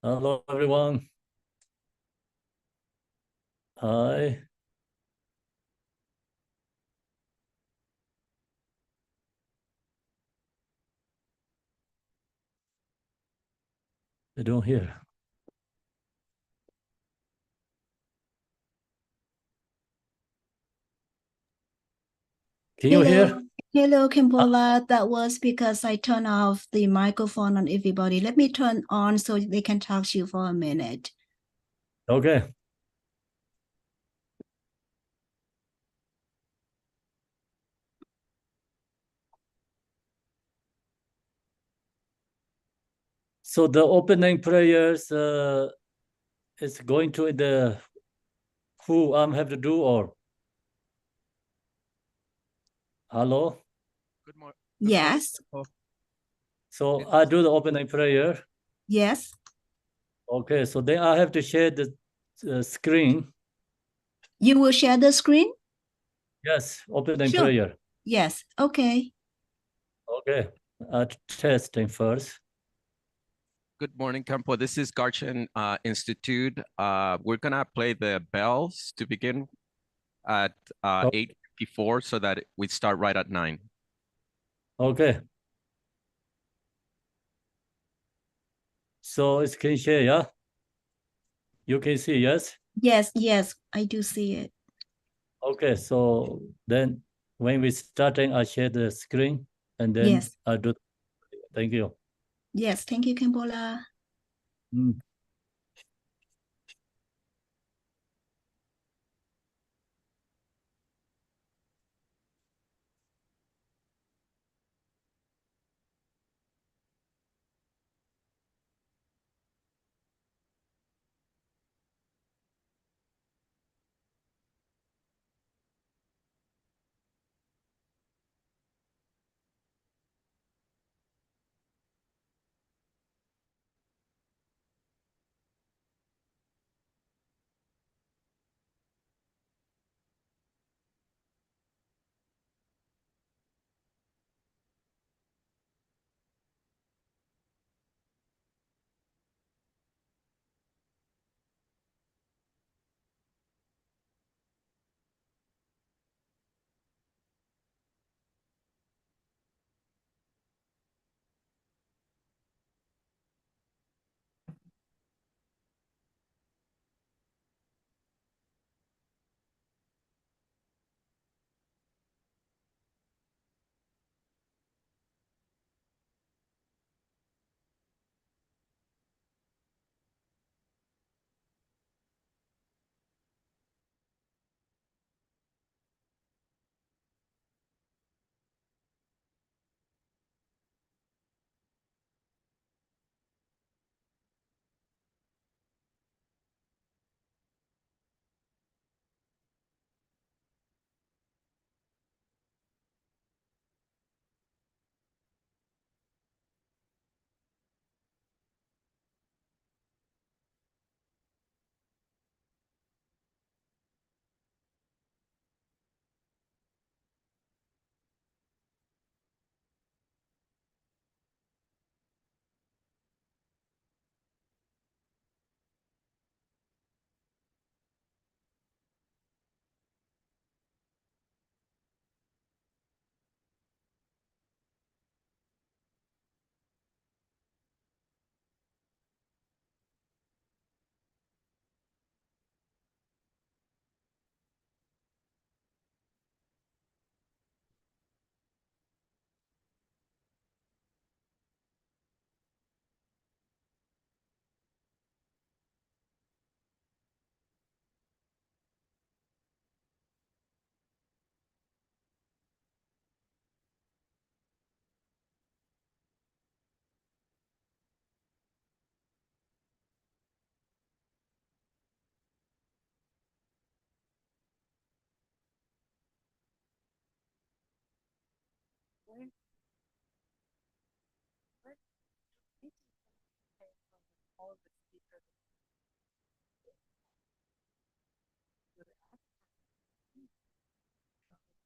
Hello, everyone. Hi. I don't hear. Can you hear? Hello, Kimbola. That was because I turned off the microphone on everybody. Let me turn on so they can talk to you for a minute. Okay. So the opening prayers is going to the who have to do or hello? Good morning. Yes. So I do the opening prayer. Yes. Okay, so then I have to share the screen. You will share the screen? Yes, opening Sure. prayer. Yes. Okay. Okay, testing first. Good morning, Campo. This is Garchen Institute. We're gonna play the bells to begin at 8:54 so that we start right at 9. Okay. So it's can share, yeah? You can see, yes? Yes, I do see it. Okay, so then when we starting, I share the screen and then Yes. I do. Thank you. Yes. Thank you, Kimbola. Mm.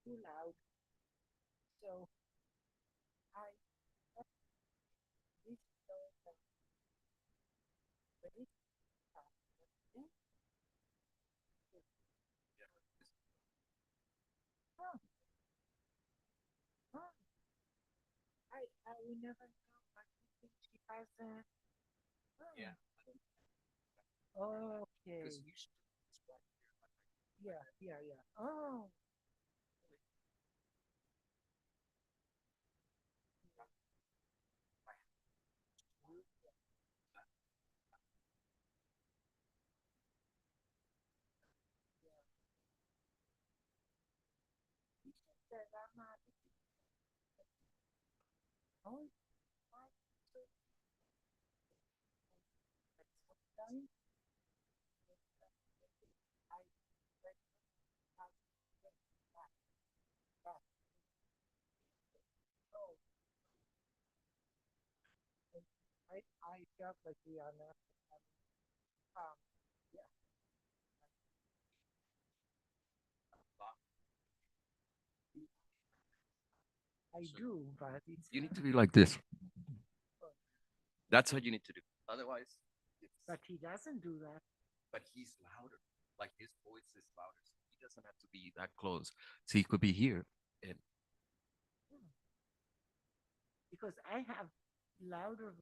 Too loud. So I this we never know. I think she has a. Yeah. Okay. Because usually it's right here. Yeah, yeah, yeah. Oh. The Dharma. Oh, my. Done. I read how to get back. Back. Oh, and I felt like we are not. Um, yeah, I do, but it's. You need to be like this. That's what you need to do. Otherwise, it's, But he doesn't do that. but he's louder. Like his voice is louder. So he doesn't have to be that close. So he could be here. And Because I have louder.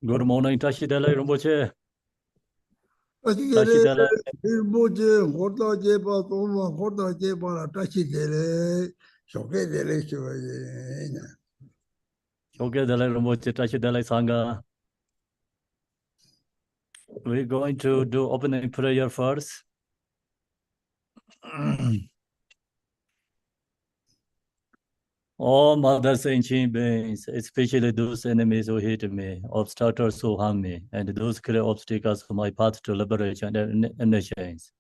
Good morning, Tashi Dalai Rinpoche. Tashi Tashi dele, Dalai. Rinpoche, Horta Jeba, Toma, Horta Jeba, Tashi dele, Shoke dele, Shoke. Shoke Dalai Rinpoche, Tashi Dalai Sangha. We're going to do opening prayer first. All mothers and beings, especially those enemies who hate me, obstructors who harm me, and those clear obstacles to my path to liberation and chains.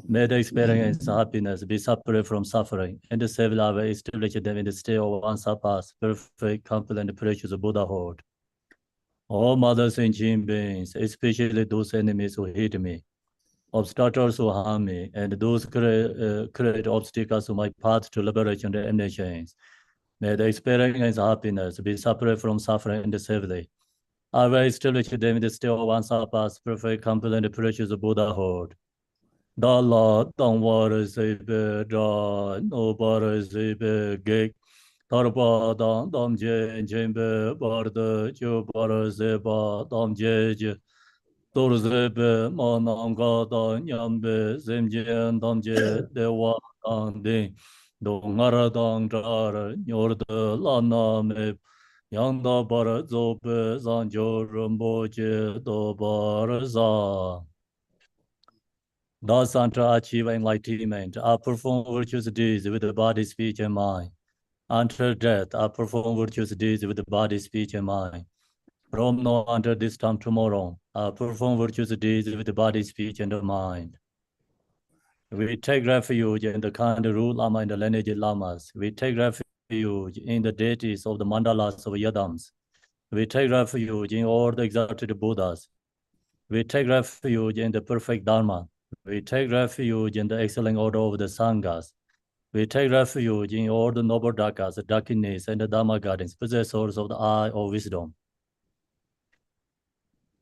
May they experience happiness, be separate from suffering, and save love, establish them in the state of unsurpassed, perfect, complete, and precious Buddhahood. All mothers and beings, especially those enemies who hate me, obstructors who harm me, and those create obstacles to my path to liberation and chains. May they experience happiness, be separate from suffering and safely. I will establish them in the state of unsurpassed, perfect, complete, and precious Buddhahood. Da la dang war se be da no bar se be ge tar ba dang dam je jen be bar de jo bar se ba dam je tor se be ma nam ga da nyam be zem jen dam je de wa dang de do ngar dang ra nyor de la na me yang da bar zo be zang jo rum bo je do bar za. Thus, unto achieve enlightenment, I perform virtuous deeds with the body, speech, and mind. Until death, I perform virtuous deeds with the body, speech, and mind. From now until this time tomorrow, I perform virtuous deeds with the body, speech, and the mind. We take refuge in the kind rule Lama and the lineage Lamas. We take refuge in the deities of the mandalas of Yadams. We take refuge in all the exalted Buddhas. We take refuge in the perfect Dharma. We take refuge in the excellent order of the Sanghas. We take refuge in all the noble Dhakas, the Dakinis, and the Dharma gardens, possessors of the eye of wisdom.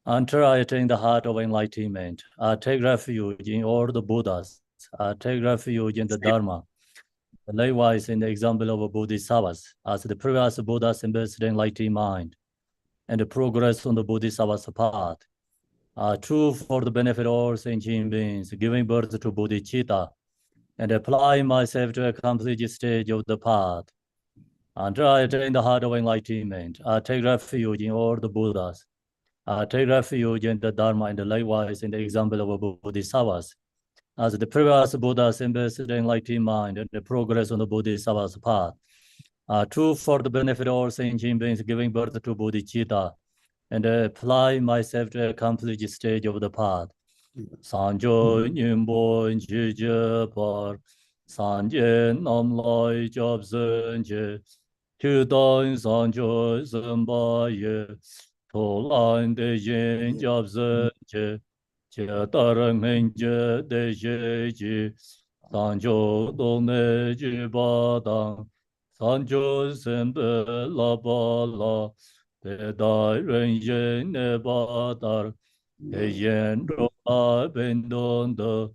Until I attain the heart of enlightenment, I take refuge in all the Buddhas. I take refuge in the Dharma. Likewise, in the example of Bodhisattvas, as the previous Buddhas embodied enlightened mind, and the progress on the Bodhisattva's path, are true for the benefit of all sentient beings, giving birth to bodhichitta, and applying myself to accomplish the stage of the path. Until I attain the heart of enlightenment, I take refuge in all the Buddhas. I take refuge in the Dharma, and likewise in the example of Bodhisattvas. As the previous Buddhas embodied enlightened mind and the progress on the Bodhisattva's path, are true for the benefit of all sentient beings, giving birth to bodhichitta, and apply myself to accomplish the stage of the path. Sanjo Nimbo Jija Par Sanje Namlai Job Zenje Tudan Sanjo Zamba Ye Tolan De Yin Job Zenje Chetarang Menje De Jeji Sanjo Done Jibadang Sanjo Sembe La Bala Bedai Ren Yen Ne Badar Yen Roa Bendon de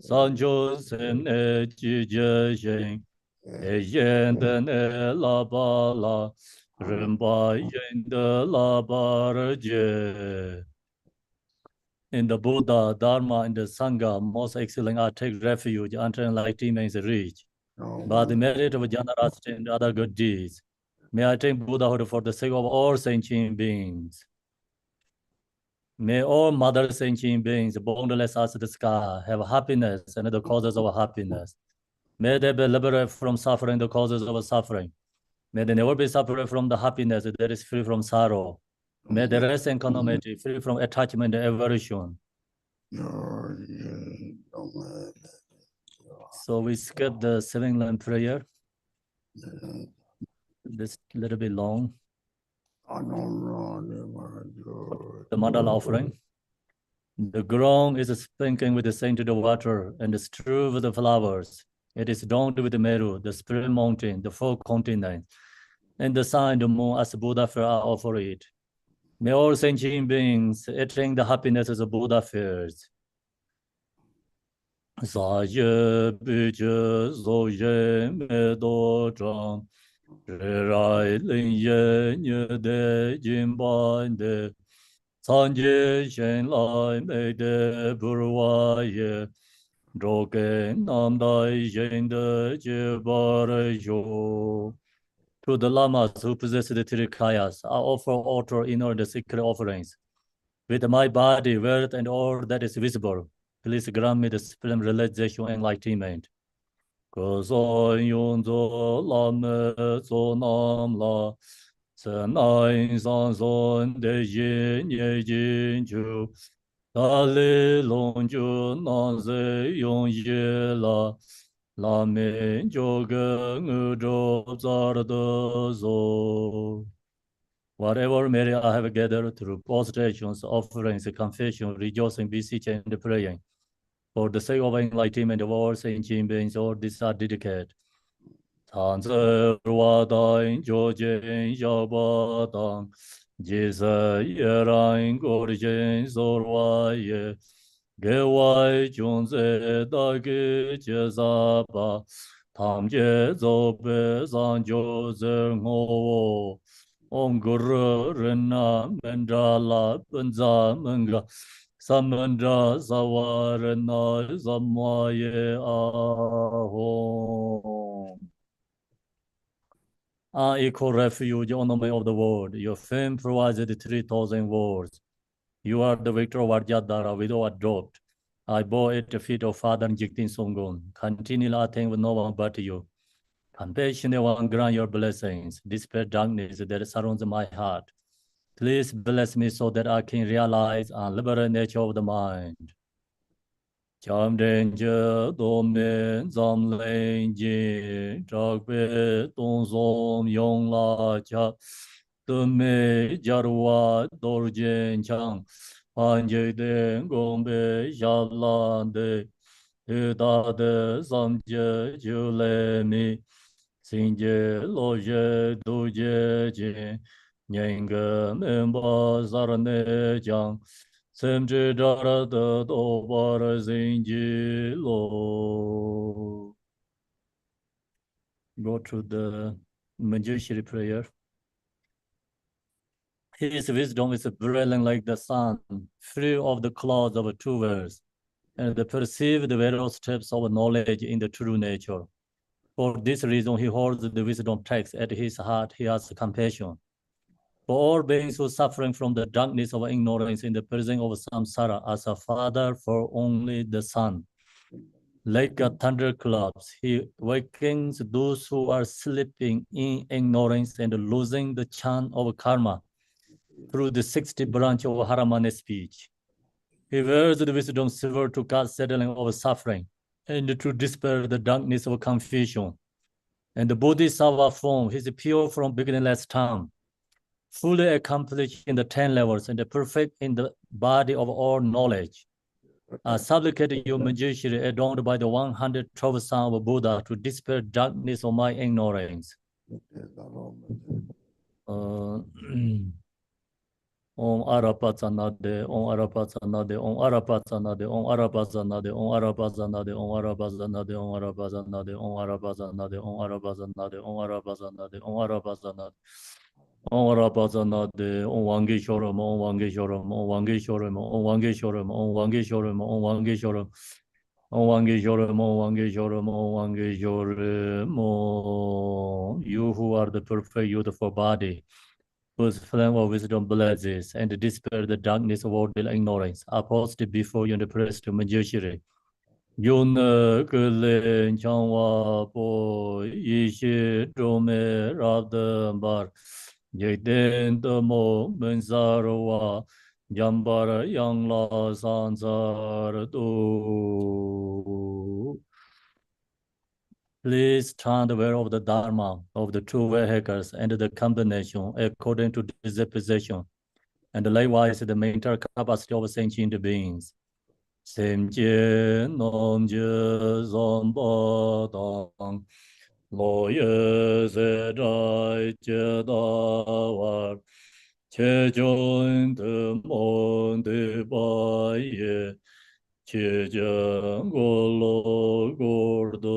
Sanjo Sen E Jije Yen Den E La Bala Rimba Yen De La Barje. In the Buddha, Dharma, and the Sangha, most excellent, I take refuge until enlightenment is reached. By the merit of generosity and other good deeds, may I attain Buddhahood for the sake of all sentient beings. May all mother sentient beings, boundless as the sky, have happiness and the causes of happiness. May they be liberated from suffering, the causes of suffering. May they never be separated from the happiness that is free from sorrow. May they rest in equanimity, free from attachment and aversion. So we skip the 7-line prayer. This little bit long. The mandala offering. The ground is sprinkling with the scented water and strewn with the flowers. It is adorned with the Meru, the spirit mountain, the 4 continents, and the sun and the moon as Buddha fair are offer it. May all sentient beings attain the happiness as a Buddha fairs. Saye bije zoye me do zhang, rai lin ye nye de jin ban de, Sanje Shen Lai Mei De Burwa Ye Droge Nam Dai Shen De Je Bar Yo. To the lamas who possess the three kayas, I offer altar in order the secret offerings. With my body, wealth, and all that is visible, please grant me the supreme realization and enlightenment. Koso yun zo lam zo nam la, se nai san son de yin ye jin ju, da li long ju nan ze yong ye la, la min jo ge ngu zhou zar de zo. Whatever merit I have gathered through prostrations, offerings, confession, rejoicing, beseeching, and praying, for the sake of enlightenment of all sentient beings, all these are dedicated. Tanzerwadang Jojen Yabadang Jisa Yerang Gorjen Zorwaye Gewai Junze Dagi Jezaba Tamje Zobe Zanjo Zerngwo Om Guru Rena Mendala Benza Menga Samandra Zawarana Zamaye Ahom. Equal refuge, enemy of the world. Your fame provides the 3,000 words. You are the victor of Arjadara, widow adopted. I bow at the feet of Father Jigtin Songon. Continually I think with no one but you. Compassionate one, grant your blessings. Dispel darkness that surrounds my heart. Please bless me so that I can realize and liberate nature of the mind. Cham Danger, Domin, Zam Ling Jin, Chak Pe, Tong Som, Yong La Cha, Tume, Jarwa, Dor Jin Chang, Han Jai Den, Gong Be, Sha Lan De, Tu Da De, Sam Je, Ju Le Mi, Sin Je, Lo Je, Du Je Jin, Nying Ge, Men Ba, Zar Ne Jiang, Semje Dara Da Do Bara Zinji Lo. Go to the Manjushri prayer. His wisdom is brilliant like the sun, free of the clouds of two worlds, and perceive the various steps of knowledge in the true nature. For this reason, he holds the wisdom text at his heart. He has compassion for all beings who are suffering from the darkness of ignorance in the prison of samsara, as a father for only the son. Like a thunderclaps, he wakens those who are sleeping in ignorance and losing the chant of karma through the 60 branch of Haramane speech. He wears the wisdom silver to cast settling of suffering and to dispel the darkness of confusion. And the bodhisattva form, he is pure from beginningless time, fully accomplished in the 10 levels and perfect in the body of all knowledge. Supplicate you, Manjushri, adorned by the 112 sons of Buddha, to dispel darkness of my ignorance. Om Arapatsanade, Om Arapatsanade, Om Arapatsanade, Om Arapatsanade, Om Arapatsanade, Om Arapatsanade, Om Arapatsanade, Om Arapatsanade, Om Arapatsanade, Om Arapatsanade, Om Arapatsanade. Om Arapatsanade, Om Wangeshoram, Om Wangeshoram, Om Wangeshoram, Om Wangeshoram, Om Wangeshoram, Om Wangeshoram, Om Wangeshoram, Om Wangeshoram, Om Wangeshoram. You who are the perfect youthful body, whose flame of wisdom blazes and dispel the darkness of worldly ignorance, are posted before you in the praise to Manjushri. Yun Kulen Changwa Po Yishi Dome Radambar Yeden Demo Mensarwa Jambara Yangla Sansar Do. Please turn the way of the Dharma of the two vehicles and the combination according to disposition, and likewise the mental capacity of sentient beings. Semje nomje zombadang loye zedai jedawar chejon de monde baye chejang golo gordo.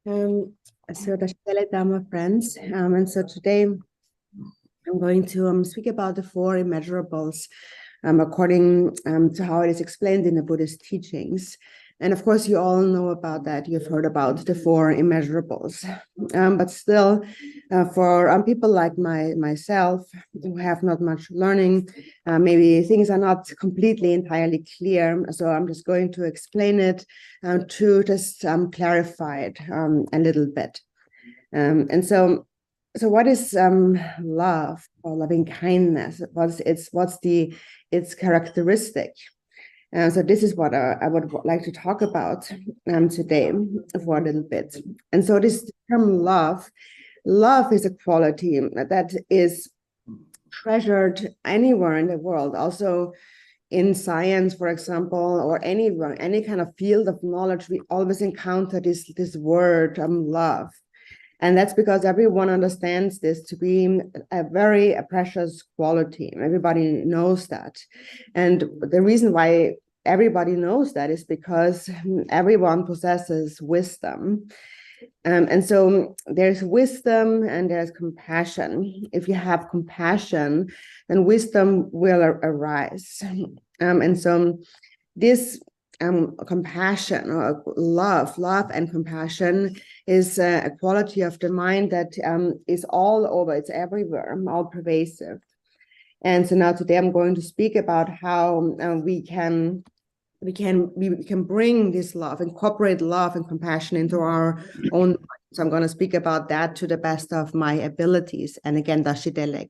So the Dharma friends, and so today I'm going to speak about the four immeasurables according to how it is explained in the Buddhist teachings. And of course, you all know about that. You've heard about the four immeasurables. But still, for people like myself who have not much learning, maybe things are not completely entirely clear. So I'm just going to explain it to just clarify it a little bit. And so what is love or loving kindness? What's its characteristic? So this is what I would like to talk about today for a little bit. And so this term love is a quality that is treasured anywhere in the world, also in science, for example, or any kind of field of knowledge. We always encounter this word love. And that's because everyone understands this to be a very precious quality. Everybody knows that. And the reason why everybody knows that is because everyone possesses wisdom. And so there's wisdom and there's compassion. If you have compassion, then wisdom will arise. And so this compassion or love and compassion is a quality of the mind that is all over, it's everywhere, all pervasive. And so now today I'm going to speak about how we can bring this love, incorporate love and compassion into our own mind. So I'm going to speak about that to the best of my abilities. And again, Dashidelek.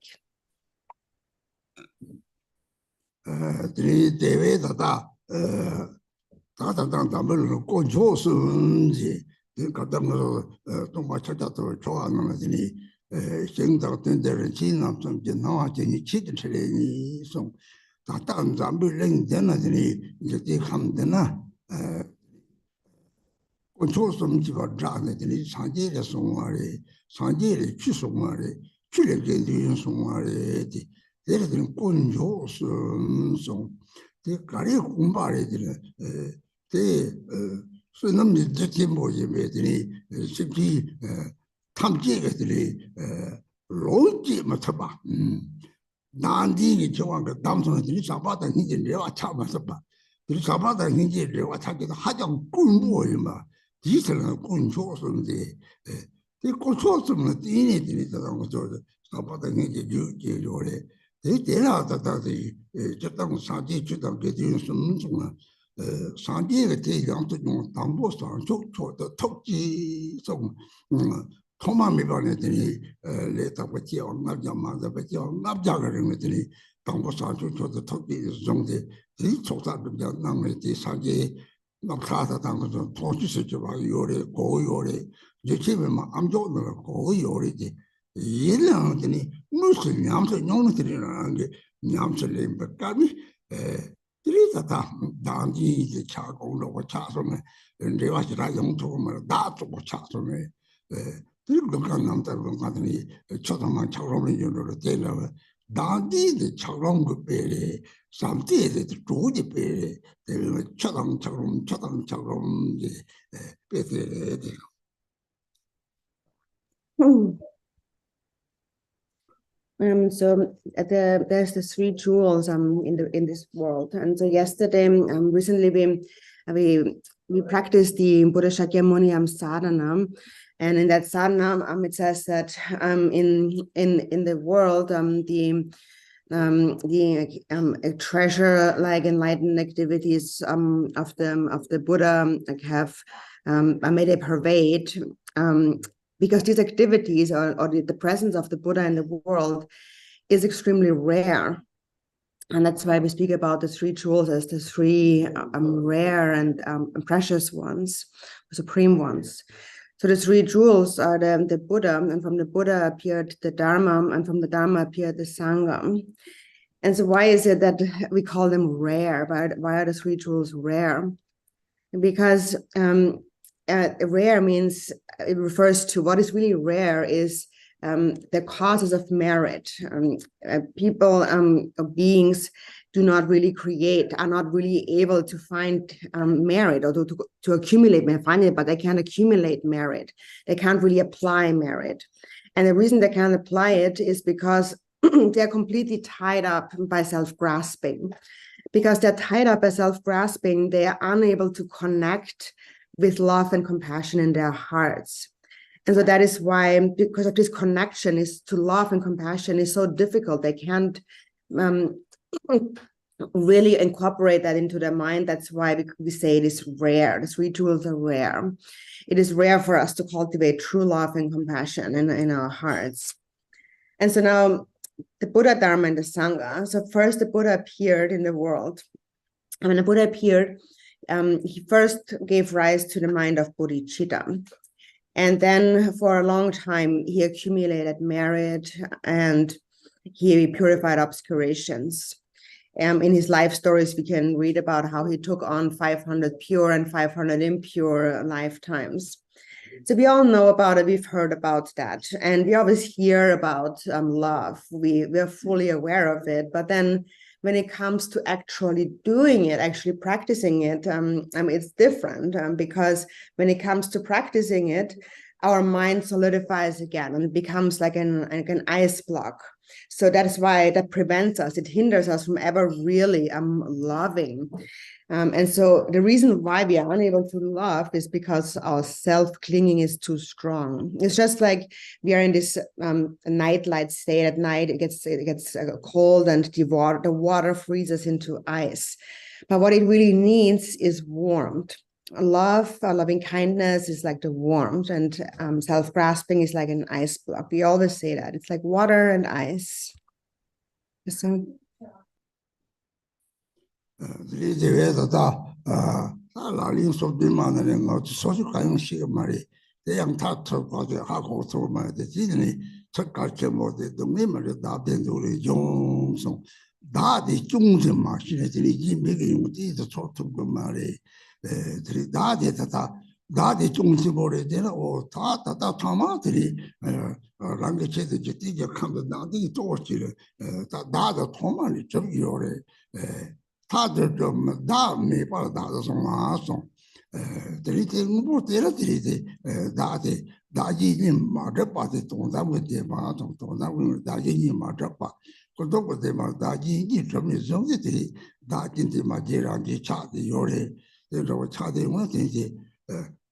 디스는 control인데 이 control은 디니들이 다른 거죠. 나빠는 게 요래. 대대라다다지 저당 사지 주당 게 되는 순종아 상계의 대량도 좀 담보상 족초도 톡지성 토마미반에들이 레타버지 언납자마다 버지 언납자를 것들이 담보상 족초도 톡지 정대 이 족사도 남의 상계 나타나다 당도 도시스죠 요래 고요래 이제 집에 막 암조는 고요래지 이래는더니 무슨 냠서 용들이라는 게 냠서를 받감이 그래서 당지 이제 차공로 차서면 내가 지라 용토면 나도 차서면 그리고 간 남자로 가더니 초등만 차로는 연으로 되려면 당지 차롱 그 배에 삼티에 조지 배에 되면 초등처럼 이제 배에 So there's the three jewels in this world, and so yesterday recently we practiced the Buddha Shakyamuni sadhana, and in that sadhana it says that in the world the treasure like enlightened activities of the Buddha like have may they pervade because these activities or the presence of the Buddha in the world is extremely rare. And that's why we speak about the three jewels as the three rare and precious ones, supreme ones. So the three jewels are the Buddha, and from the Buddha appeared the Dharma, and from the Dharma appeared the Sangha. And so why is it that we call them rare? Why are the three jewels rare? Because rare means it refers to what is really rare is the causes of merit. People, beings do not really are not really able to find merit or to accumulate merit, but they can't accumulate merit. They can't really apply merit. And the reason they can't apply it is because they're completely tied up by self-grasping. Because they're tied up by self-grasping, they are unable to connect with love and compassion in their hearts. And so that is why, because of this connection is to love and compassion is so difficult. They can't really incorporate that into their mind. That's why we say it is rare. The three jewels are rare. It is rare for us to cultivate true love and compassion in our hearts. And so now the Buddha, Dharma, and the Sangha. So first the Buddha appeared in the world. And when the Buddha appeared, he first gave rise to the mind of bodhichitta. And then for a long time, he accumulated merit and he purified obscurations. In his life stories, we can read about how he took on 500 pure and 500 impure lifetimes. So we all know about it, we've heard about that. And we always hear about love. We're fully aware of it. But then when it comes to actually doing it, actually practicing it, it's different because when it comes to practicing it, our mind solidifies again and it becomes like an ice block. So that's why that prevents us. It hinders us from ever really loving. And so the reason why we are unable to love is because our self-clinging is too strong. It's just like we are in this nightlight state at night. It gets cold and the water freezes into ice. But what it really needs is warmth. Love, loving kindness is like the warmth, and self-grasping is like an ice block. We always say that. It's like water and ice. So, 다데 중심으로 되는 다다 타마들이 랑게체도 지티게 칸도 나디 조치를 다다 토마리 좀 요래 다들 좀 다음에 받아서 송아송 드리테 뭐 데라드리데 다데 다지니 마저 빠데 동담을 대마 동담을 다지니 마저 빠 그것도 대마 다지니 좀 좀들이 다진데 마제랑지 차데 요래 그래서 차대 원인지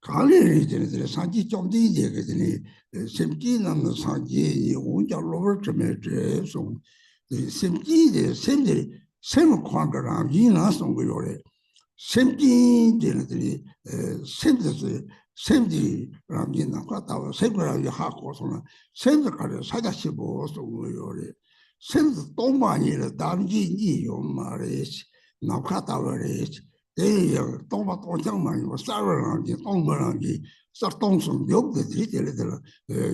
강연이 되는 산지 좀 되게 되니 심지는 산지 혼자 로버 좀 해서 심지에 샘을 관계랑 이나선 거요래 심지 되는들이 샘지랑 이나 갔다가 샘을 하고서는 샘을 가려 사자시고 소거요래 샘도 또 많이 담기니 요 말이지 나갔다버리지 대여 또마 또장만 뭐 싸러랑지 동거랑지 싹동성 욕들이 되더라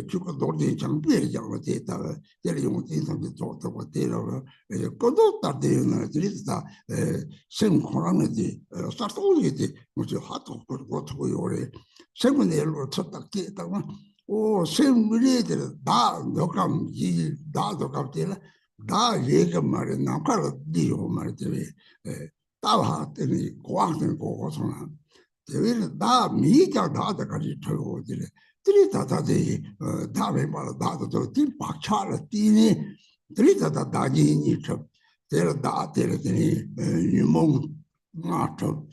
주고 노래 장비에 장을 됐다가 데리고 인상도 좋다고 데려가 거도 따대는 들이다 생코랑지 싹동이지 뭐지 하도 그렇고 요래 세문에로 쳤다 깨다가 오 세문이들 다 녹감 이 나도 갑자기 다 얘가 말에 나가라 니요 말들이 따와 때문에 고학생 고고서나 대회는 다 미장 다다까지 들어오더래 들이다다대 다음에 말아 나도 저 박차를 뛰니 들이다다 나지니 저 대로 다 때렸더니 유몽 나저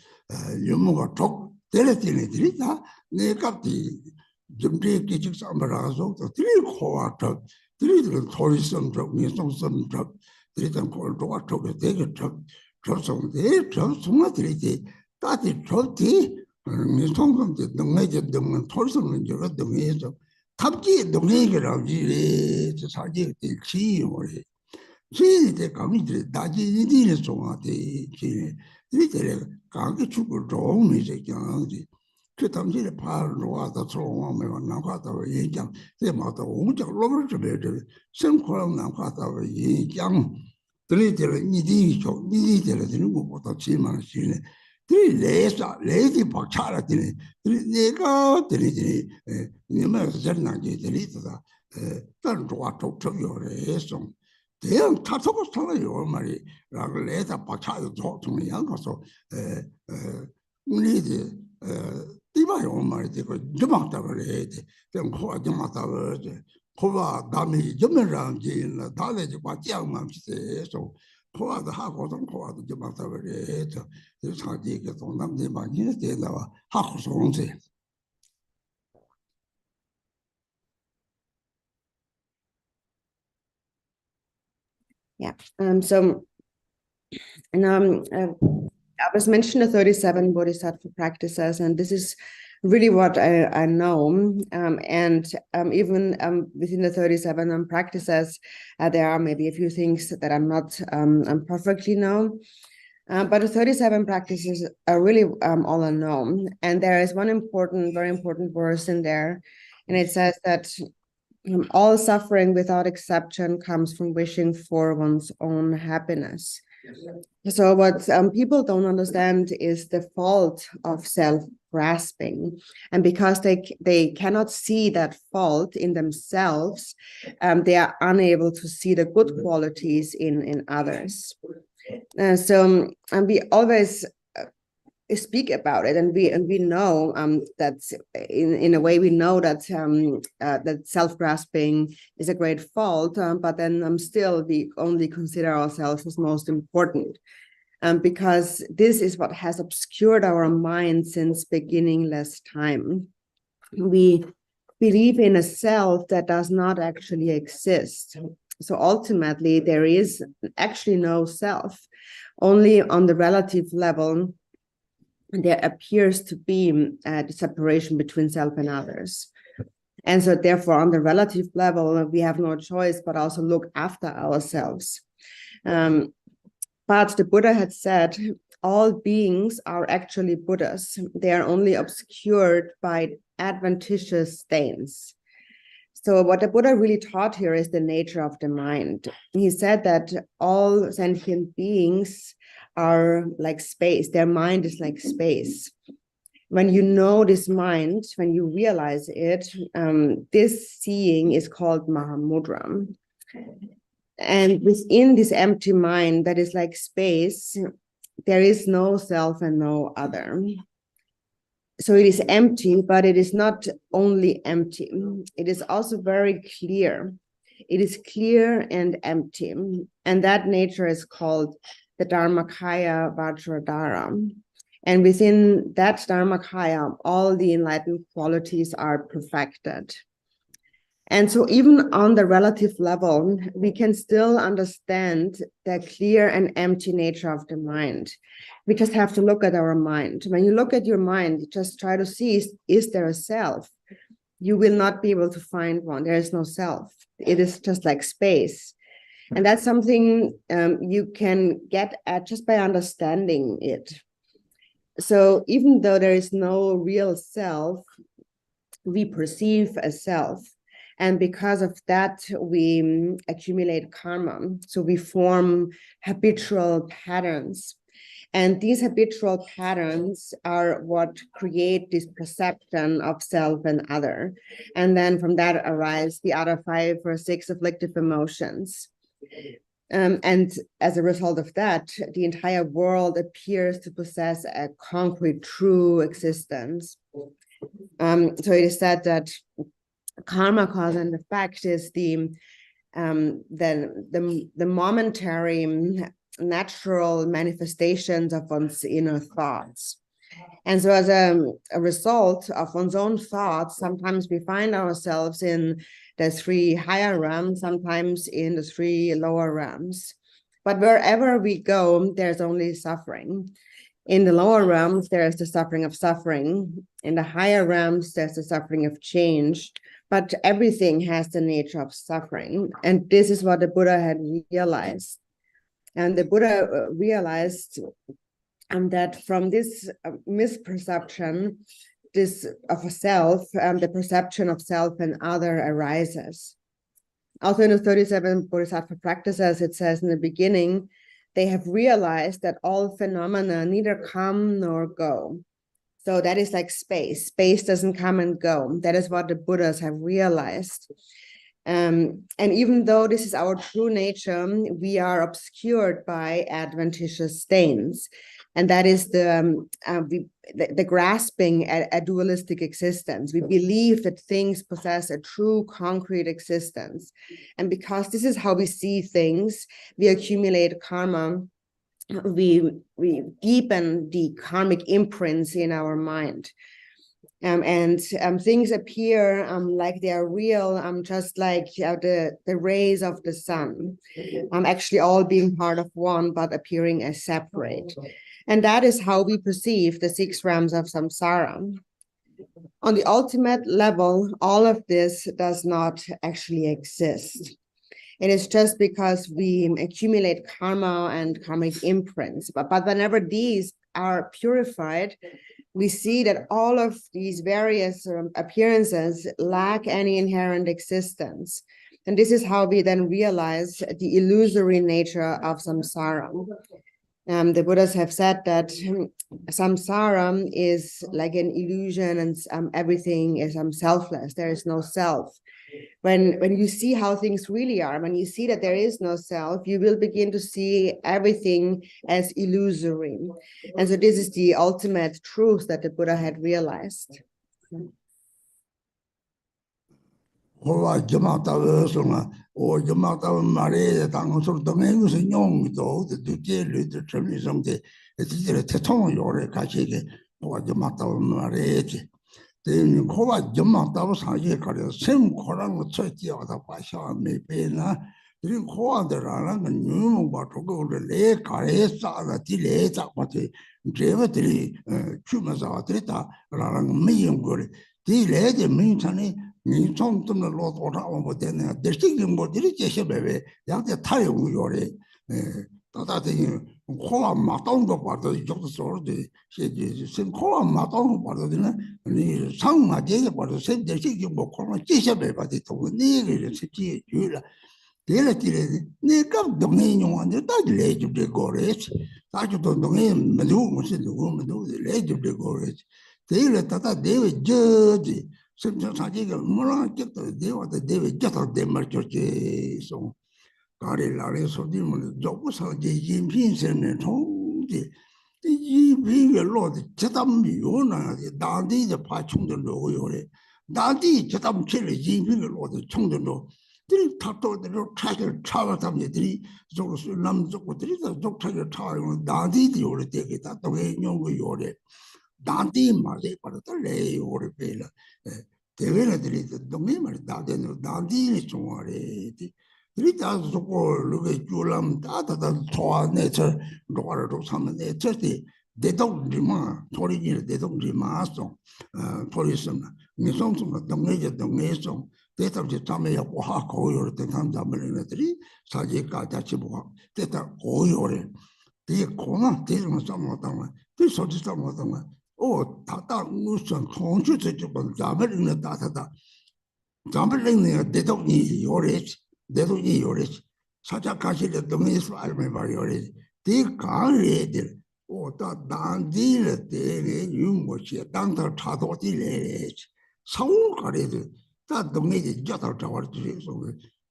유몽가 tok 때렸더니 들이다 내가 좀비 기직 삼바라서 들이 코와터 들이들은 소리 섬적 미송 섬적 들이던 골도가 쪽에 되게 저성대 저성들이 따지 좋지 미송금도 능해져 능은 톨성은 저거 능해서 탑지 능해게라고 이래 저 사지 지요래 지인데 감이들 나지니들 송아대 지 이들에 강게 죽을 좋은 이제 경지 그 당시에 바로 와서 소원하면 나가다 얘기장 때마다 온적 로를 좀 해줘 생코랑 나가다 얘기장 들이들 니들이 되는 것보다 지만 시네 들이 레디 박차라 되네 내가 들이들이 니만 저런게 들이다 다른 좋아 좋죠요래서 대형 타서고 살아요 말이 라고 레다 박차도 좋은 양가서 우리들 이봐요 말이 되고 좀 그래 좀 코가 좀 그래 코가 남이 점이랑 지나 다들 과장만 해서 코가도 하고도 코가도 좀 그래 저 사지게 동남대 많이 되다가 하고 송세 Yeah. So, and I was mentioning the 37 bodhisattva practices, and this is really what I know. And even within the 37 practices, there are maybe a few things that I'm not perfectly know. But the 37 practices are really all I know. And there is one very important verse in there, and it says that all suffering without exception comes from wishing for one's own happiness. So what people don't understand is the fault of self-grasping. And because they cannot see that fault in themselves, they are unable to see the good qualities in others. So we always speak about it, and we know that in a way we know that that self-grasping is a great fault, but then still we only consider ourselves as most important, because this is what has obscured our mind since beginningless time. We believe in a self that does not actually exist. So ultimately there is actually no self. Only on the relative level there appears to be the separation between self and others. And so therefore, on the relative level, we have no choice but also look after ourselves. But the Buddha had said, all beings are actually Buddhas. They are only obscured by adventitious stains. So what the Buddha really taught here is the nature of the mind. He said that all sentient beings are like space. Their mind is like space. When you know this mind, when you realize it, this seeing is called Mahamudra. And within this empty mind that is like space, there is no self and no other. So it is empty, but it is not only empty. It is also very clear. It is clear and empty. And that nature is called the Dharmakaya Vajradhara. And within that Dharmakaya, all the enlightened qualities are perfected. And so even on the relative level, we can still understand the clear and empty nature of the mind. We just have to look at our mind. When you look at your mind, you just try to see, is there a self? You will not be able to find one. There is no self. It is just like space. And that's something you can get at just by understanding it. So even though there is no real self, we perceive a self. And because of that, we accumulate karma. So we form habitual patterns. And these habitual patterns are what create this perception of self and other. And then from that arise the other 5 or 6 afflictive emotions. And as a result of that, the entire world appears to possess a concrete, true existence. So it is said that karma, cause and effect is the momentary natural manifestations of one's inner thoughts. And so as a result of one's own thoughts, sometimes we find ourselves in the 3 higher realms, sometimes in the 3 lower realms. But wherever we go, there's only suffering. In the lower realms, there's the suffering of suffering. In the higher realms, there's the suffering of change. But everything has the nature of suffering. And this is what the Buddha had realized. And the Buddha realized that from this misperception of a self, the perception of self and other arises. Also in the 37 Bodhisattva practices, it says in the beginning, they have realized that all phenomena neither come nor go. So that is like space. Space doesn't come and go. That is what the Buddhas have realized. And even though this is our true nature, we are obscured by adventitious stains. And that is the grasping at a dualistic existence. We believe that things possess a true concrete existence. And because this is how we see things, we accumulate karma. We deepen the karmic imprints in our mind. And things appear like they are real, just like the rays of the sun, actually all being part of one, but appearing as separate. And that is how we perceive the 6 realms of samsara. On the ultimate level, all of this does not actually exist. It is just because we accumulate karma and karmic imprints. But whenever these are purified, we see that all of these various appearances lack any inherent existence. And this is how we then realize the illusory nature of samsara. The Buddhas have said that samsara is like an illusion and everything is selfless. There is no self. When you see how things really are, when you see that there is no self, you will begin to see everything as illusory. And so this is the ultimate truth that the Buddha had realized. Then Kova Jama Tavasaki Kari, same Koran Church of the Pasha may pay na. Then Kova the Rang and New Batogo, the lake, Karesa, the Tileta, what the Jevatri, Chumaza, Trita, Rang Million Gori. The lady means any means something the Lord or what then the sticking what did it baby, young the Thai Uyori. That thing, Kola Matongo part of the job sword, she said, Kola Matongo part of the Sang Madia, but the same day, you will call a Chisha, but it will nearly city. The Nicam Dominion on the ledge of the Gorage. That you don't name Madu, the woman do the ledge of the Gorage. They let Tata David Judge, sometimes I think Moran kept the day of the David just of them, so. Gari Lari so demon, Jobs of the Jimpins and home. The Jimping Lord, Chatham Yona, the Dandy, the Pachung the Loyore. Dandy, Chatham Chili, Jimping Lord, the Chung the Lo. 들이 탑도대로 차를 차와담들이 저거 남쪽들이 저 차를 차와요 나디디 오래 되겠다 또 용거 요래 나디 말에 받았래 오래 배라 대회들이 동네 말 나대는 나디니 좋아래 들이 다 저거 루게 줄람 다다다 좋아내서 로아로 삼네 저기 대동리마 토리니 대동리마서 토리스나 미송송 동네에서 대답지 담에 와 고요를 된 담을들이 사지가 같이 보고 대답 고요를 이 고나 대응 삼았다면 그 소지 삼았다면 다다 무슨 공주들 좀 담을는 다다다 담을는 대동이 요래 사자 가시를 동네에서 알면 말이요래 이 강의들 다 난디를 때에 유모시 땅다 차도지래 사우가래들 다 동네에 져다 잡아주세요.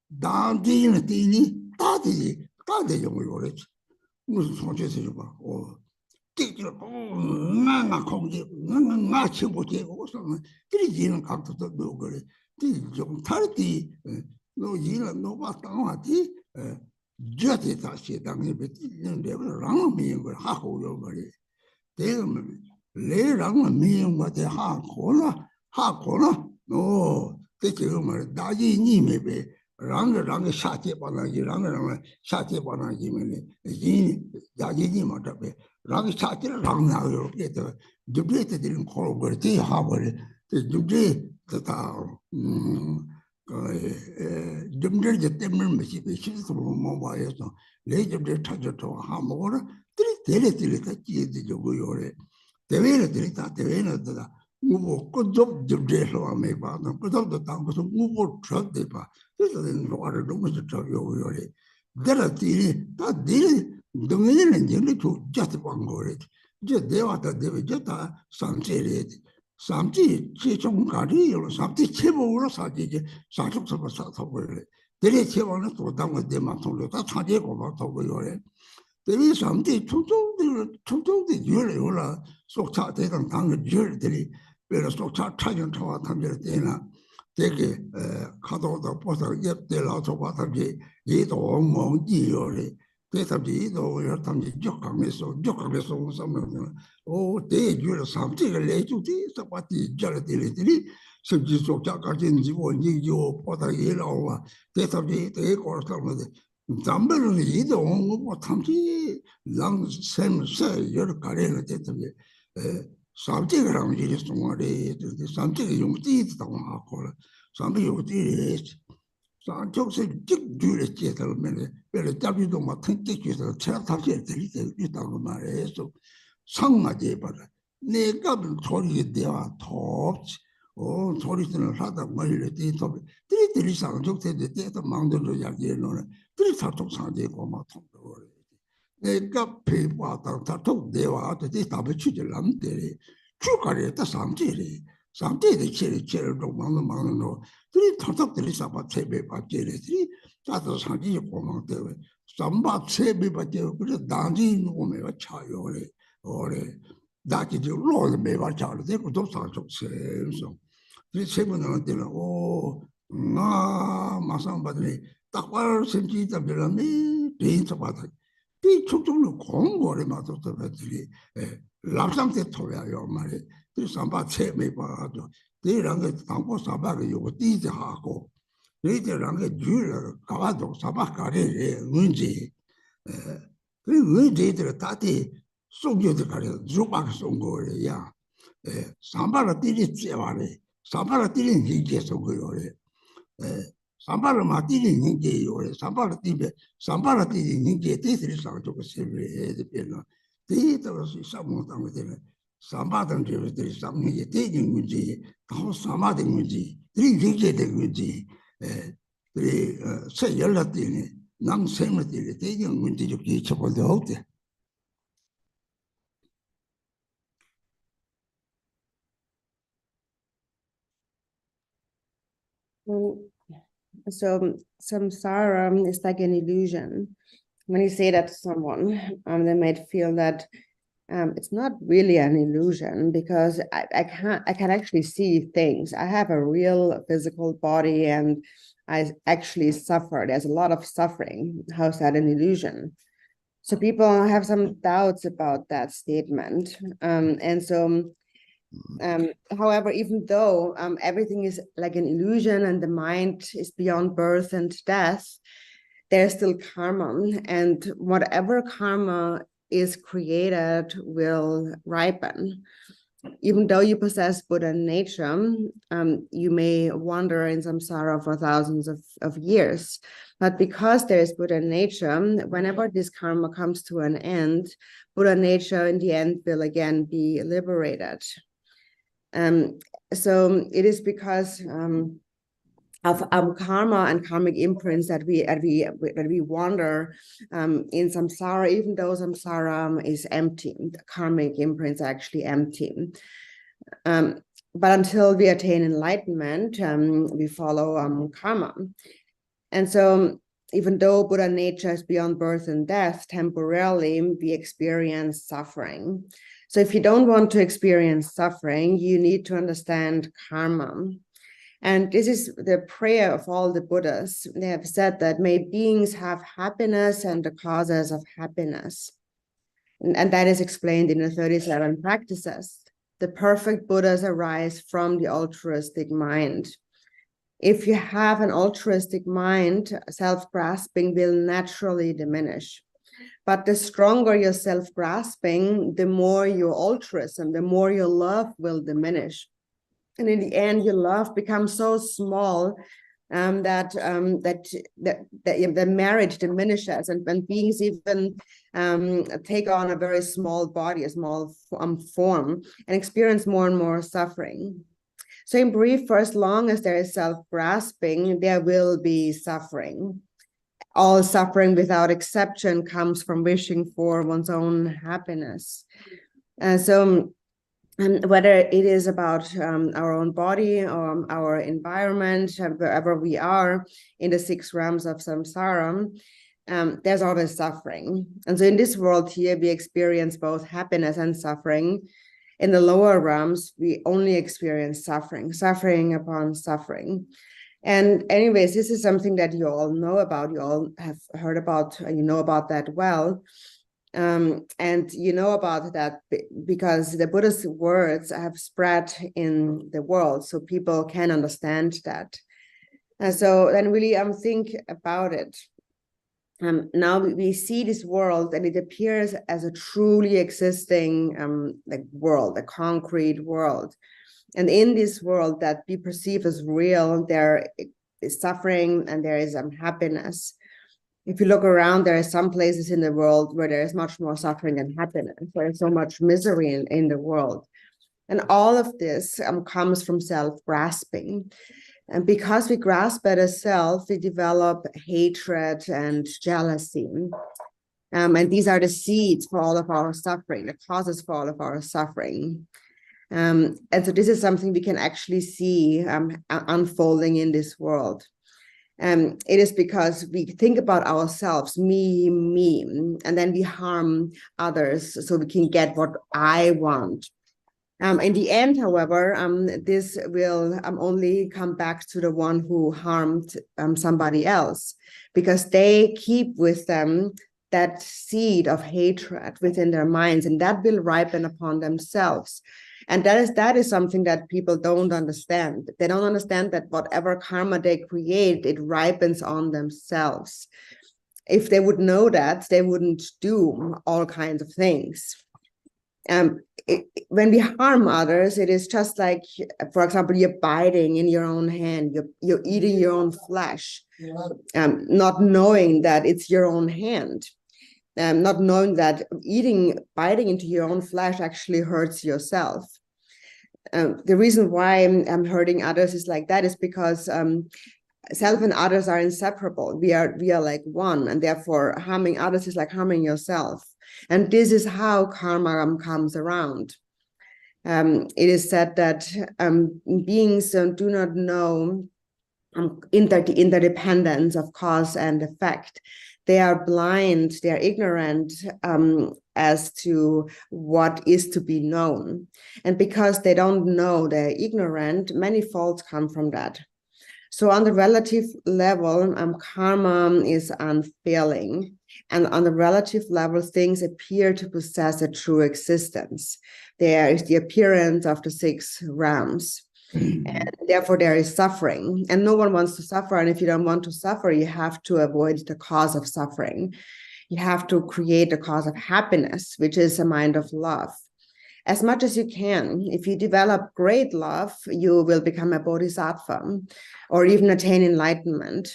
난디는 뛰니 따디지 따대용을 요래 무슨 소리세요 봐. 띠지를 나나 공기 나나 치고지고 그러면 그리지는 각도도 너 그래. 띠좀 탈띠 너 일은 너 봤다마디 저한테 다시 당연히 뱉는 데를 랑미인 걸 하고 요 말이 대면 레랑은 미인 것에 하고나 대체 그 말 나지 님에베 랑을 사체 바나지 랑을 사체 바나지면 이 야지니 뭐다베 랑 사체를 랑나요 그래서 두베트 들은 걸 버티 하버리 두베 다 점들 때문에 메시지 실수로 뭐 봐야죠. 레점들 찾아서 하모를 들이 같이 되고 요래. 대회를 다 대회는 다 무고 끝좀 점들로 하면 봐. 그것도 당고서 무고 저대 봐. 그래서 로아를 너무 좋죠 요래. 내가들이 다 들이 동네는 이제 또 자트 방 거래. 이제 대화다 대회다 상세래. 삼지 최종가리 요 삼지 최보로 사지지 사족서버 사서버래 대리 최원은 또 당고 대만통로 다 차지고 막 도고요래 대리 삼지 총총들 요래요라 속차 대당 당의 열들이 그래서 속차 차전 차와 탐지를 때나 되게 가도도 보서 옆대라서 봐서지 얘도 엉망지요래 대답지도 여탐지 적강에서 무슨 대주를 삼지를 내주지 서바티 잘들이들이甚至 속자까지 지원이요 보다 일하와 대답지 대고서는데 잠들은 이동 뭐 탐지 랑샘세 여러 가래를 대답지 삼지가랑 이리 송아래 삼지가 용띠도 하고 삼지 용띠 산쪽에서 쭉줄에 제들면 별로 잡지도 못한 뜻에서 제가 다시 있다고 말해서 상하게 봐라. 내가 소리 대화 톱지. 소리들을 하다 말이래 뒤톱. 들이 상쪽에서 때도 망들로 약이노는 들이 사톡 상제고 막 통도래. 내가 배워다 사톡 대화도 돼 답을 주질 않대. 주가리다 삼지리. 삼지리 체를 좀 망는 거. 들이 탁탁들이 사바 세배 받게들이 자도 상지 고망 때문에 삼바 세배 받게 그래 나지 오메가 차요래 오래 나지지 로를 매바 차를 되고 도 상속 세서 이 세분은 때는 나 마상 받으니 딱 봐를 생기 잡으려면 대인서 받아 이 총총로 공부를 맞았다 받으니 랍상태 토야요 말이 그 삼바 세배 받아도 대랑 그 당고 사바가 요거 띠지하고 대랑 그 줄을 가와도 사바가래 문제 그 문제들 다티 속여들 가래 주박 쏜 거야 삼바가 띠리 째와래 삼바가 띠리 이게 쏜 거요래 삼바를 맞띠리 이게 요래 삼바가 띠리 이게 띠들이 상주고 세배 되는 띠도 시사모 당되는 삼바던 저들이 삼는 대진 문제, 또 삼아된 문제, 이게된 문제, 이 새 연락들이 남생들이 대진 문제 좀 기초보다 없대. So samsara is like an illusion. When you say that to someone, they might feel that it's not really an illusion because I can actually see things. I have a real physical body and I actually suffer. There's a lot of suffering. How's that an illusion? So people have some doubts about that statement. However, even though everything is like an illusion and the mind is beyond birth and death, there's still karma, and whatever karma is created will ripen. Even though you possess Buddha nature, you may wander in samsara for thousands of years. But because there is Buddha nature, whenever this karma comes to an end, Buddha nature in the end will again be liberated. So it is because of karma and karmic imprints that we wander in samsara, even though samsara is empty. The karmic imprints are actually empty. But until we attain enlightenment, we follow karma. And so even though Buddha nature is beyond birth and death, temporarily we experience suffering. So if you don't want to experience suffering, you need to understand karma. And this is the prayer of all the Buddhas. They have said that may beings have happiness and the causes of happiness. And that is explained in the 37 practices. The perfect Buddhas arise from the altruistic mind. If you have an altruistic mind, self-grasping will naturally diminish. But the stronger your self-grasping, the more your altruism, the more your love will diminish. And in the end, your love becomes so small that the marriage diminishes, and when beings even take on a very small body, a small form, and experience more and more suffering. So in brief, for as long as there is self-grasping, there will be suffering. All suffering without exception comes from wishing for one's own happiness. And whether it is about our own body or our environment, wherever we are in the 6 realms of samsara, there's always suffering. And so in this world here, we experience both happiness and suffering. In the lower realms, we only experience suffering upon suffering. And anyways, this is something that you all know about, you all have heard about, and you know about that well. And you know about that because the Buddha's words have spread in the world, so people can understand that. And so then really think about it. Now we see this world and it appears as a truly existing world, a concrete world. And in this world that we perceive as real, there is suffering and there is happiness. If you look around, there are some places in the world where there is much more suffering than happiness. There's so much misery in the world. And all of this comes from self-grasping. And because we grasp at a self, we develop hatred and jealousy. And these are the seeds for all of our suffering, the causes for all of our suffering. And so this is something we can actually see unfolding in this world. It is because we think about ourselves, me, and then we harm others so we can get what I want. In the end, however, this will only come back to the one who harmed somebody else, because they keep with them that seed of hatred within their minds, and that will ripen upon themselves. And that is something that people don't understand. They don't understand that whatever karma they create, it ripens on themselves. If they would know that, they wouldn't do all kinds of things. When we harm others, it is just like, for example, you're biting in your own hand, you're eating your own flesh, not knowing that it's your own hand. Not knowing that biting into your own flesh actually hurts yourself. The reason why I'm hurting others is like that is because self and others are inseparable. We are like one, and therefore harming others is like harming yourself. And this is how karma comes around. It is said that beings do not know the interdependence of cause and effect. They are blind, they are ignorant as to what is to be known. And because they don't know, they're ignorant, many faults come from that. So on the relative level, karma is unfailing. And on the relative level, things appear to possess a true existence. There is the appearance of the 6 realms. And therefore, there is suffering. And no one wants to suffer. And if you don't want to suffer, you have to avoid the cause of suffering. You have to create the cause of happiness, which is a mind of love. As much as you can. If you develop great love, you will become a bodhisattva or even attain enlightenment.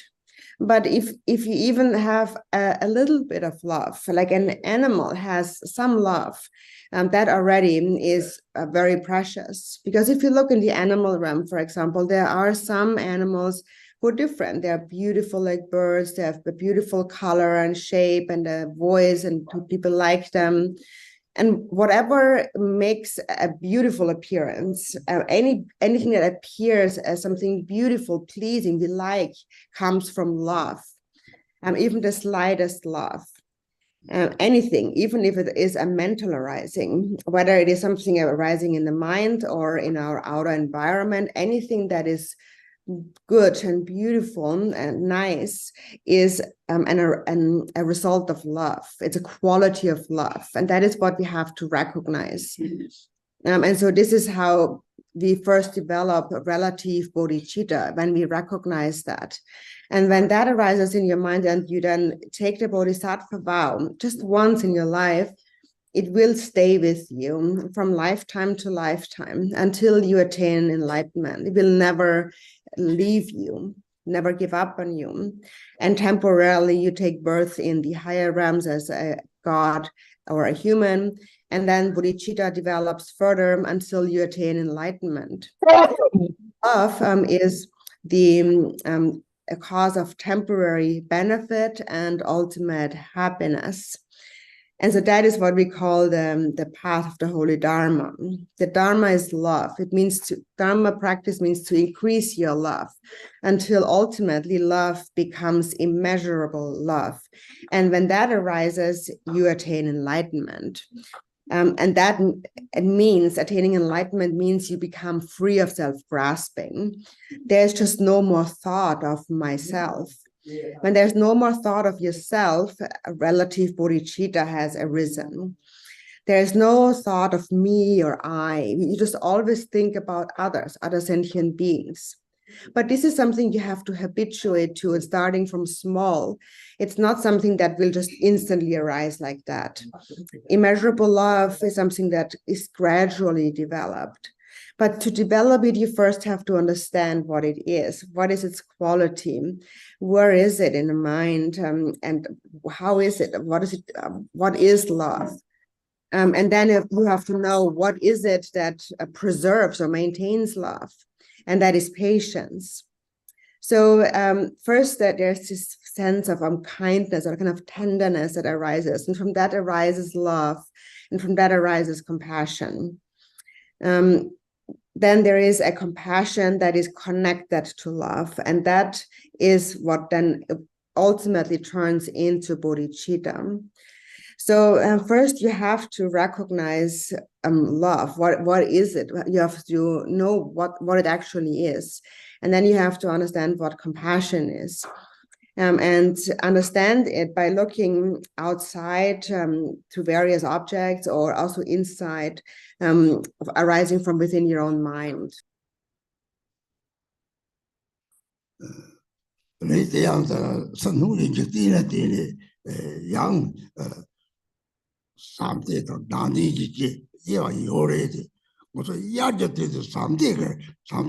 But if you even have a little bit of love, like an animal has some love, that already is very precious. Because if you look in the animal realm, for example, there are some animals who are different. They are beautiful like birds. They have a beautiful color and shape and a voice, and people like them. And whatever makes a beautiful appearance, anything that appears as something beautiful, pleasing, we like, comes from love. Even the slightest love. Anything, even if it is a mental arising, whether it is something arising in the mind or in our outer environment, anything that is good and beautiful and nice is a result of love. It's a quality of love, and that is what we have to recognize. And so this is how we first develop relative bodhicitta, when we recognize that. And when that arises in your mind and you then take the bodhisattva vow just once in your life, it will stay with you from lifetime to lifetime until you attain enlightenment. It will never leave you, never give up on you. And temporarily you take birth in the higher realms as a god or a human, and then bodhicitta develops further until you attain enlightenment. Love is a cause of temporary benefit and ultimate happiness. And so that is what we call the path of the holy Dharma. The Dharma is love. It means Dharma practice means to increase your love until ultimately love becomes immeasurable love. And when that arises, you attain enlightenment. And that it means attaining enlightenment means you become free of self-grasping. There's just no more thought of myself. When there's no more thought of yourself, a relative bodhicitta has arisen. There's no thought of me or I. You just always think about others, other sentient beings. But this is something you have to habituate to, and starting from small. It's not something that will just instantly arise like that. Immeasurable love is something that is gradually developed. But to develop it, you first have to understand what it is. What is its quality? Where is it in the mind? And how is it? What is it? What is love? And then you have to know what is it that preserves or maintains love, and that is patience. So first, that there's this sense of kindness or kind of tenderness that arises, and from that arises love, and from that arises compassion. Then there is a compassion that is connected to love, and that is what then ultimately turns into bodhicitta. So first you have to recognize love. What is it? You have to know what it actually is, and then you have to understand what compassion is. And understand it by looking outside to various objects, or also inside, arising from within your own mind. 你这样的生活人就对了，让上帝的哪里去也要有来的。我说也就对着上帝个人生活，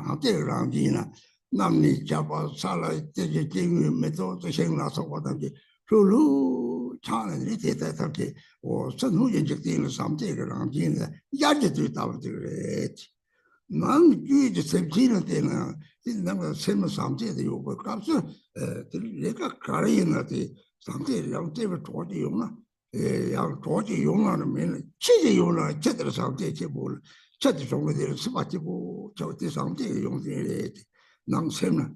上帝个人去呢。那你家把下来这些经验没做就行了，说我东西，说路差了你得在他给我生活人就对了上帝个人去呢，也就对到这个人。能举着身体了的呢，那个什么上帝的有个，可是那个个人呢的上帝让这个着急用了，让着急用了没了，直接用了，接着上帝去不了，接着中国的是吧？就不叫的上帝用的来的，能什么？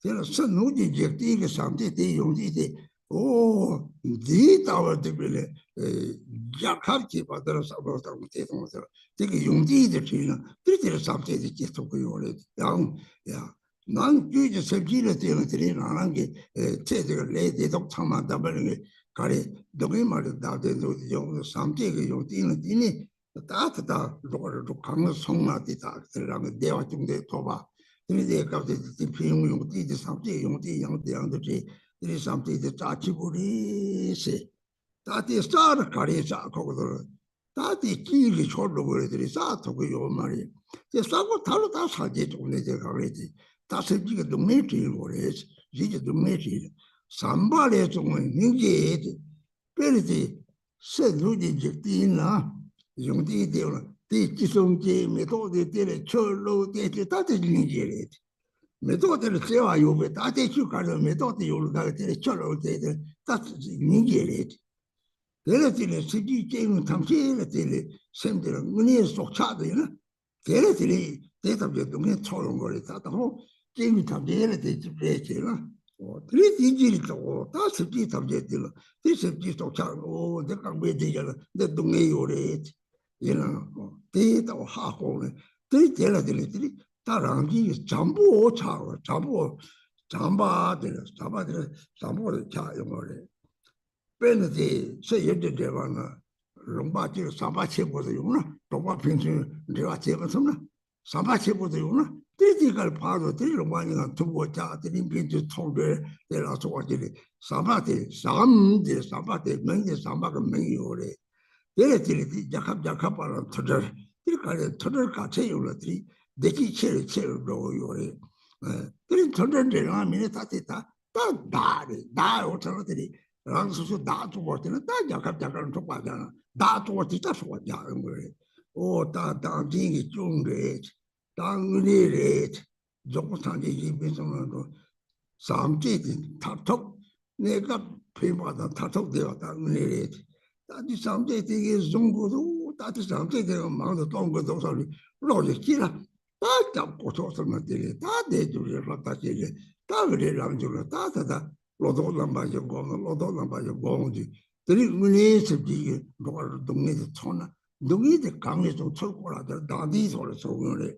这个生活的这第一个上帝的用的。哦，你到了这边来，也看见把这个什么东西这个用地的去呢，这上帝的接触过来的，然后呀， 난 규제 섭지를 되는들이 나는 게 제대로 내대독 참만 담는 게 가리 너희 말을 다대도 용 삼제가 용 뛰는 뛰니 따뜻다 로를 강을 송나디다 그러면 대화 중에 도봐 이제 갑자기 비용 용 뛰지 삼제 용 뛰 양들이 이 삼제의 자치부리시 다들 싸를 가리자 거기들 다들 길이 졸로 그래들이 싸도고 요 말이 제 싸고 달로 다 사지 좀 내가 그러지 다 seb지가 동네지 그래지 이제 동네지 삼발에 좀 이게 그래지 세누지 적디나 용디 되는 이 지성제 메토드 때에 철로 때에 다들 이제 메토드를 세워 요게 다들 추가로 메토드 요가 때에 철로 때에 다들 이제 걔네들이 스지 게임 탐지를 샘들은 문에 속차되나 걔네들이 대답에 동네 초롱 거리 다고 게임 탐지를 되지 그래지나 그래 이질도 다 스지 탐지들 이 스지 속차고 내가 왜 되잖아 내 동네 요래 얘는 대도 하고는 걔네들이 다랑지 전부 차고 전부 잠바들 잠보를 차 용어래 베네디 세예제대와나 롱바지 사바체보다 요나 동바 핑신 내가 제가서나 사바체보다 요나 디디갈 파도 디롱바니가 두고자 디림빈지 통들 내라서 와지리 사바데 삼데 사바데 맹데 사바가 맹이오래 얘네들이 약합하는 터들 이렇게 터들 같이 요들이 내기 체로 요래 그런 터들들 하면 다 오터들이 랑수수 다 두고 때는 다 약합 족하잖아 다 두고 뒤다 소하는 거래 오다 당진이 중래 당리래 조상이 입에서는 삼제든 탑top 내가 배마다 탑top 되어 당리래 다시 삼제되게 정도도 다시 삼제되가 마음도 동거도 소리 로지키라 다 잡고 소설만 되게 다 내주려 다시 다 그래랑 주로 다다다 로도 남바죠 공지 들이 문에 습지 로를 동네에 촌나 동네에 강에 좀 철거라들 다디 소리 소거래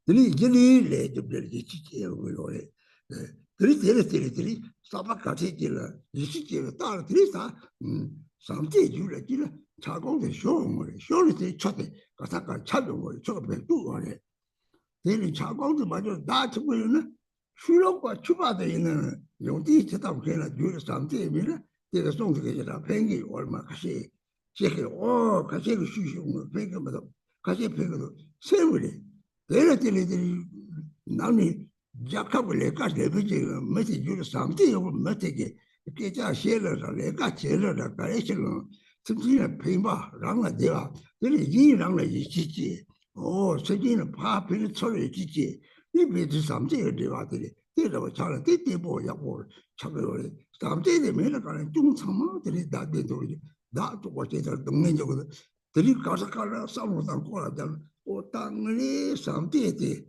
들이 이제리 레드들이 지지요 그래 들이 사바까지 길라 이시지를 따라 들이다 삼제 줄을 길라 자공의 쇼를 쳐대 가사까 찾은 거예요 저거 백두 거래 들이 자공도 맞아 다 듣고 있는 수록과 추가되어 있는 용디 제답 그냥 줄을 삼제면은 제가 송득이라 팽이 얼마 같이 제가 같이 쉬쉬고 팽이마다 같이 팽이도 세월이 얘네들이 남이 약합을 내가 내버지 몇이 줄을 삼제하고 몇에게 깨자 셰러라 내가 제러라 가래시는 특히나 팽바 랑라 내가 들이 이랑라 이지지 세계는 파피는 처리 지지 이 비트 삼제의 대화들이 대라고 잘은 대대보 야고 차별을 삼제의 매력가는 중상마들이 다대도리 나도 어제들 동네적으로 들이 가서가라 싸우다 거라들 땅을 삼제의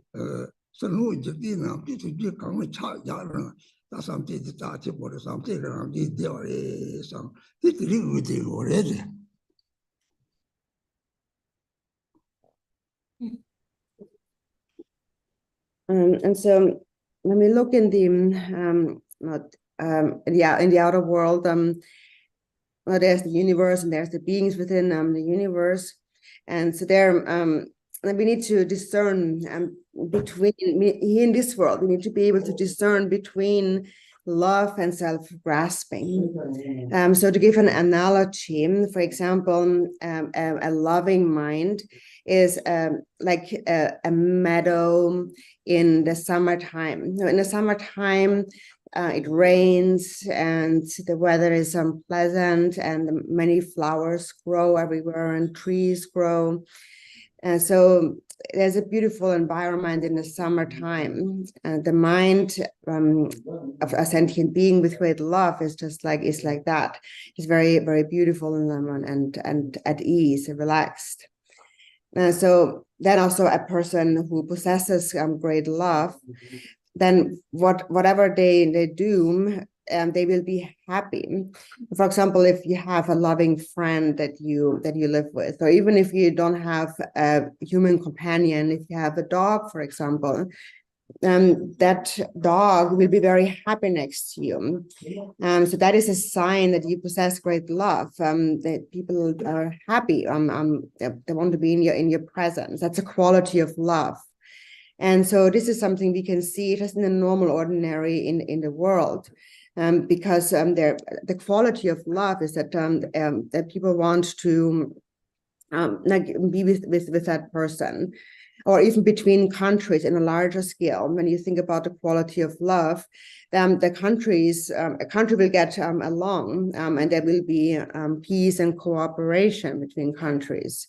선호적이나 비트지 강을 차야는 다 삼제의 자체 버려 삼제가 이 대화에서 들이 의대 오래지 And so when we look in the in the outer world, well, there's the universe and there's the beings within the universe, and so there we need to discern between in this world. We need to be able to discern between love and self-grasping. So to give an analogy, for example, a loving mind is like a meadow in the summertime. In the summertime, it rains and the weather is unpleasant and many flowers grow everywhere and trees grow. And so there's a beautiful environment in the summertime. And the mind of a sentient being with great love is like that. It's very, very beautiful and at ease and relaxed. So then also a person who possesses great love, then whatever they do, they will be happy. For example, if you have a loving friend that you live with, or even if you don't have a human companion, if you have a dog, for example, that dog will be very happy next to you. So that is a sign that you possess great love, that people are happy, they want to be in your presence. That's a quality of love. And so this is something we can see just in the normal, ordinary in the world, because the quality of love is that that people want to like be with that person, or even between countries in a larger scale. When you think about the quality of love, the countries, a country will get along, and there will be peace and cooperation between countries.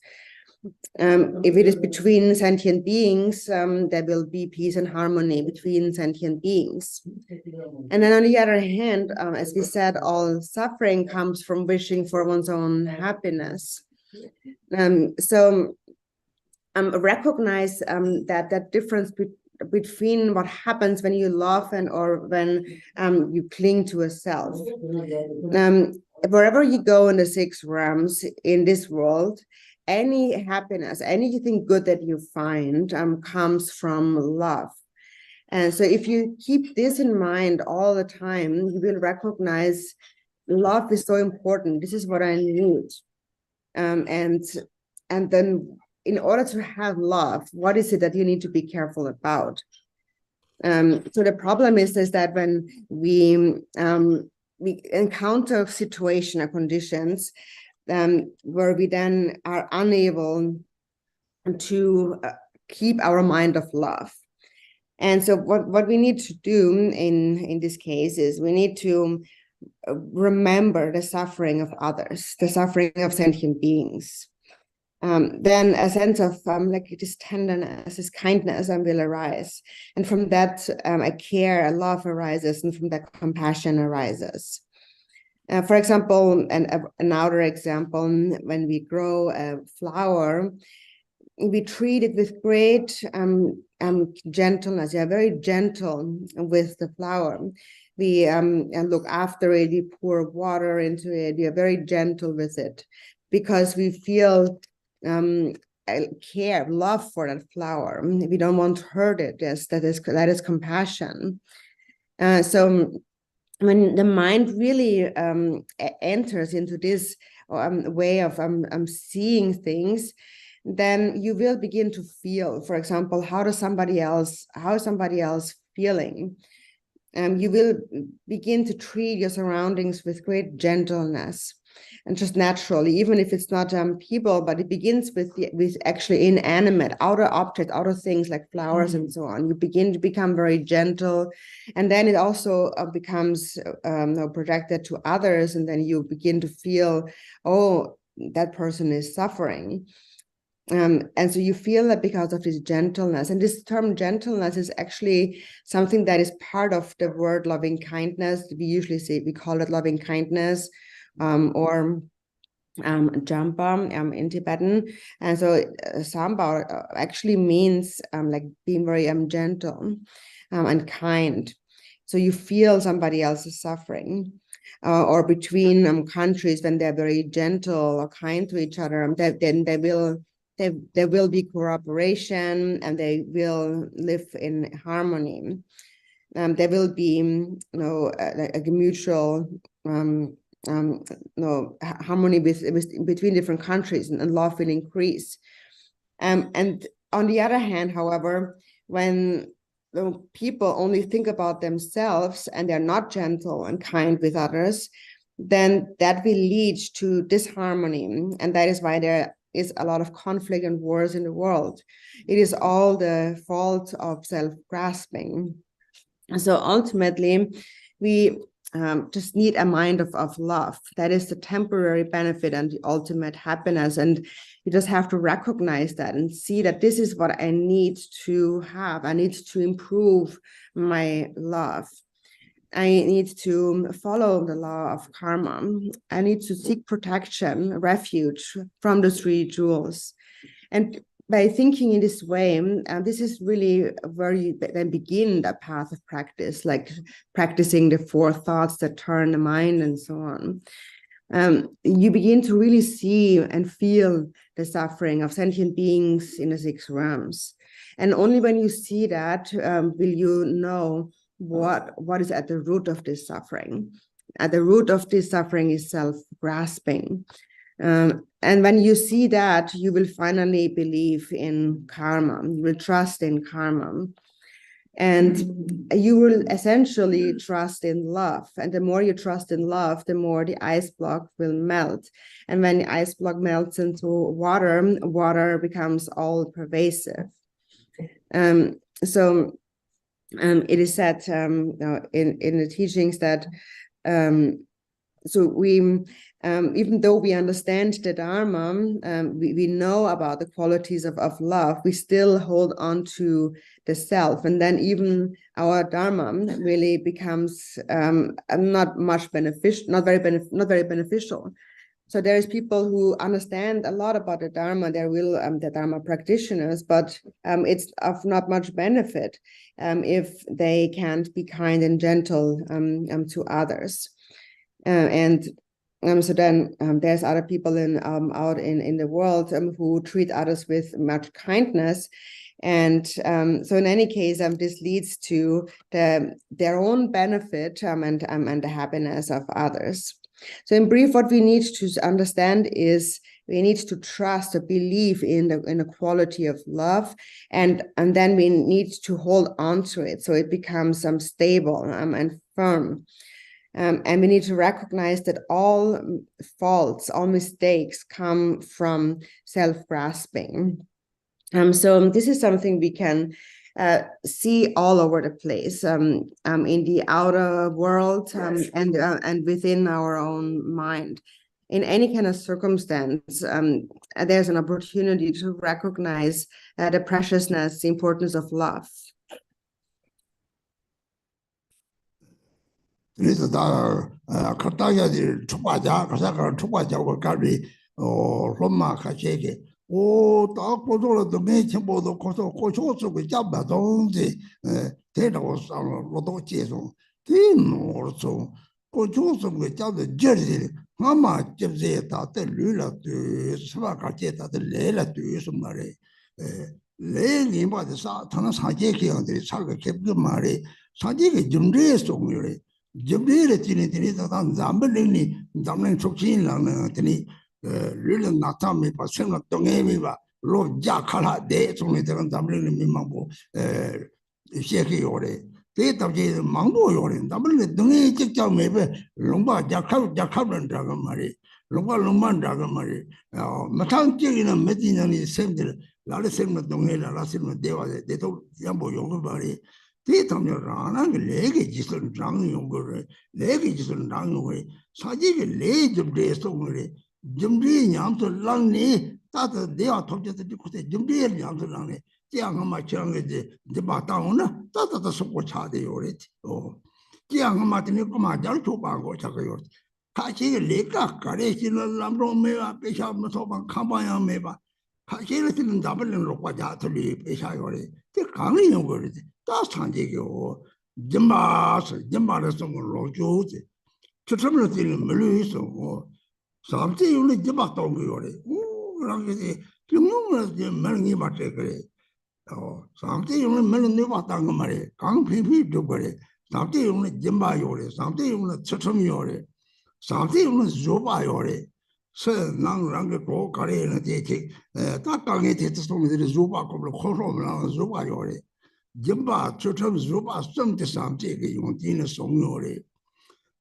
If it is between sentient beings, there will be peace and harmony between sentient beings. And then on the other hand, as we said, all suffering comes from wishing for one's own happiness. So recognize that difference between what happens when you love and or when you cling to a self. Wherever you go in the 6 realms in this world, any happiness, anything good that you find comes from love. And so if you keep this in mind all the time, you will recognize love is so important. This is what I need. And then in order to have love, what is it that you need to be careful about? So the problem is that when we encounter situation or conditions where we then are unable to keep our mind of love. And so what we need to do in this case is we need to remember the suffering of others, the suffering of sentient beings. Then a sense of like this tenderness, this kindness will arise. And from that, a care, a love arises, and from that compassion arises. For example, another example, when we grow a flower, we treat it with great gentleness. We are very gentle with the flower. We look after it, we pour water into it, we are very gentle with it, because we feel care, love for that flower. We don't want to hurt it. Yes, that is compassion. So when the mind really enters into this way of seeing things, then you will begin to feel, for example, how is somebody else feeling? You will begin to treat your surroundings with great gentleness, and just naturally, even if it's not people, but it begins with actually inanimate outer objects, outer things like flowers and so on. You begin to become very gentle, and then it also becomes projected to others, and then you begin to feel, oh, that person is suffering. And so you feel that because of this gentleness, and this term gentleness is actually something that is part of the word loving kindness. We usually say, we call it loving kindness, or Jampa in Tibetan. And so Samba actually means like being very gentle and kind. So you feel somebody else's suffering. Or between countries, when they're very gentle or kind to each other, then there will be cooperation, and they will live in harmony. There will be a mutual harmony between different countries, and love will increase. And on the other hand, however, when people only think about themselves and they're not gentle and kind with others, then that will lead to disharmony, and that is why there is a lot of conflict and wars in the world. It is all the fault of self-grasping. So ultimately, we just need a mind of love. That is the temporary benefit and the ultimate happiness. And you just have to recognize that and see that this is what I need to have. I need to improve my love. I need to follow the law of karma. I need to seek protection, refuge from the 3 jewels. And by thinking in this way, this is really where you then begin the path of practice, like practicing the 4 thoughts that turn the mind and so on. You begin to really see and feel the suffering of sentient beings in the 6 realms. And only when you see that will you know what is at the root of this suffering. At the root of this suffering is self-grasping. And when you see that, you will finally believe in karma. You will trust in karma. And you will essentially trust in love. And the more you trust in love, the more the ice block will melt. And when the ice block melts into water, water becomes all pervasive. So it is said in the teachings that so we, even though we understand the Dharma, we know about the qualities of love, we still hold on to the self. And then even our Dharma really becomes not very beneficial. So there's people who understand a lot about the Dharma, they're real the Dharma practitioners, but it's of not much benefit if they can't be kind and gentle to others. So then there's other people out in the world who treat others with much kindness. And so in any case, this leads to their own benefit and the happiness of others. So in brief, what we need to understand is we need to trust or believe in the quality of love, and then we need to hold on to it so it becomes stable and firm. And we need to recognize that all faults, all mistakes come from self-grasping. So this is something we can see all over the place in the outer world and within our own mind. In any kind of circumstance, there's an opportunity to recognize the preciousness, the importance of love. 그래서 다 카타야들 초과자 가사가 초과자고 가리 롬마 가시게 오다 고조로도 매침보도 고소 고초스고 잡아도지 대라고 상로도 제소 뒤노르소 고초스고 잡도 저리 마마 접제다 때르라도 스바가제다 레라도 말에 레니 바사 타나 사제기한테 살게 캡그 말에 사제기 좀레 속으로 Jabir Tinitini, Zamberlini, Zamlin Chokin Lang, Tini, Lil Natami, Pasema Tongemiva, Lord Jakala, De, Sonitaran Zamlin Mimambo, Sheki Ore, Data Mango Ore, Zamlin, Dungi, Chicka, maybe, Lumba, Jakab and Dragon Marie, Lumba Lumban Dragon Marie, Matan Chicken and Medina is same day, Lalissima Dongela, Lassima Deva, they told Yambo Yogabari. 대통령은 레게 짓을 장용 거를 레게 짓을 장용을 사직에 레좀 레송을 좀리 냠도 랑니 따다 내가 통제도 그때 좀리 냠도 랑니 지양마 정게 이제 마다오나 따다다 속고 차대요 그래 지양마 때문에 그만 잘 줘봐고 자고요 같이 레가 가래시는 남로메와 배샤면서 방 카바야 메바 같이 쓰는 잡을는 로과자 들이 배샤요 그래 그 강의 연구를 다 산지고 점마를 좀 로조지 저처럼 되는 물리서 삼지 요리 점마도 그래 그러게 경영을 이제 많이 맞게 그래 삼지 요리 많이 봤다는 거 말이야 강피피도 그래 삼지 요리 점마 요리 삼지 요리 저처럼 요리 삼지 요리 조바 요리 서낭랑게 고 가래는 되게 딱 강에 대해서 소리들이 조바 거를 코로나 조바 요리 Jimba, Chotam Zuba, some to some take a Yuntina Sonore.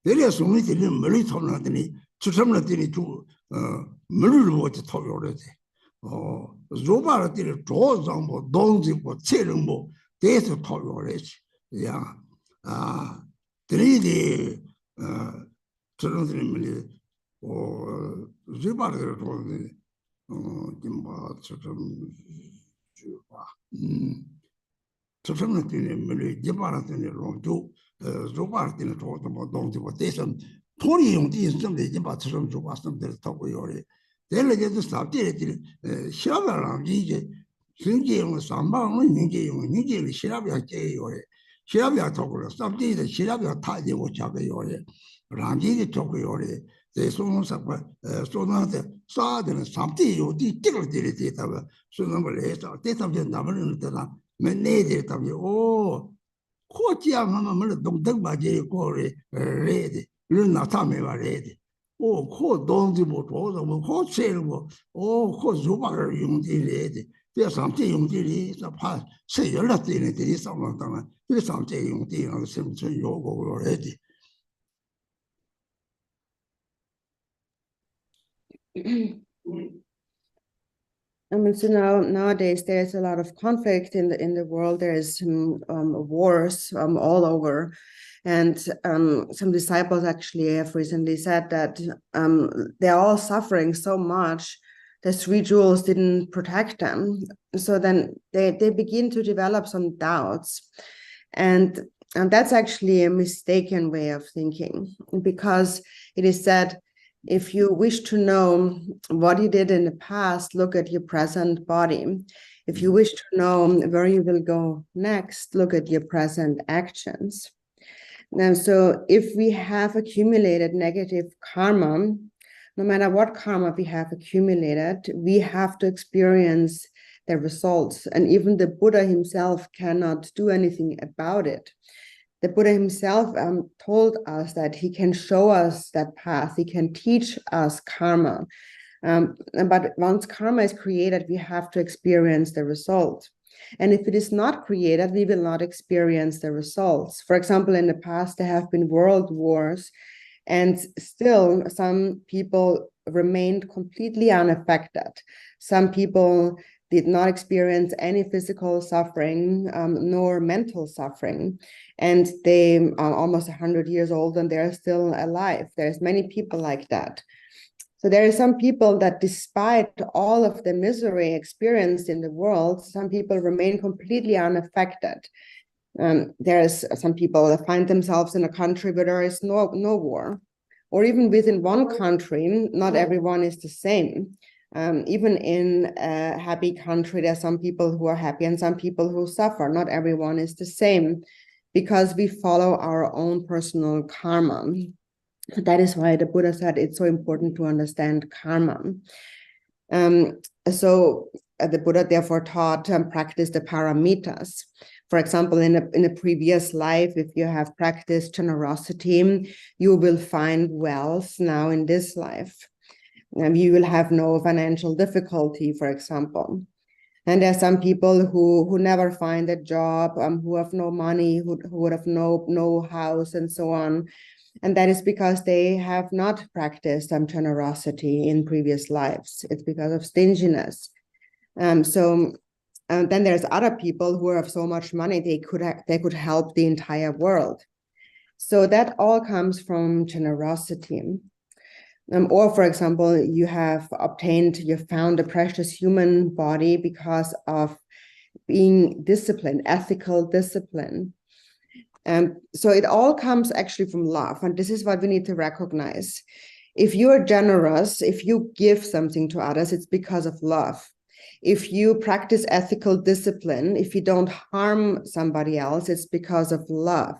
There is only the Meritonatini, Chotamlatini to Muru to talk already. Oh, Zuba did a draws on what Donzi, what Serumbo, there's a talk already. Yeah. Three Chotamini or Zuba, Jimba, Chotam Zuba. Sosamnatini, Japaratini, Ronjo, Zobartini, Don't they some Tony on these some days about some Zobasam del Tokoyori. Then I get to stop there, Shavaram, Gigi, Singi on Samba, Niji, Niji, Shavia Jayori, Shavia Tokoro, some days the Shavia Tadi or Chavayori, Rangi Tokoyori, they so not sad and something you did, so number 8, or 10 of the number in the mình nè thì tầm như ô khó chịu mà mình đồng tất mà gì có rễ thì luôn là tham mà rễ thì ô khó đông thì một chỗ rồi một khó chơi rồi ô khó giúp bạn dùng thì rễ thì bây giờ thì dùng thì đi sao phải xây dựng là thì này thì sao mà tao bây giờ thì dùng thì nó xem xem yêu của rễ thì So nowadays there's a lot of conflict in the world. There's wars all over, and some disciples actually have recently said that they're all suffering so much. The 3 jewels didn't protect them, so then they begin to develop some doubts, and that's actually a mistaken way of thinking, because it is said, if you wish to know what you did in the past, look at your present body. If you wish to know where you will go next, look at your present actions. Now, so if we have accumulated negative karma, no matter what karma we have accumulated, we have to experience the results. And even the Buddha himself cannot do anything about it. The Buddha himself told us that he can show us that path, he can teach us karma. But once karma is created, we have to experience the result. And if it is not created, we will not experience the results. For example, in the past, there have been world wars, and still some people remained completely unaffected. Some people did not experience any physical suffering, nor mental suffering. And they are almost 100 years old and they're still alive. There's many people like that. So there are some people that despite all of the misery experienced in the world, some people remain completely unaffected. There's some people that find themselves in a country where there is no war. Or even within one country, not everyone is the same. Even in a happy country, there are some people who are happy and some people who suffer. Not everyone is the same, because we follow our own personal karma. That is why the Buddha said it's so important to understand karma. So the Buddha therefore taught and practiced the paramitas. For example, in a previous life, if you have practiced generosity, you will find wealth now in this life. You will have no financial difficulty, for example. And there are some people who never find a job, who have no money, who would have no house and so on. And that is because they have not practiced generosity in previous lives. It's because of stinginess. And then there's other people who have so much money, they could help the entire world. So that all comes from generosity. Or, for example, you found a precious human body because of being disciplined, ethical discipline. So it all comes actually from love. And this is what we need to recognize. If you are generous, if you give something to others, it's because of love. If you practice ethical discipline, if you don't harm somebody else, it's because of love.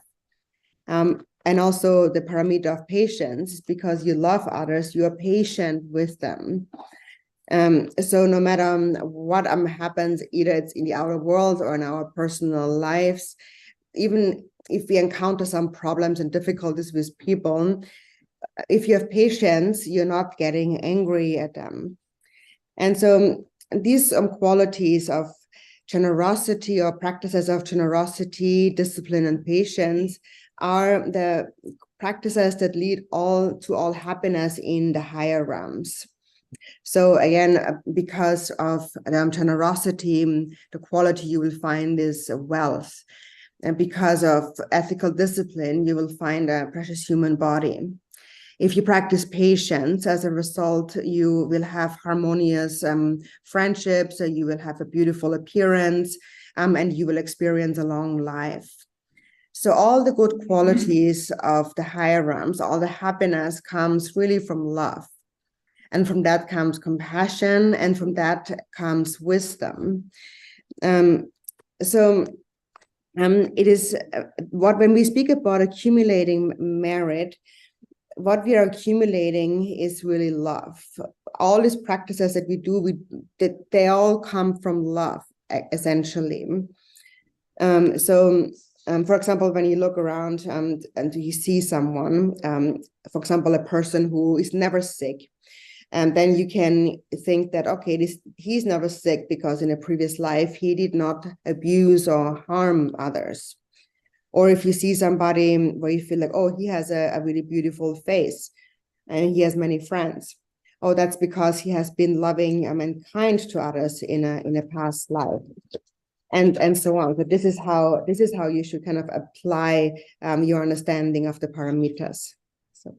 And also the paramita of patience, because you love others, you are patient with them. So no matter what happens, either it's in the outer world or in our personal lives, even if we encounter some problems and difficulties with people, if you have patience, you're not getting angry at them. And so these qualities of generosity or practices of generosity, discipline, and patience are the practices that lead to all happiness in the higher realms. So again, because of generosity, the quality you will find is wealth. And because of ethical discipline, you will find a precious human body. If you practice patience, as a result, you will have harmonious friendships, you will have a beautiful appearance, and you will experience a long life. So all the good qualities of the higher realms, all the happiness comes really from love. And from that comes compassion, and from that comes wisdom. It is when we speak about accumulating merit, what we are accumulating is really love. All these practices that we do, they all come from love, essentially. For example, when you look around and you see someone, for example, a person who is never sick, and then you can think that, okay, he's never sick because in a previous life he did not abuse or harm others. Or if you see somebody where you feel like, oh, he has a really beautiful face and he has many friends. Oh, that's because he has been loving and kind to others in a past life. And so on. So this is how you should kind of apply your understanding of the paramitas. So.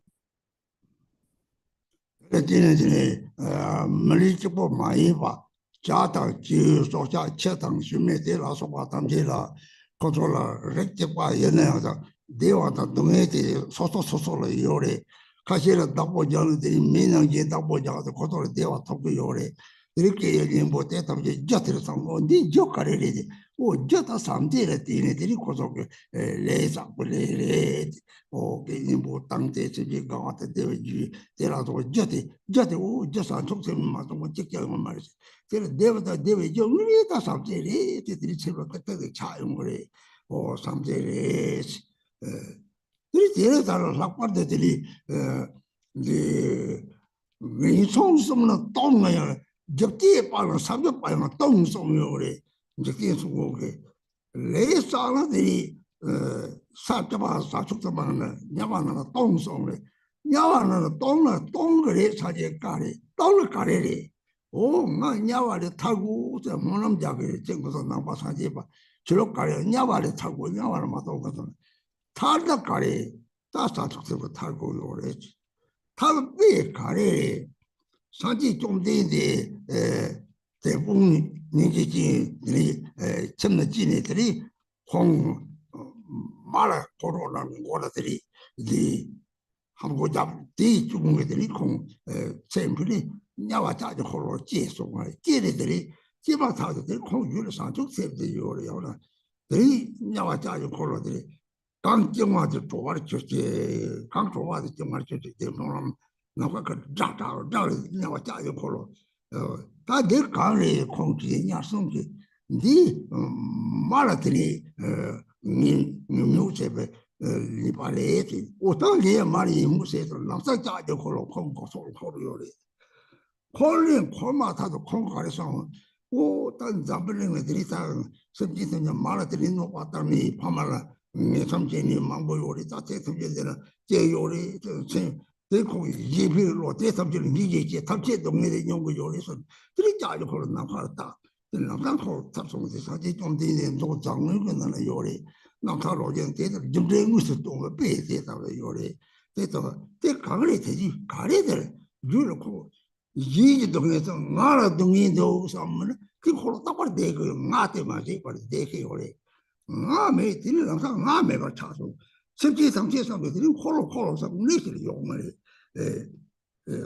Jata samde tine tiri koso le le o ke nimbo tangte se ga ta de ji tera to jate o jasa chok se ma to chek ya ma ri tera devata deve jo ni ta samde re te tiri se ba ta de cha yong re o samde re tiri tera ta la par de tiri ni song som na tong ya jati pa na samde pa na tong som yo re jati su go ke le sa la de sa ta ba sa chuk ta ba na nya ba na tong song le nya ba na tong ge sa je ka le tong le ka le o nga nya ba le ta gu ze mo nam ja ge jeng ko na ba sa je ba chlo ka le nya ba le ta gu nya ba ma to ka ta da ka le ta sa chuk ta ta gu yo le ta be ka le sa ji zhong de 대부분 니기지 첨나지네들이 홍 말아 보러라는 거라들이 이 한국 잡디 중국들이 콩 샘플이 냐와 자주 홀로接送아 제들이 제바타들이 콩 유를 상쪽 샘들이 요래요라 들이 냐와 자주 홀로들이 강정화도 좋아를 줬지 강조화도 정말 줬지 때문에 나가 그 자자 냐와 자주 홀로 다 내 강에 공지냐 성지 니 말아들이 니 묘제베 리발레티 오탄게 말이 무세도 남사자도 콜로 콩고소 콜로요리 콜린 콜마타도 콩가래서 오딴 잡을링들이 다甚至는 말아들이 놓았다니 파말라 니 섬제니 망보요리 다 대통령들은 제요리 대고 예비로 대답들은 이제 탑재 동네에 연구 요리서 들이 자주 걸어 나가다 남산코 탑송에서 사지 좀 되는 또 장을 거는 요리 남타로전 대들 좀 되고서 또 배대다고 요리 대도 대 강을 되지 가래들 유로고 이제 동네에서 나라 동네도 삼는 그 홀로 딱발 대고 나한테 맞이 버리 대게 요리 나매 들이 남산 나매가 차서甚至 상태에서들이 홀로서 내실 용을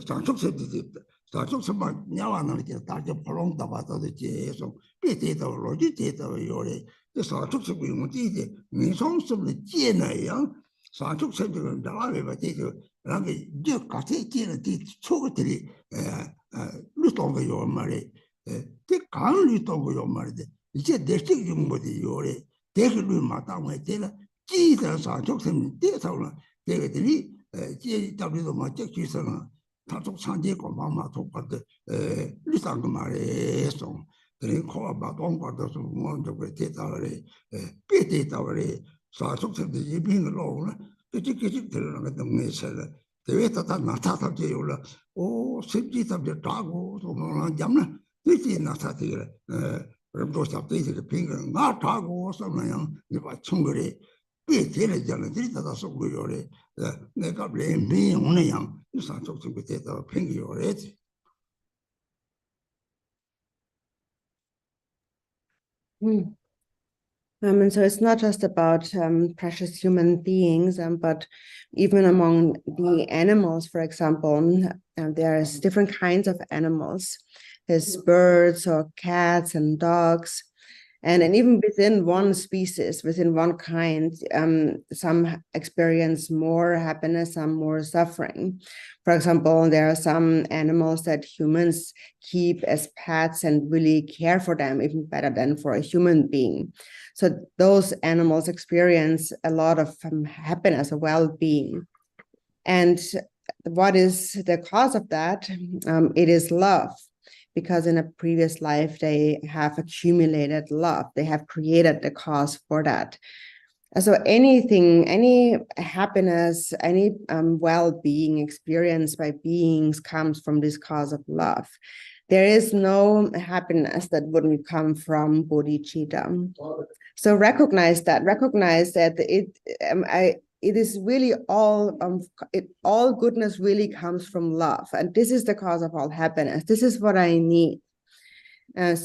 상속세들이 상속세만 냐와는 게 다게 벌렁다 받아도 계속 배대도 로지 대도 요래 상속세 문제지 민성스를 제나야 상속세들은 나와에 받고 라게 저 같이 제는 뒤 초거들이 루스ton가 요 말에 그 강을 루스ton가 요 말에 이제 대식 용거지 요래 대를 마땅해 되나 지다 상속세는 대사로 대들이 제답도 맞게 기서는 다속 상제고 마마 독받데 리상그 말에서 그린 코바 동받아서 먼저 그 대다래 배대다래 상속세도 예빈으로 그렇게 들으는 거 동네에서 대회다 다 나타나게 요라 오 십지답게 다고 도망 잡나 되지 나타되게 그럼도 잡대지 빙은 나타고 서면 이봐 충거리 배대를 들이다가 쏘고 요래 내가 레미 오는 양 상속적 대다 팽이 요래지 And so it's not just about precious human beings, but even among the animals, for example, there's different kinds of animals. There's birds or cats and dogs. And even within one species, within one kind, some experience more happiness, some more suffering. For example, there are some animals that humans keep as pets and really care for them even better than for a human being. So those animals experience a lot of happiness or well-being. And what is the cause of that? It is love. Because in a previous life, they have accumulated love. They have created the cause for that. So anything, any happiness, any well-being experienced by beings comes from this cause of love. There is no happiness that wouldn't come from bodhicitta. So recognize that it is really all goodness really comes from love, and this is the cause of all happiness. This is what I need. And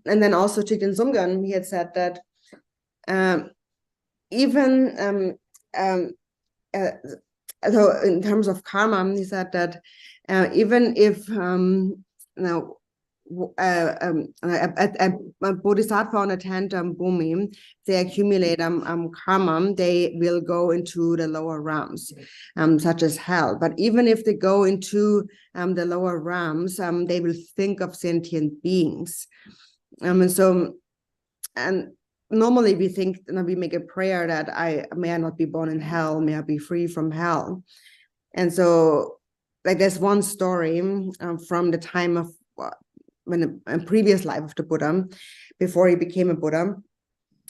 then also Chichen Sumgan, he had said that so in terms of karma, he said that even if a bodhisattva on a 10th bhumi, they accumulate karma, they will go into the lower realms, such as hell. But even if they go into the lower realms, they will think of sentient beings. And normally we think, we make a prayer that may I not be born in hell, may I be free from hell. And so, like, there's one story from the time of when a previous life of the Buddha, before he became a Buddha.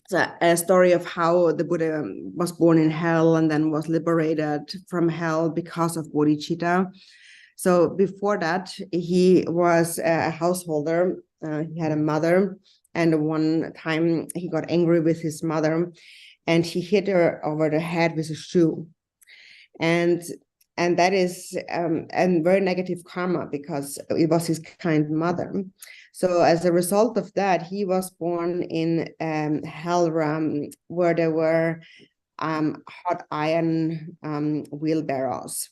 So a story of how the Buddha was born in hell and then was liberated from hell because of bodhicitta. So before that, he was a householder. He had a mother, and one time he got angry with his mother, and he hit her over the head with a shoe. And that is a very negative karma, because it was his kind mother. So as a result of that, he was born in hell realm, where there were hot iron wheelbarrows.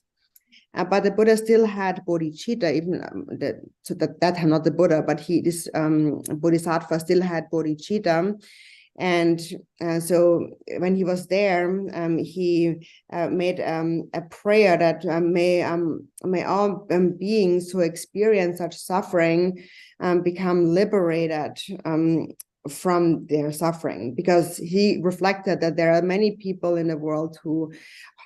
But the Buddha still had bodhicitta, even so that time not the Buddha, but this bodhisattva still had bodhicitta. And so when he was there, he made a prayer that may all beings who experience such suffering become liberated from their suffering, because he reflected that there are many people in the world who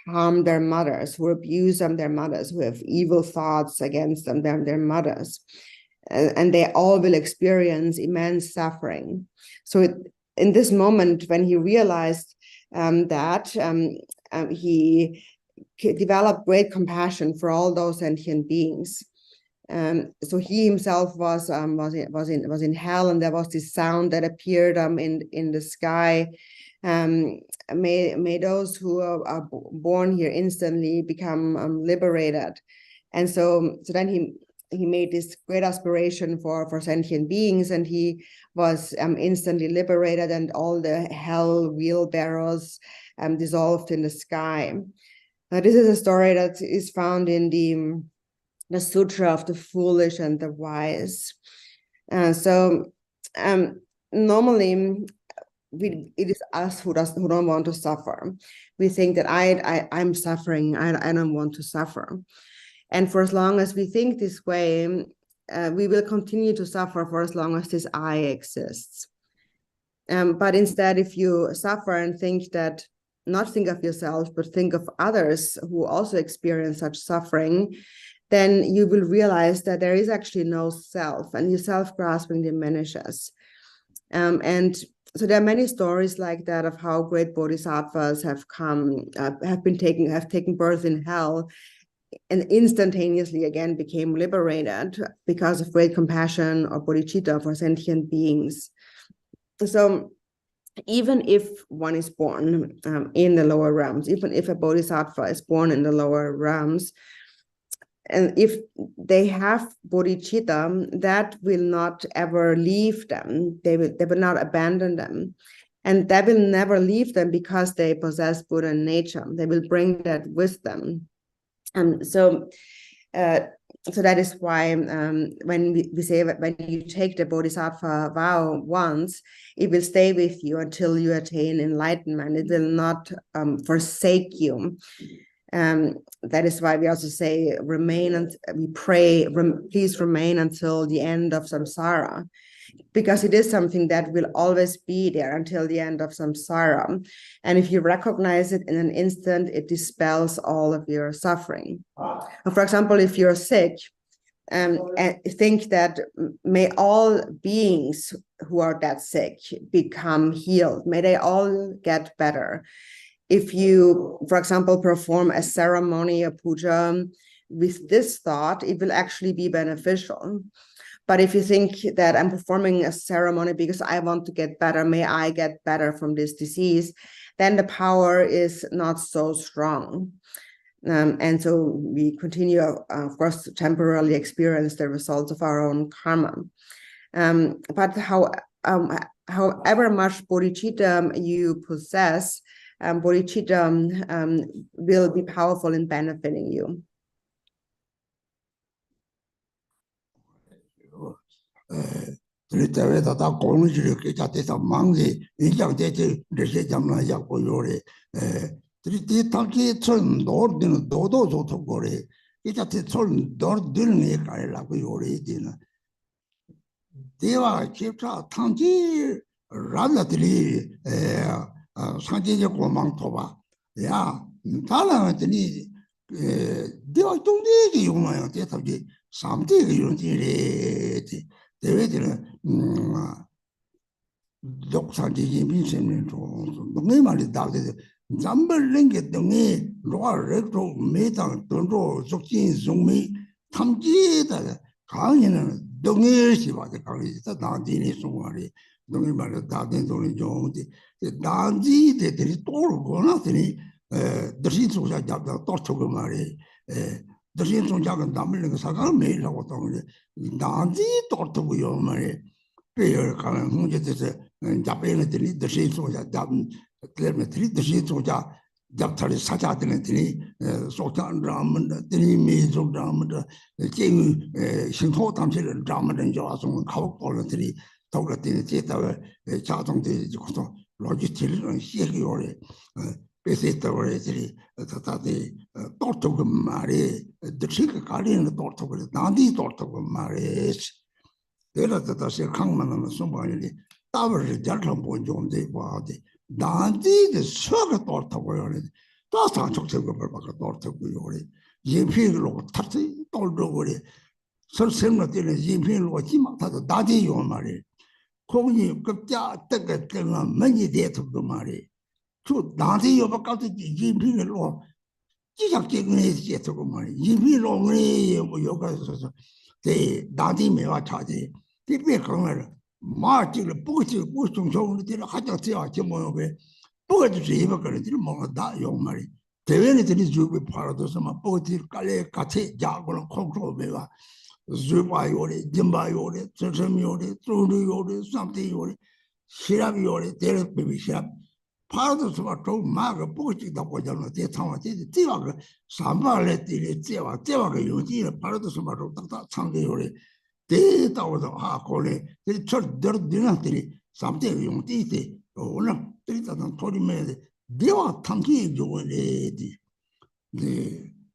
harm their mothers, who abuse their mothers, who have evil thoughts against them, their mothers, and they all will experience immense suffering. So in this moment, when he realized that, he developed great compassion for all those sentient beings. So he himself was in hell, and there was this sound that appeared in the sky. May those who are born here instantly become liberated. And so then he made this great aspiration for sentient beings, and he was instantly liberated, and all the hell wheelbarrows dissolved in the sky. This is a story that is found in the Sutra of the Foolish and the Wise. Normally, it is us who don't want to suffer. We think that I'm suffering, I don't want to suffer. And for as long as we think this way, we will continue to suffer for as long as this I exists. But instead, if you suffer and not think of yourself, but think of others who also experience such suffering, then you will realize that there is actually no self, and your self-grasping diminishes. And so there are many stories like that of how great bodhisattvas have taken birth in hell, and instantaneously again became liberated because of great compassion or bodhicitta for sentient beings. So even if one is born in the lower realms, even if a bodhisattva is born in the lower realms, and if they have bodhicitta, that will not ever leave them. They will not abandon them. And that will never leave them because they possess Buddha nature. They will bring that with them. So So that is why when we say that when you take the bodhisattva vow once, it will stay with you until you attain enlightenment. It will not forsake you. That is why we also say remain, and we pray, please remain until the end of samsara, because it is something that will always be there until the end of samsara. And if you recognize it in an instant, it dispels all of your suffering. For example, if you're sick, and think that may all beings who are that sick become healed. May they all get better. If you, for example, perform a ceremony, a puja, with this thought, it will actually be beneficial. But if you think that I'm performing a ceremony because I want to get better, may I get better from this disease, then the power is not so strong. And so we continue, of course, to temporarily experience the results of our own karma. But however much bodhicitta you possess, bodhicitta will be powerful in benefiting you.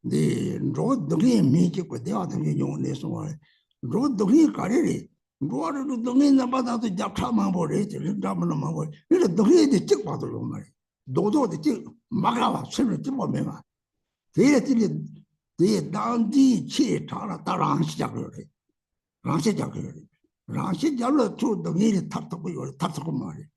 The road the me with the other young nation. Road the carry. Road the main about the Japama body, Ramana Mabo. You don't hear the chick bottle of my Dodo the chick, Magawa, Senator Timomema. They down the cheat, Taran's Jaggery. Ranchi Jaggery. Ranchi Jagger to the needed Tartaku or Tartakumari.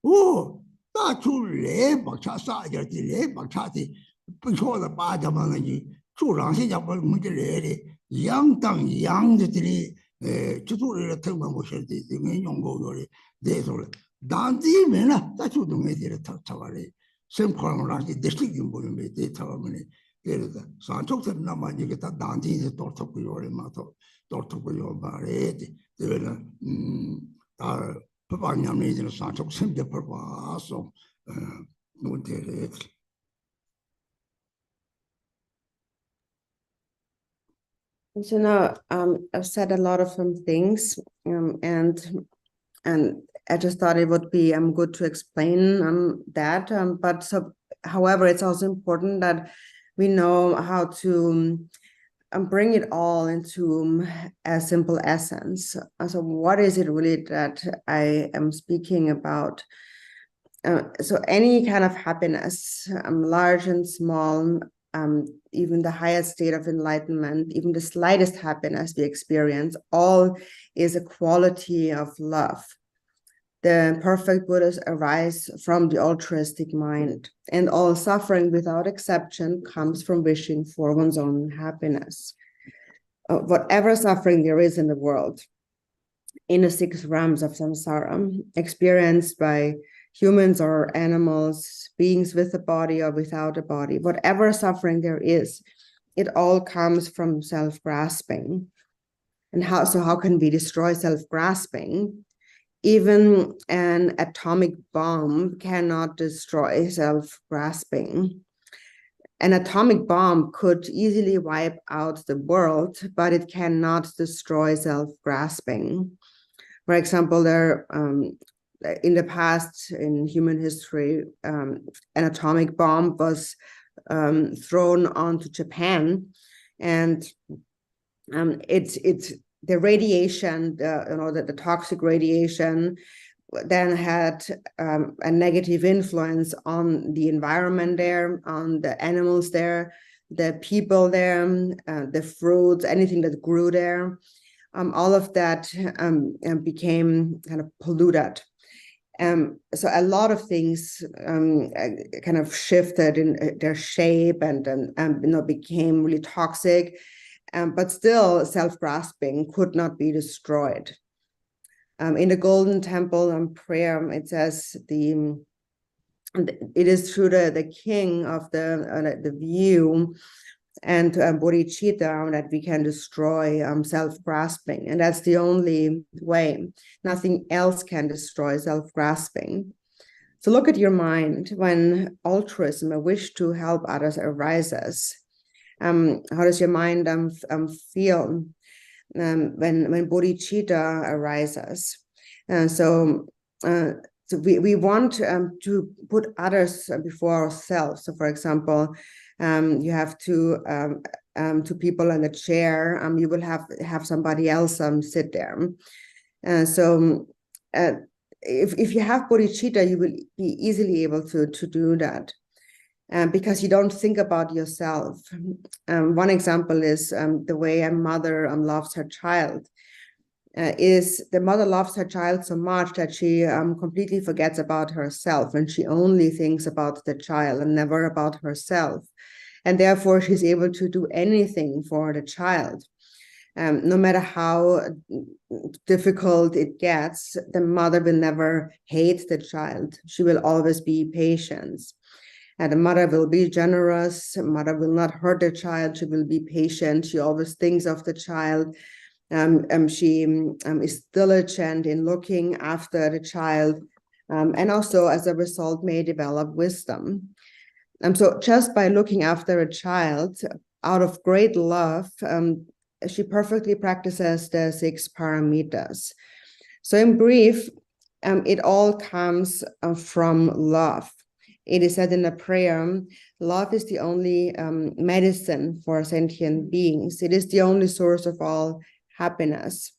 Oh, that's too late, Bakasa, Yati, Bakati. Before the Badamanaji, two Ransi Mutility, young tongue, young the three, Chutu Thermomotion, the young go, they told Dandy Mena, that you don't make it a Tavari. Same column Ransi, district in Boyme, they tell me. So I took them number, you get that Dandy, the daughter of your mato, daughter of your barret, they were Papa Yamid and Sancho, simple purpose, so no did. So now I've said a lot of some things, and I just thought it would be good to explain that. But however, it's also important that we know how to bring it all into a simple essence. So what is it really that I am speaking about? So any kind of happiness, large and small, even the highest state of enlightenment, even the slightest happiness we experience, all is a quality of love. The perfect Buddhas arise from the altruistic mind, and all suffering without exception comes from wishing for one's own happiness. Whatever suffering there is in the world, in the 6 realms of samsara, experienced by humans or animals, beings with a body or without a body, whatever suffering there is, it all comes from self-grasping. And how can we destroy self-grasping? Even an atomic bomb cannot destroy self-grasping. An atomic bomb could easily wipe out the world, but it cannot destroy self-grasping. For example, there in the past, in human history, an atomic bomb was thrown onto Japan, and the radiation, the toxic radiation, then had a negative influence on the environment there, on the animals there, the people there, the fruits, anything that grew there. All of that became kind of polluted. So a lot of things kind of shifted in their shape and became really toxic, but still self-grasping could not be destroyed. In the Golden Temple prayer, it says it is through the king of the view and bodhichitta that we can destroy self-grasping, and that's the only way. Nothing else can destroy self-grasping. So look at your mind when altruism, a wish to help others, arises. How does your mind feel when bodhicitta arises? So we want to put others before ourselves. So, for example, you have two people in a chair. You will have somebody else sit there. So if you have bodhicitta, you will be easily able to do that. Because you don't think about yourself. One example is the way a mother loves her child. Is the mother loves her child so much that she completely forgets about herself, and she only thinks about the child and never about herself. And therefore, she's able to do anything for the child. No matter how difficult it gets, the mother will never hate the child. She will always be patient. And the mother will be generous. The mother will not hurt the child. She will be patient. She always thinks of the child. She is diligent in looking after the child, and also as a result may develop wisdom. So just by looking after a child out of great love, she perfectly practices the 6 paramitas. So in brief, it all comes from love. It is said in the prayer, love is the only medicine for sentient beings. It is the only source of all happiness.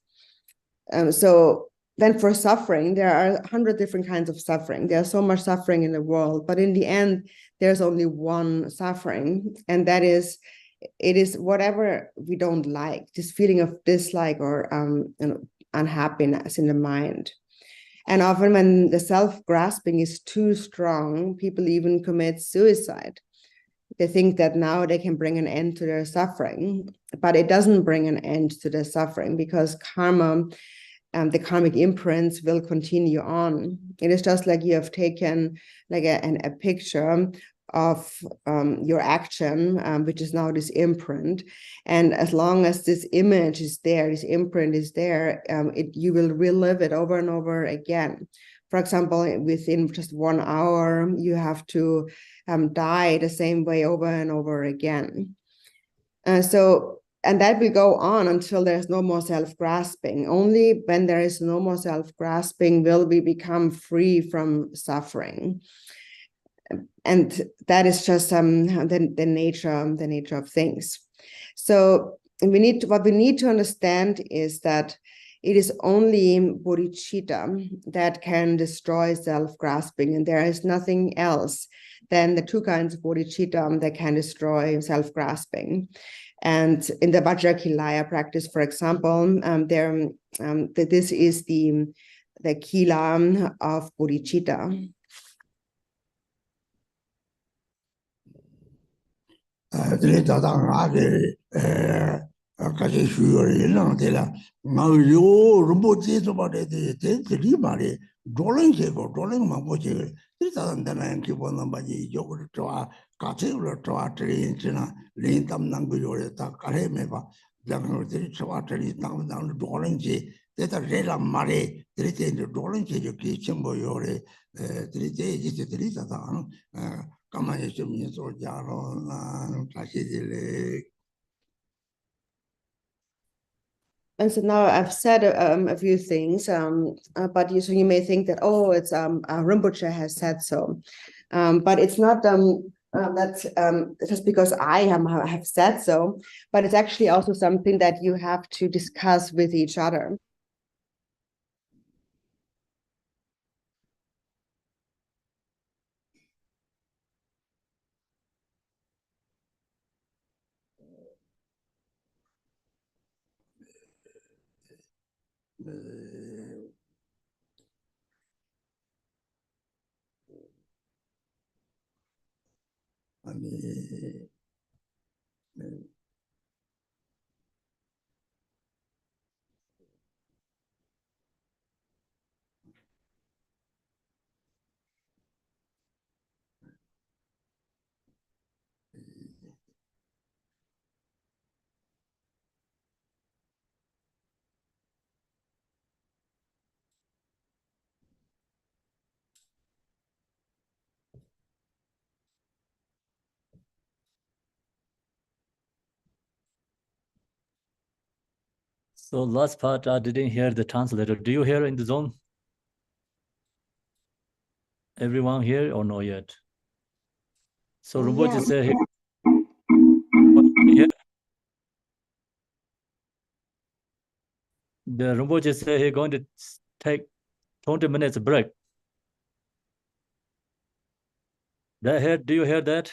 So then for suffering, there are 100 different kinds of suffering. There's so much suffering in the world, but in the end, there's only one suffering, and that is, it is whatever we don't like, this feeling of dislike or unhappiness in the mind. And often when the self-grasping is too strong, people even commit suicide. They think that now they can bring an end to their suffering, but it doesn't bring an end to their suffering, because karma, the karmic imprints will continue on. It is just like you have taken like a picture of your action, which is now this imprint. And as long as this image is there, this imprint is there, you will relive it over and over again. For example, within just 1 hour, you have to die the same way over and over again. So and that will go on until there's no more self-grasping. Only when there is no more self-grasping will we become free from suffering. And that is just the nature of things. So what we need to understand is that it is only bodhichitta that can destroy self-grasping, and there is nothing else than the two kinds of bodhichitta that can destroy self-grasping. And in the Vajrakilaya practice, for example, this is the kila of bodhichitta. Kashi shuyori lang de la nga yo rumbo je so ba de de tri ma de drawing che go drawing ma bo che ti ta dan dan ki bo na ba ji yo ko to a ka che lo to a tri china lin tam nang go yo ta ka re me ba jang no ti to a tri tam nang drawing che de ta re la ma re tri che drawing che yo ki chen bo yo re tri che ji che tri ta ta ka ma ye che mi so ja ro na ka shi de le. And so now I've said a few things, but you may think that, oh, it's Rinpoche has said so, but it's not just because I have said so, but it's actually also something that you have to discuss with each other. So last part, I didn't hear the translator. Do you hear in the zone? Everyone here or not yet? So Rinpoche said here, the Rinpoche said he's going to take 20 minutes break. Do you hear that?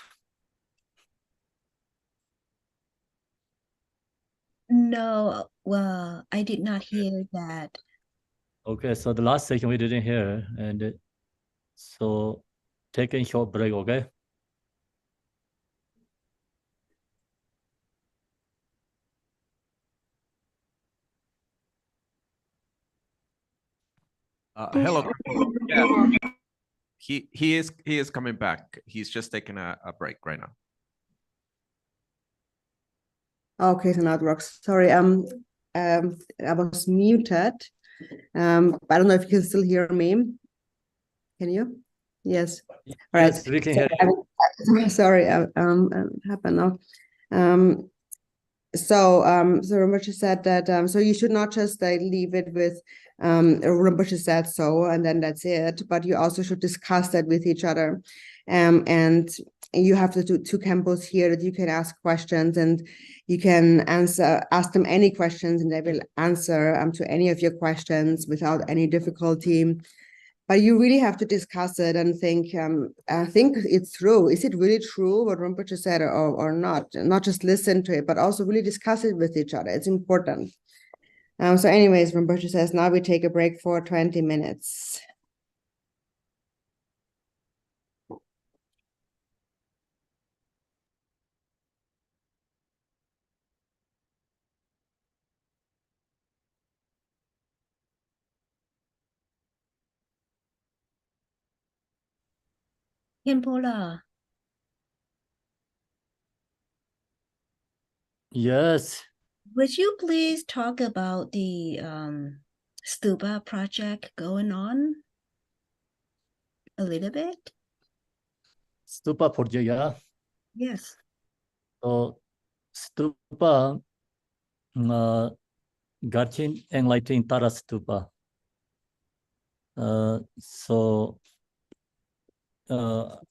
No, well, I did not hear that. Okay, so the last section we didn't hear, and so taking short break, okay? Hello. Yeah. He is coming back. He's just taking a break right now. Okay, so now it works. Sorry, I was muted. I don't know if you can still hear me. Can you? Yes. All right. Yes, we can hear you. Sorry, happened now. So Rinpoche said that so you should not just leave it with Rinpoche said so and then that's it, but you also should discuss that with each other. And you have the two Khenpos here that you can ask questions and you can ask them any questions and they will answer to any of your questions without any difficulty. But you really have to discuss it and think it through. Is it really true what Rinpoche said or not? Not just listen to it, but also really discuss it with each other. It's important. So anyways, Rinpoche says, now we take a break for 20 minutes. Khenpo, Yes. would you please talk about the Stupa project going on a little bit? Stupa project, yeah. Yes. So Stupa Garchin enlightening Tara Stupa. So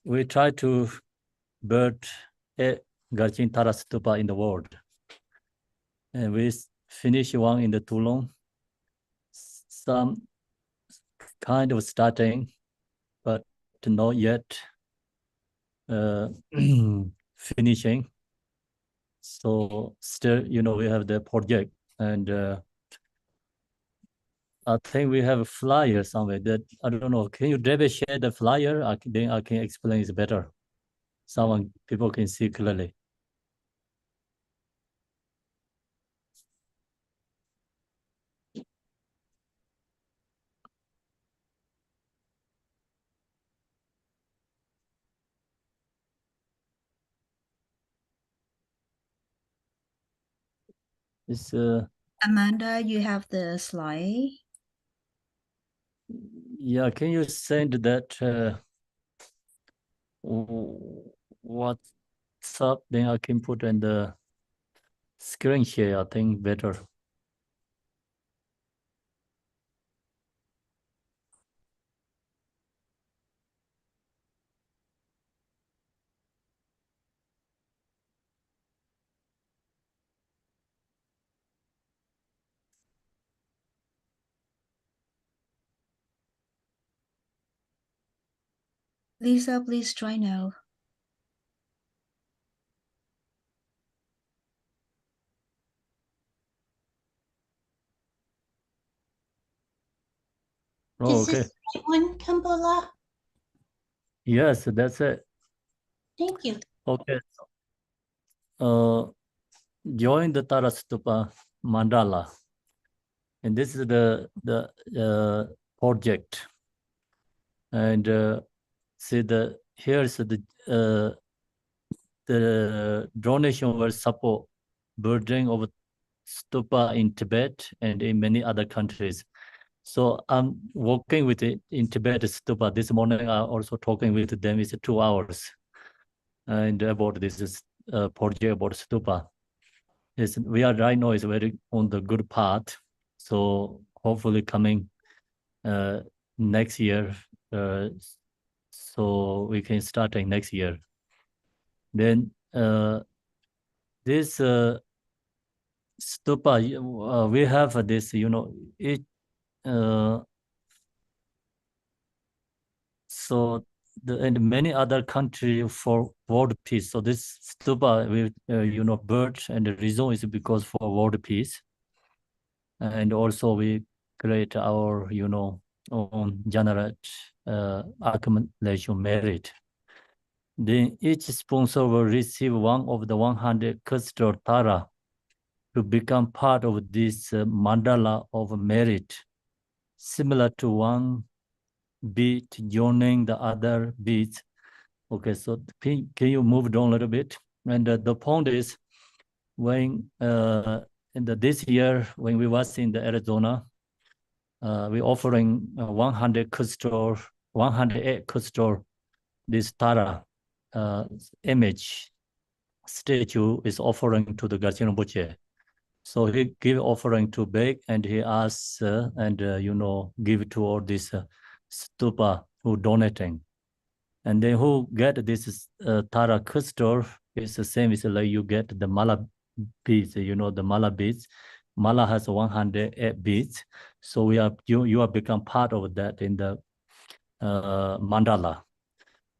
we try to build a Garchin Tara Stupa in the world. And we finish one in the Toulon. Some kind of starting, but not yet finishing. So still, we have the project, and I think we have a flyer somewhere that, I don't know, can you David share the flyer? Then I can explain it better. People can see clearly. It's Amanda, you have the slide. yeah, can you send that what's up? Then I can put in the screen share, I think better. Lisa, please try now. Oh, Is okay. this the right one, Kambola? Yes, that's it. Thank you. Okay. Join the Tara Stupa mandala, and this is the project. And see here's the donation will support building of stupa in Tibet and in many other countries. So I'm working with it in Tibet stupa. This morning I'm also talking with them. It's 2 hours, and about this project about stupa. We are right now is very on the good path. So hopefully coming next year, so we can start next year. Then this stupa, we have this, it. So and many other countries for world peace. So this stupa, we built and the reason is because for world peace, and also we create our own generate accumulation merit. Then each sponsor will receive one of the 100 crystal tara to become part of this mandala of merit, similar to one bead joining the other beads. Okay, so can you move down a little bit? And the point is, when this year, when we was in the Arizona, we offering 108 crystal, this Tara image statue is offering to the Garchen Rinpoche. So he give offering to Beg, and he asks give to all this stupa who donating. And then who get this Tara crystal is the same as like you get the mala beads, the mala beads. Mala has 108 beads. So you are become part of that in the mandala.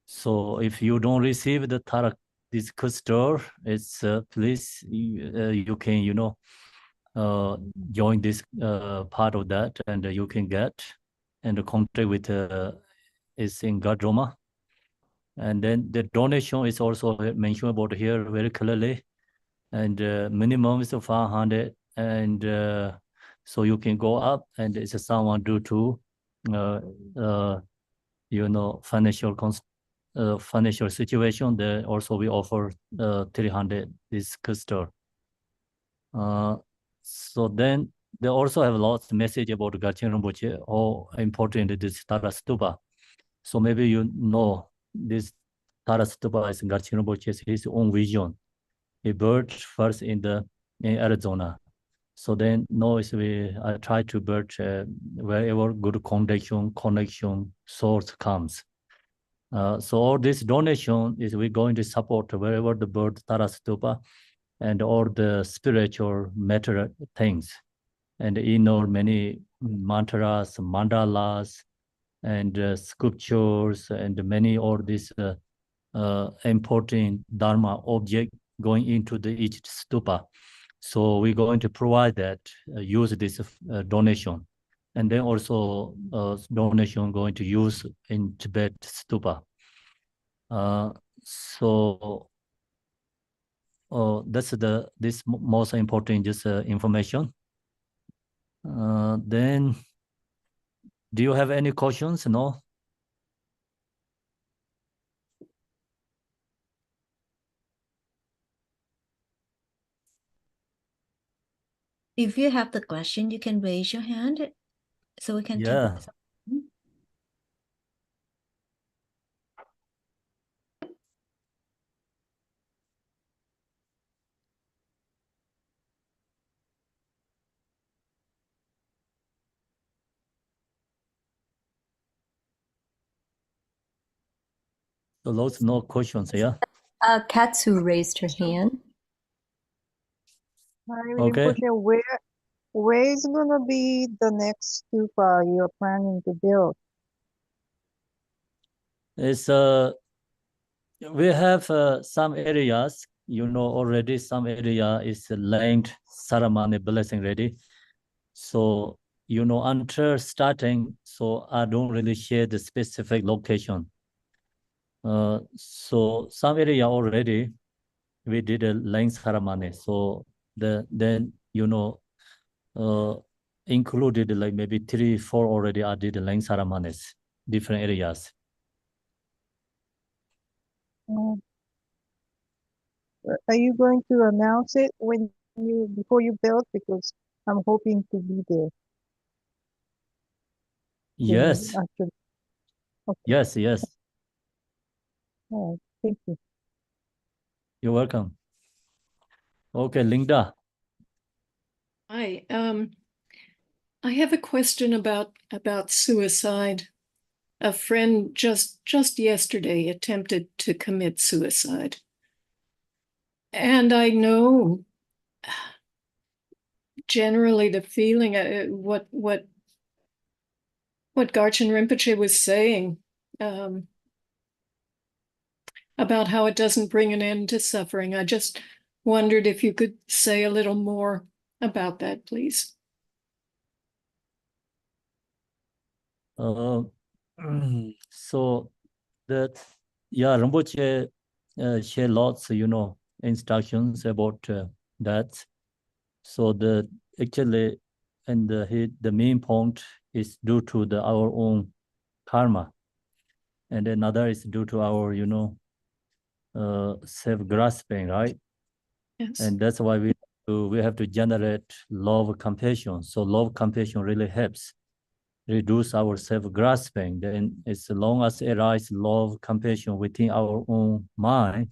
So if you don't receive the Tara, this crystal, it's please you can join this part of that, and you can get and contact with is in Gadroma. And then the donation is also mentioned about here very clearly, and minimum is 500, and so you can go up, and it's someone due to financial situation. Then also we offer 300 this crystal. So then they also have lots of message about Garchen Rinpoche, how important this Tara Stupa. So maybe this Tara Stupa is Garchen Rinpoche's his own vision. He built first in Arizona. So then noise we try to build wherever good connection source comes. So all this donation is we're going to support wherever the bird Tara Stupa and all the spiritual matter things. And many mantras, mandalas, and sculptures, and many all these important Dharma object going into each stupa. So we're going to provide that, use this donation. And then also donation going to use in Tibet stupa. So that's this most important just information. Then, do you have any questions? No? If you have the question, you can raise your hand so we can Yeah. talk. So those no questions, yeah? Katsu raised her hand. Hi, Okay. Rinpoche, where is gonna be the next stupa you're planning to build? It's we have some areas, already some area is linked ceremony blessing ready. So, until starting, so I don't really share the specific location. So some area already, we did a laying ceremony. So then, included like maybe 3-4 already I did laying ceremonies, different areas. Are you going to announce it before you build? Because I'm hoping to be there. Yes, Actually. Okay. yes. All right. Thank you. You're welcome. Okay, Linda. Hi, I have a question about suicide. A friend just yesterday attempted to commit suicide. And I know generally the feeling, what Garchen Rinpoche was saying about how it doesn't bring an end to suffering. I just wondered if you could say a little more about that, please. So that, yeah, Rinpoche share lots, instructions about that. So actually, and the main point is due to our own karma, and another is due to our, self-grasping, right? Yes. And that's why we have to generate love, compassion. So love, compassion really helps reduce our self-grasping. Then as long as arise love, compassion within our own mind,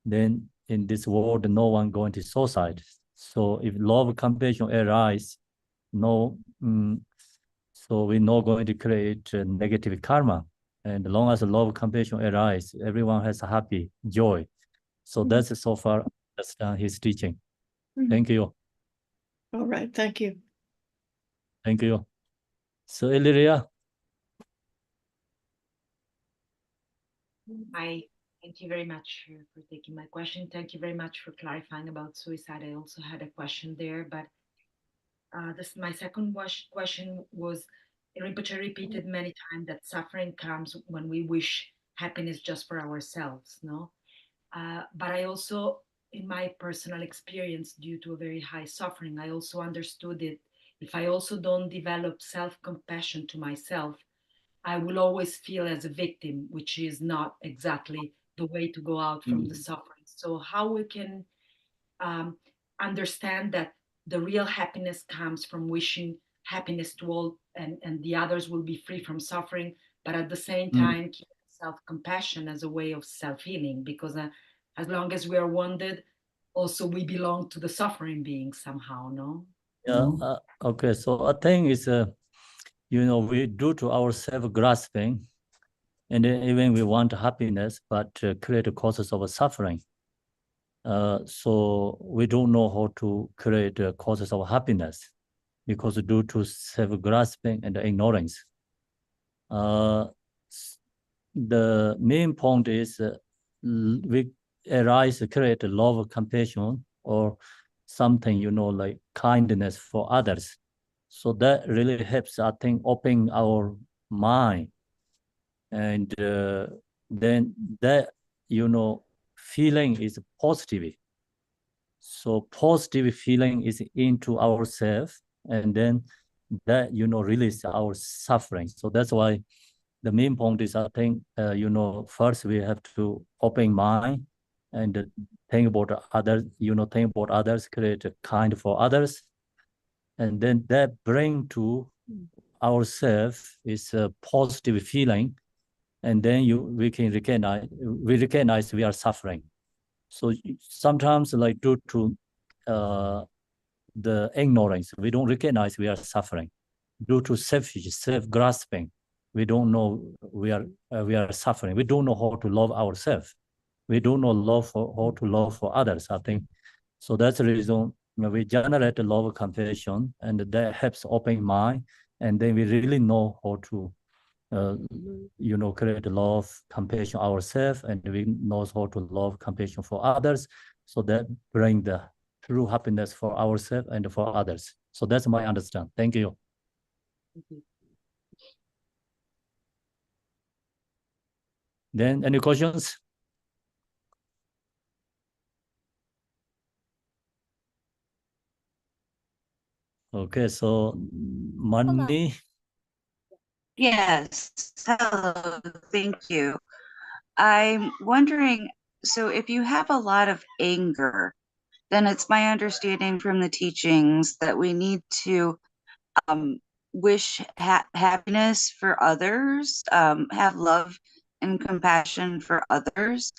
then in this world, no one going to suicide. So if love, compassion arise, so we're not going to create negative karma. And as long as love, compassion arise, everyone has a happy joy. So that's so far understand his teaching. Thank you. All right, thank you. Thank you. So Illyria. Hi, thank you very much for taking my question. Thank you very much for clarifying about suicide. I also had a question there, but my second question was, Rinpoche repeated many times that suffering comes when we wish happiness just for ourselves, no? But I also, in my personal experience, due to a very high suffering, I also understood that if I also don't develop self-compassion to myself, I will always feel as a victim, which is not exactly the way to go out from the suffering. So how we can understand that the real happiness comes from wishing happiness to all, and the others will be free from suffering, but at the same time keep self-compassion as a way of self-healing, because as long as we are wounded, also we belong to the suffering being somehow, no? Yeah. Okay. So I think it's we do to ourselves grasping, and then even we want happiness, but create causes of suffering. So we don't know how to create causes of happiness because due to self-grasping and ignorance. The main point is we create love, compassion, or something, like kindness for others. So that really helps, I think, open our mind. And then that, feeling is positive. So positive feeling is into ourselves, and then that, release our suffering. So that's why the main point is, I think, first we have to open mind and think about others, think about others, create a kind for others. And then that bring to ourselves is a positive feeling. And then we recognize we are suffering. So sometimes, like, due to the ignorance, we don't recognize we are suffering. Due to self-grasping, we don't know we are suffering. We don't know how to love ourselves. We don't know how to love for others, I think. So that's the reason we generate a love, compassion, and that helps open mind. And then we really know how to create love, compassion ourselves, and we know how to love, compassion for others. So that bring the true happiness for ourselves and for others. So that's my understanding. Thank you. Then any questions? Okay, so money. Yes, hello, thank you. I'm wondering, so if you have a lot of anger, then it's my understanding from the teachings that we need to wish happiness for others, have love and compassion for others.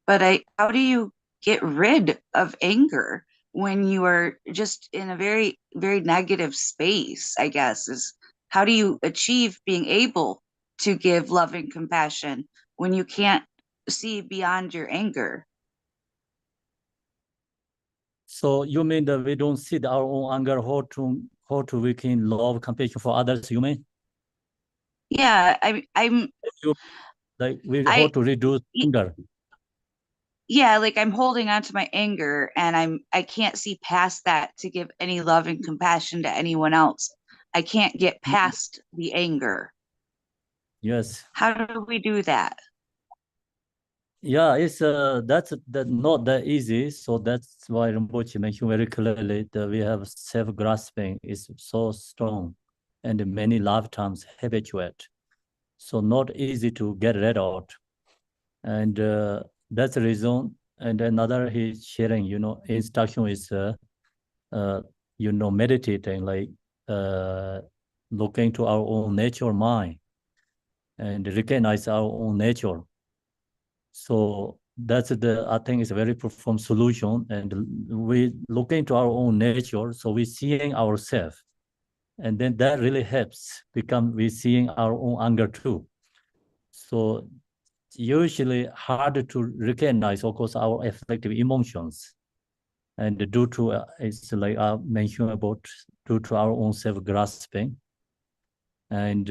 But how do you get rid of anger when you are just in a very, very negative space, I guess, is how do you achieve being able to give love and compassion when you can't see beyond your anger? So you mean that we don't see our own anger, how to we can love, compassion for others, you mean? Yeah, I'm how to reduce anger. Yeah, like I'm holding on to my anger and I can't see past that to give any love and compassion to anyone else. I can't get past the anger. Yes. How do we do that? Yeah, it's that's not that easy. So that's why Rinpoche mentioned very clearly that we have self-grasping is so strong and many lifetimes habituate. So not easy to get rid of. And that's the reason. And another he's sharing, instruction is meditating, like looking to our own nature mind and recognize our own nature. So that's I think it's a very profound solution. And we look into our own nature, so we're seeing ourselves. And then that really helps we seeing our own anger too. So usually hard to recognize, of course, our affective emotions. And due to, it's like I mentioned about, due to our own self-grasping. And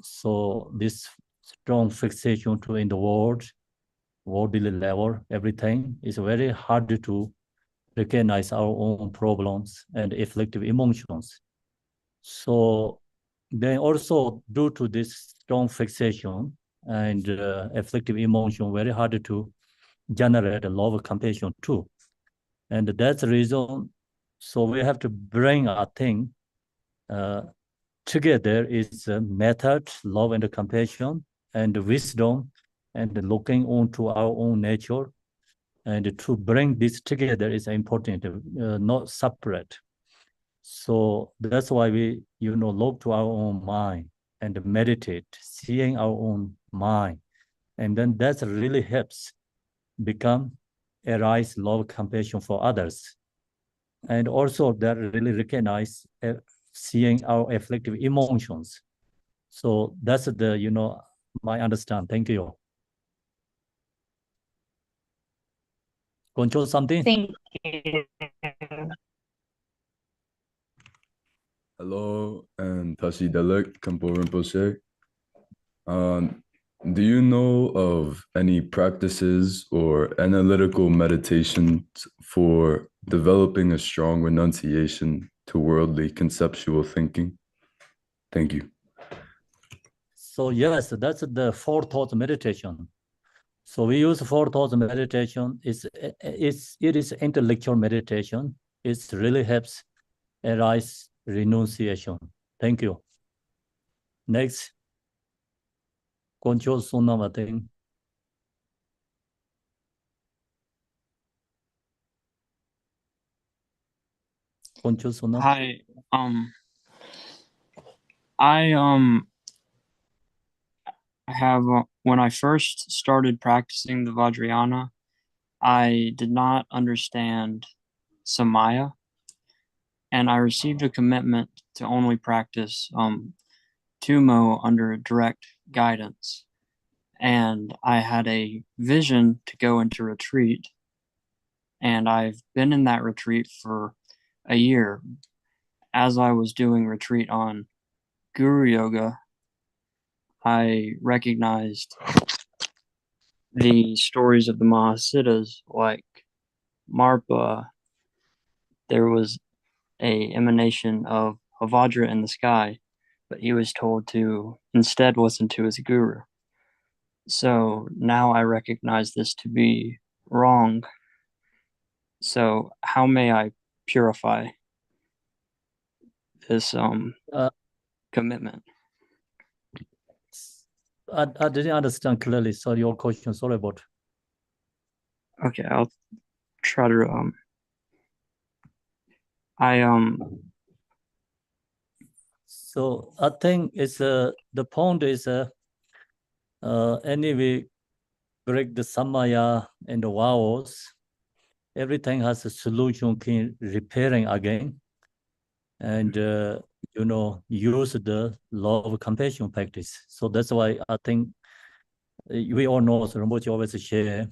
so this strong fixation to in the worldly level, everything is very hard to recognize our own problems and afflictive emotions. So then also due to this strong fixation and afflictive emotion, very hard to generate a love of compassion too. And that's the reason. So we have to bring our thing together is a method, love and compassion, and wisdom, and looking onto our own nature. And to bring this together is important, not separate. So that's why we, look to our own mind and meditate, seeing our own mind. And then that really helps arise love, compassion for others. And also that really recognize seeing our afflictive emotions. So that's the, my understand. Thank you. Control something? Thank you. Hello, and Tashi Delek, Kampo Rinpoche. Do you know of any practices or analytical meditations for developing a strong renunciation to worldly conceptual thinking? Thank you. So yes, that's the four thoughts meditation. So we use four thoughts meditation. It is intellectual meditation. It really helps arise renunciation. Thank you. Next. Control Sunam, I think. Control Sunam. Hi. I have when I first started practicing the Vajrayana, I did not understand Samaya, and I received a commitment to only practice Tumo under direct guidance. And I had a vision to go into retreat, and I've been in that retreat for a year. As I was doing retreat on Guru Yoga, I recognized the stories of the Mahasiddhas, like Marpa. There was a emanation of a Vajra in the sky, but he was told to instead listen to his guru. So now I recognize this to be wrong. So how may I purify this commitment? I didn't understand clearly. Sorry, your question. Sorry about. Okay, I'll try to So I think it's the point is anyway break the samaya and the vows. Everything has a solution in repairing again, and use the love compassion practice. So that's why I think we all know, so Rinpoche always share,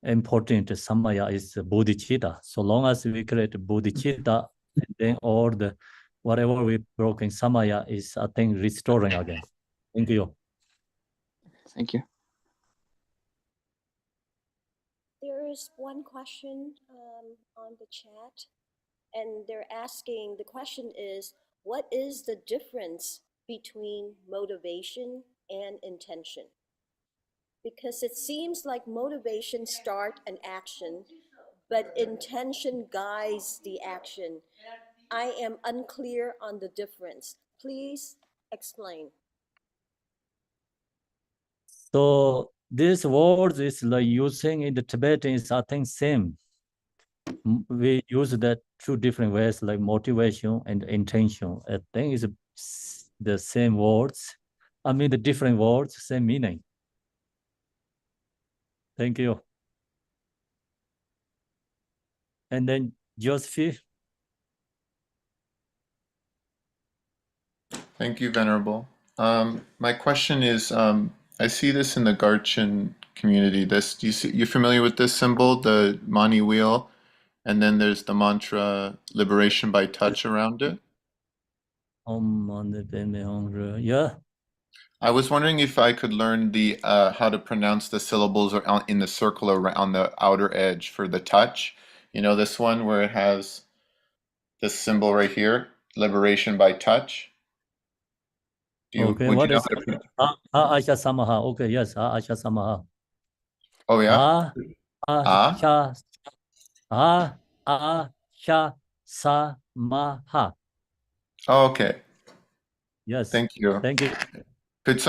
important samaya is bodhichitta. So long as we create bodhichitta, and then all the whatever we broke in samaya is, I think, restoring again. Thank you. Thank you. There is one question on the chat, and they're asking, the question is, what is the difference between motivation and intention? Because it seems like motivation starts an action, but intention guides the action. I am unclear on the difference. Please explain. So this word is like using in the Tibetan is, I think, same. We use that two different ways, like motivation and intention. I think it's the same words. I mean, the different words, same meaning. Thank you. And then Josephine. Thank you, Venerable. My question is, I see this in the Garchen community. You familiar with this symbol, the Mani wheel? And then there's the mantra, liberation by touch around it. Yeah. I was wondering if I could learn the how to pronounce the syllables in the circle around the outer edge for the touch. You know this one where it has this symbol right here, liberation by touch. Okay, would what you know is Asha Samaha? Okay, yes, Asha Samaha. Oh yeah. Asha Samaha. Oh, okay. Yes. Thank you. Thank you. Would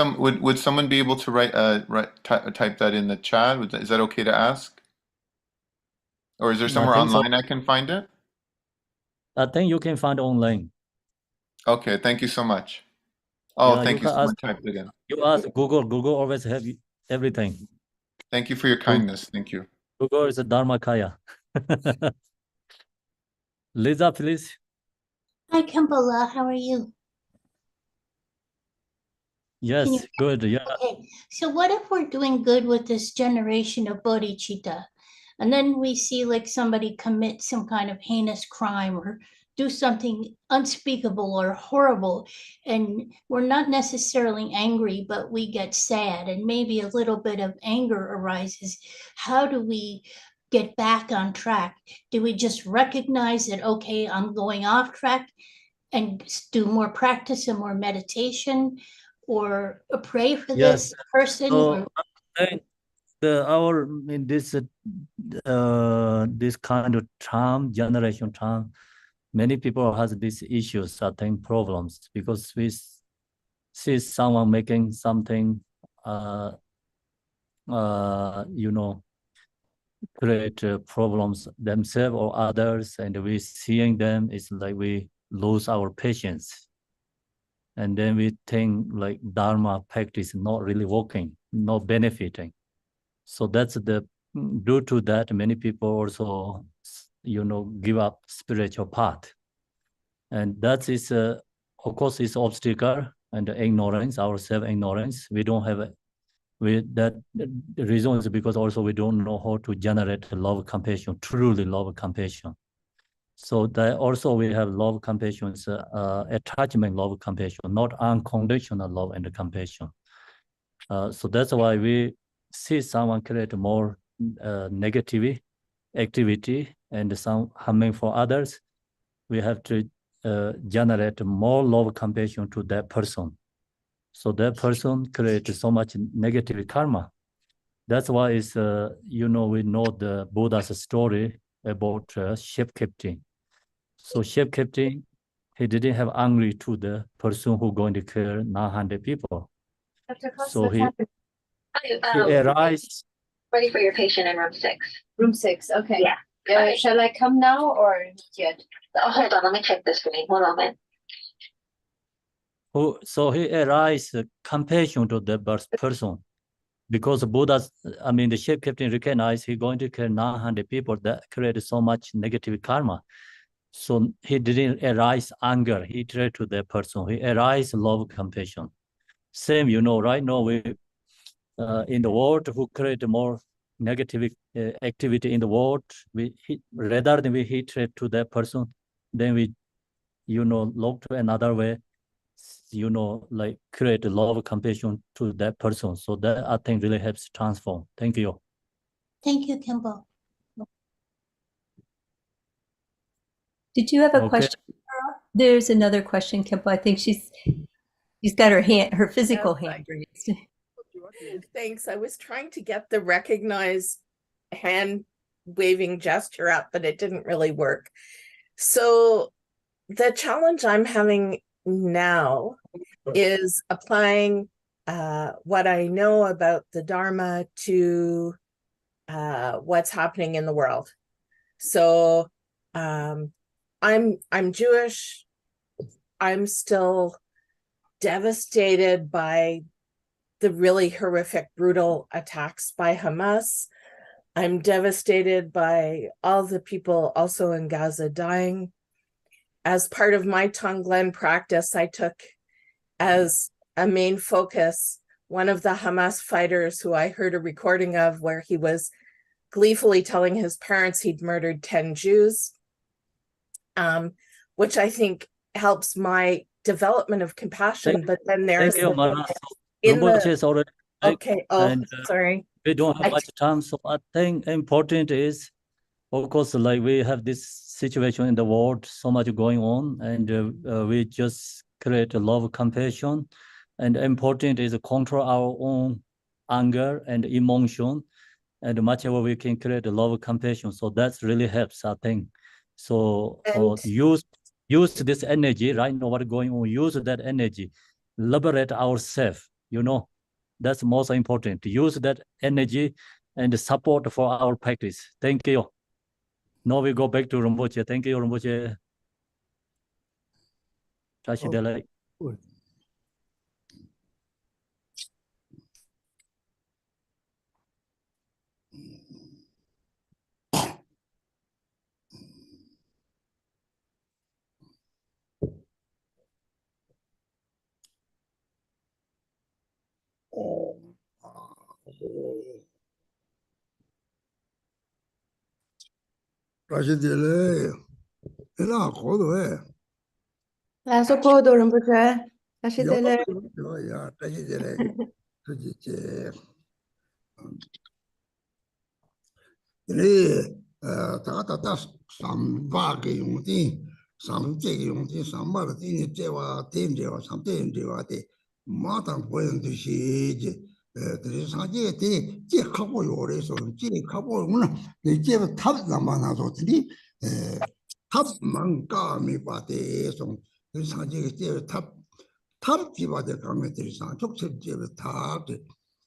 someone be able to type that in the chat? Is that okay to ask? Or is there somewhere online so. I can find it? I think you can find online. Okay, thank you so much. Oh, yeah, thank you. Someone typed it in. You ask Google. Google always have everything. Thank you for your kindness. Thank you. Google is a Dharma Kaya. Lisa, please. Hi, Kambola. How are you? Yes, good. Yeah. Okay, so what if we're doing good with this generation of bodhichitta, and then we see like somebody commit some kind of heinous crime or do something unspeakable or horrible, and we're not necessarily angry, but we get sad, and maybe a little bit of anger arises. How do we get back on track? Do we just recognize that, okay, I'm going off track, and do more practice and more meditation, or pray for Yes. this person? So our in this this kind of time, generation time, many people has these issues, I think, problems, because we see someone making something, you know, create problems themselves or others, and we seeing them, it's like we lose our patience. And then we think like Dharma practice not really working, not benefiting. So that's the, due to that, many people also, you know, give up spiritual path. And that is, of course, is obstacle and ignorance, our self-ignorance. We don't have that the reason is because also we don't know how to generate love, compassion, truly love, compassion. So that also we have love, compassion, attachment, love, compassion, not unconditional love and compassion. So that's why we see someone create more negative activity and some harming for others. We have to generate more love, compassion to that person. So that person creates so much negative karma. That's why it's, you know, we know the Buddha's story about ship captain. So ship captain, he didn't have angry to the person who going to kill 900 people. So he arise. Ready for your patient in room 6. Room 6, okay. Yeah. Okay. Shall I come now or not yet? Oh, hold on, let me check the screen. One moment. So he arise compassion to the person, because Buddha, I mean, the ship captain recognized he going to kill 900 people that created so much negative karma. So he didn't arise anger. He tried to the person. He arise love, compassion. Same, you know, right now we in the world who create more negative activity in the world, rather than we hatred to that person, then we, you know, look to another way, you know, like create love, compassion to that person. So that I think really helps transform. Thank you. Thank you, Kimbo. Did you have a Okay. question? There's another question, Kimbo. I think she's got her hand, her physical hand raised. Thanks. I was trying to get the recognize hand waving gesture up, but it didn't really work. So the challenge I'm having now is applying what I know about the Dharma to what's happening in the world. So I'm Jewish. I'm still devastated by the really horrific, brutal attacks by Hamas. I'm devastated by all the people also in Gaza dying. As part of my Tonglen practice, I took as a main focus one of the Hamas fighters who I heard a recording of where he was gleefully telling his parents he'd murdered 10 Jews, which I think helps my development of compassion. But then there's Thank you, Mara. in Rinpoche the is already okay. Oh, and sorry. we don't have much time. So I think important is, of course, like we have this situation in the world, so much going on, and we just create a lot of compassion. And important is to control our own anger and emotion, and much ever we can create a lot of compassion. So that really helps, I think. So use this energy right now. What's going on? Use that energy, liberate ourselves. You know, that's most important. Use that energy and support for our practice. Thank you. Now we go back to Rinpoche. Thank you, Rinpoche. 다시 delay. 다시 들래. 이나 고도해. So Kodo Rinpoche, 다시 들래. 야, 다시 들래. 그지 네, 다다다 삼바게 용디, 삼제게 용디, 삼바가 되니 제와 된제와 삼된제와 돼. 마당 보는 듯이 이제 그래서 사제에 제 하고 요래서 제 하고 오면 이제 탑 남아나서들이 탑만 까미 바대서 그 사제에 탑 집안에 가면 들이 산쪽 셈제에 탑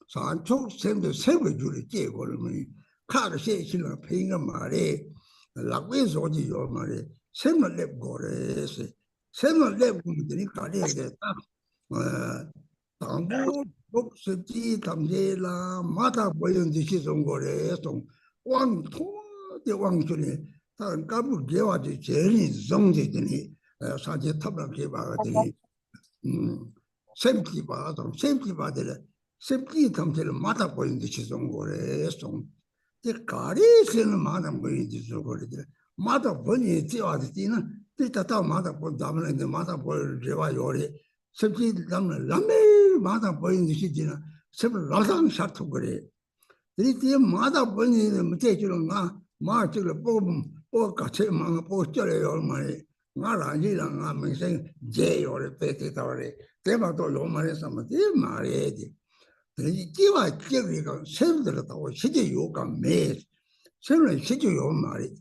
산쪽 셈도 세고 줄이 제거를 카르 셰실라 페인가 말에 라괴소지 요 말에 셈을 랩고래서 셈을 랩고들이 가리게 딱 당부 독습지 담제라 마다 보이는 듯이 좀 거래서 왕통의 왕줄이 다른 까불 개와지 제일 정제더니 사제 탑을 개발하더니 셈기 봐도 셈기 봐들 셈기 담제를 마다 보이는 듯이 좀 거래서 이 가리스는 많은 분이 있어 그러더라. 마다 번이 뛰어와서 뛰는 뛰다다 마다 본 다음에 마다 볼 제와 요리 섭지 담는 라메 마다 보이는 듯이 뛰는 섭을 라상 샤투 그래. 이때 마다 번이 못해 주는 가 마치를 보고 같이 망아 보고 쩔어요 말이 나라지랑 하면서 제요를 빼대다 그래. 대마도 요만해서 뭐 말이지. 그래서 끼와 끼리가 샘들었다고 시제 요가 매 샘을 시제 요 말이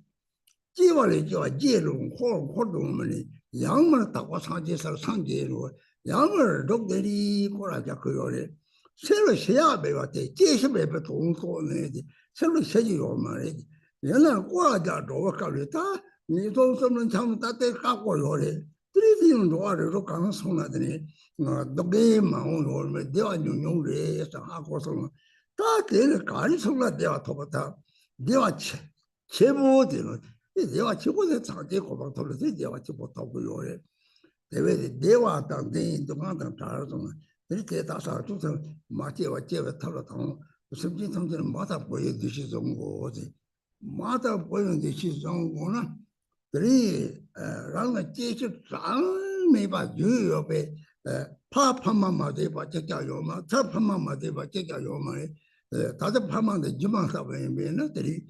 끼와를 끼와 제로 호르몬이 양을 따고 상제서 상제로 양을 독들이 뭐라자 그거래 새로 해야 배웠대 제시배배 동소네 새로 시제 요 말이 옛날 꼬라자 로가까지다 니 동서는 참 따때 갖고 요래 드리디는 로아를 가는 손하더니 너게 마음 오면 내가 용용래서 하고서 다 되는 가리 손라 내가 도봤다 내가 제보되는 내가 제보된 상태 고방 돌려서 내가 제보하고 요래 대외에 내가 당대 동안당 잘하서 이렇게 다사 주서 마치와 제가 털어당 심진 통제는 마다 보여주시 정보지 마다 보여주시 정보는 그리 라는 제시 장매바 유여배 파파마마데 바짝야요마 타파마마데 바짝야요마 다들 파마데 주만사베면들이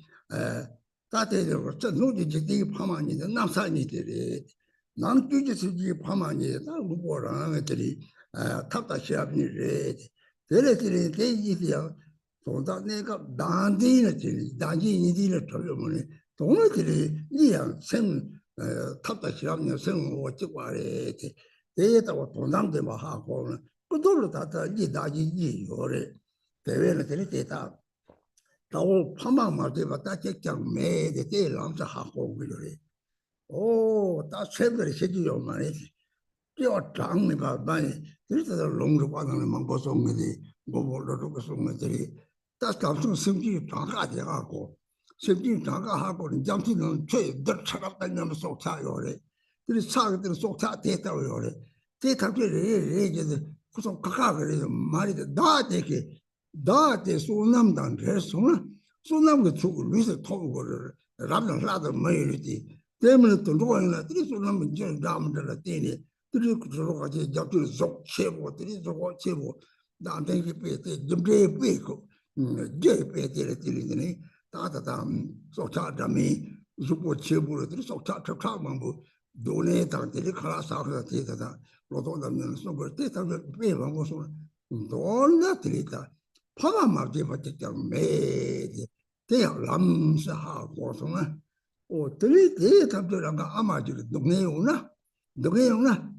다대로 전노지지 파마니데 남산이들이 남주지지 파마니 다 무고랑들이 탑다 시합니래 그래들이 대지디야 돈다 내가 단디는 단지니디를 돌려보니 동네들이 이양 생 탑다 시합니 생 어찌과래 대에다가 돈남대만 하고 그들로 다다 이다지 요래 대회는 될 때다 또 파마마 되바 딱짝짝 매대 대람자 하고 그래 오다 쇠들이 해주요 말이지 저 장미 봐 많이 그래서 롱로 받는 망고 송들이 뭐로도 그 송들이 다 감성 심지 다가 돼 갖고 심지 다가 하고 잠시는 최더 차갑다는 속차요래 그래서 사람들은 속차 됐다고 요래 대답들이 이제 구성 각각 그래서 말이다 나한테 소남단 그래서는 소남도 죽을 위해서 통고를 라도 매일이 때문에 또 누가나 들이 소남은 이제 남들라 때니 들이 그러고까지 잡들 속 채고 들이 저거 채고 나한테 빼때 좀제 빼고 제 빼때 들이더니 다다다 속차담이 죽고 채고를 들이 속차 뭐 돈에 당들이 가라사서 되다 로도담는 속을 때다면 빼방고서 돈나 들이다 파마마게 받겠다 매디 대야 람사하고서는 들이 대답들한가 아마지를 동네오나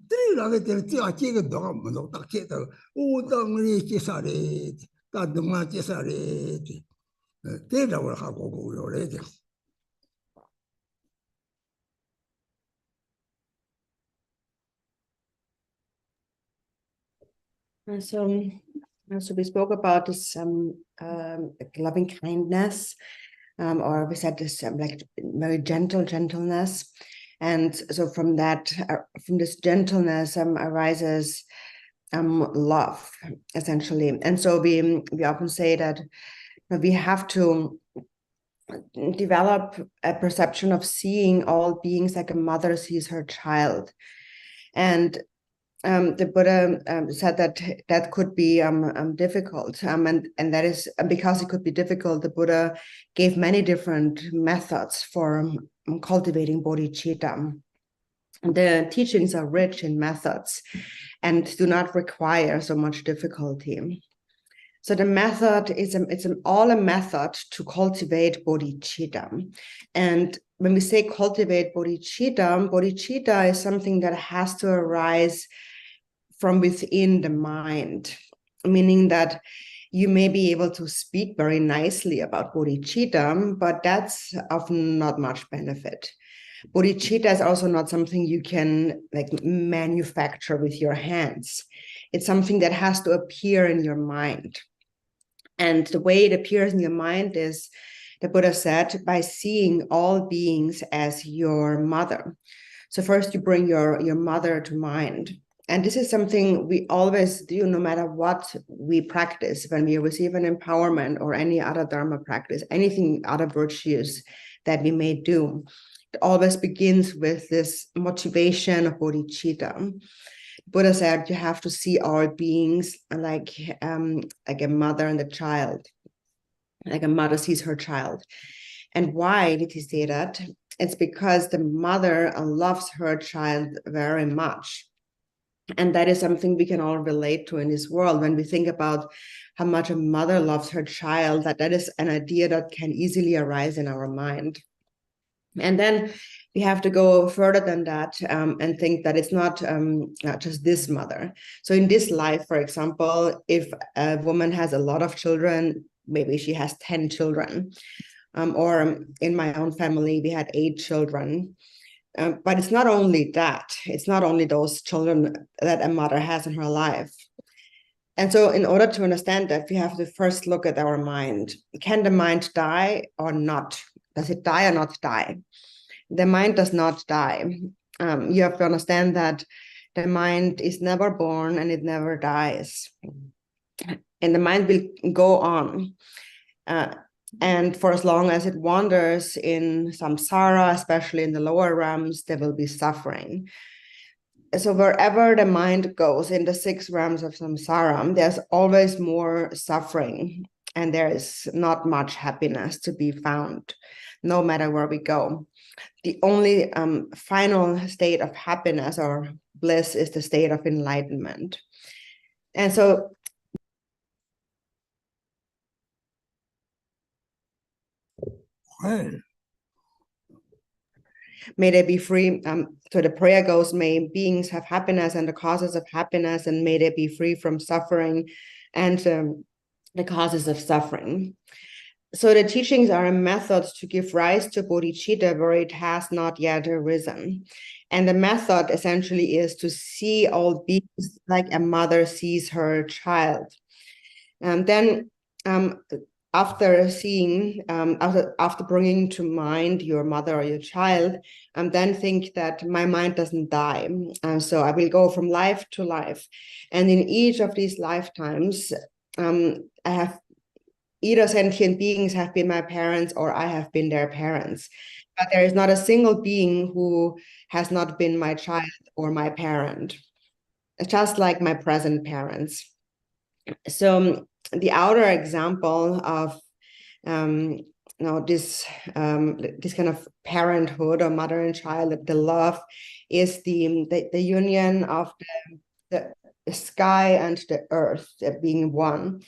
들이라게 되는 띠가 찌가 너가 뭐 딱 찌다 오당이 찌사래 따등아 찌사래 대답을 하고 그래 So we spoke about this loving kindness, or we said this like very gentleness, and so from that, from this gentleness arises love, essentially. And so we often say that we have to develop a perception of seeing all beings like a mother sees her child. And the Buddha said that that could be difficult, and that is because it could be difficult. The Buddha gave many different methods for cultivating bodhicitta. The teachings are rich in methods and do not require so much difficulty. So the method is all a method to cultivate bodhicitta. And when we say cultivate bodhicitta, bodhicitta is something that has to arise from within the mind, meaning that you may be able to speak very nicely about bodhicitta, but that's of not much benefit. Bodhicitta is also not something you can like manufacture with your hands. It's something that has to appear in your mind. And the way it appears in your mind is, the Buddha said, by seeing all beings as your mother. So first you bring your mother to mind. And this is something we always do, no matter what we practice, when we receive an empowerment or any other Dharma practice, anything other virtues that we may do. It always begins with this motivation of bodhicitta. Buddha said you have to see all beings like a mother and a child, like a mother sees her child. And why did he say that? It's because the mother loves her child very much. And that is something we can all relate to in this world. When we think about how much a mother loves her child, that is an idea that can easily arise in our mind. And then we have to go further than that and think that it's not just this mother. So in this life, for example, if a woman has a lot of children, maybe she has 10 children, or in my own family, we had 8 children. But it's not only that. It's not only those children that a mother has in her life. And so in order to understand that, we have to first look at our mind. Can the mind die or not? Does it die or not die? The mind does not die. You have to understand that the mind is never born and it never dies. And the mind will go on. And for as long as it wanders in samsara, especially in the lower realms, there will be suffering. So wherever the mind goes in the 6 realms of samsara, there's always more suffering, and there is not much happiness to be found, no matter where we go. The only final state of happiness or bliss is the state of enlightenment. And so may they be free. So the prayer goes, may beings have happiness and the causes of happiness, and may they be free from suffering and the causes of suffering. So the teachings are a method to give rise to bodhicitta where it has not yet arisen. And the method essentially is to see all beings like a mother sees her child. And then after seeing, after bringing to mind your mother or your child, then think that my mind doesn't die. So I will go from life to life. And in each of these lifetimes, I have either sentient beings have been my parents or I have been their parents. But there is not a single being who has not been my child or my parent, just like my present parents. So the outer example of this kind of parenthood or mother and child, the love, is the union of the sky and the earth being one.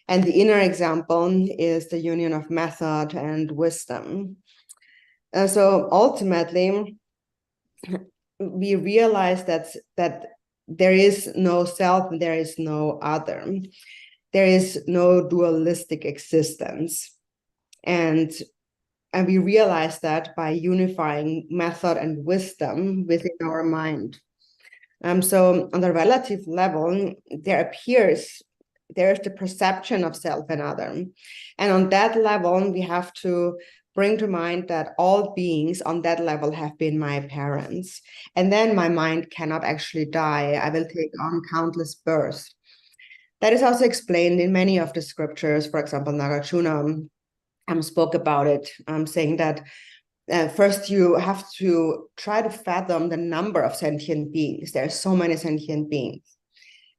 And the inner example is the union of method and wisdom. So ultimately, we realize that there is no self, there is no other. There is no dualistic existence. And we realize that by unifying method and wisdom within our mind. So on the relative level, there is the perception of self and other. And on that level, we have to bring to mind that all beings on that level have been my parents. And then my mind cannot actually die. I will take on countless births. That is also explained in many of the scriptures. For example, Nagarjuna spoke about it, saying that first you have to try to fathom the number of sentient beings. There are so many sentient beings.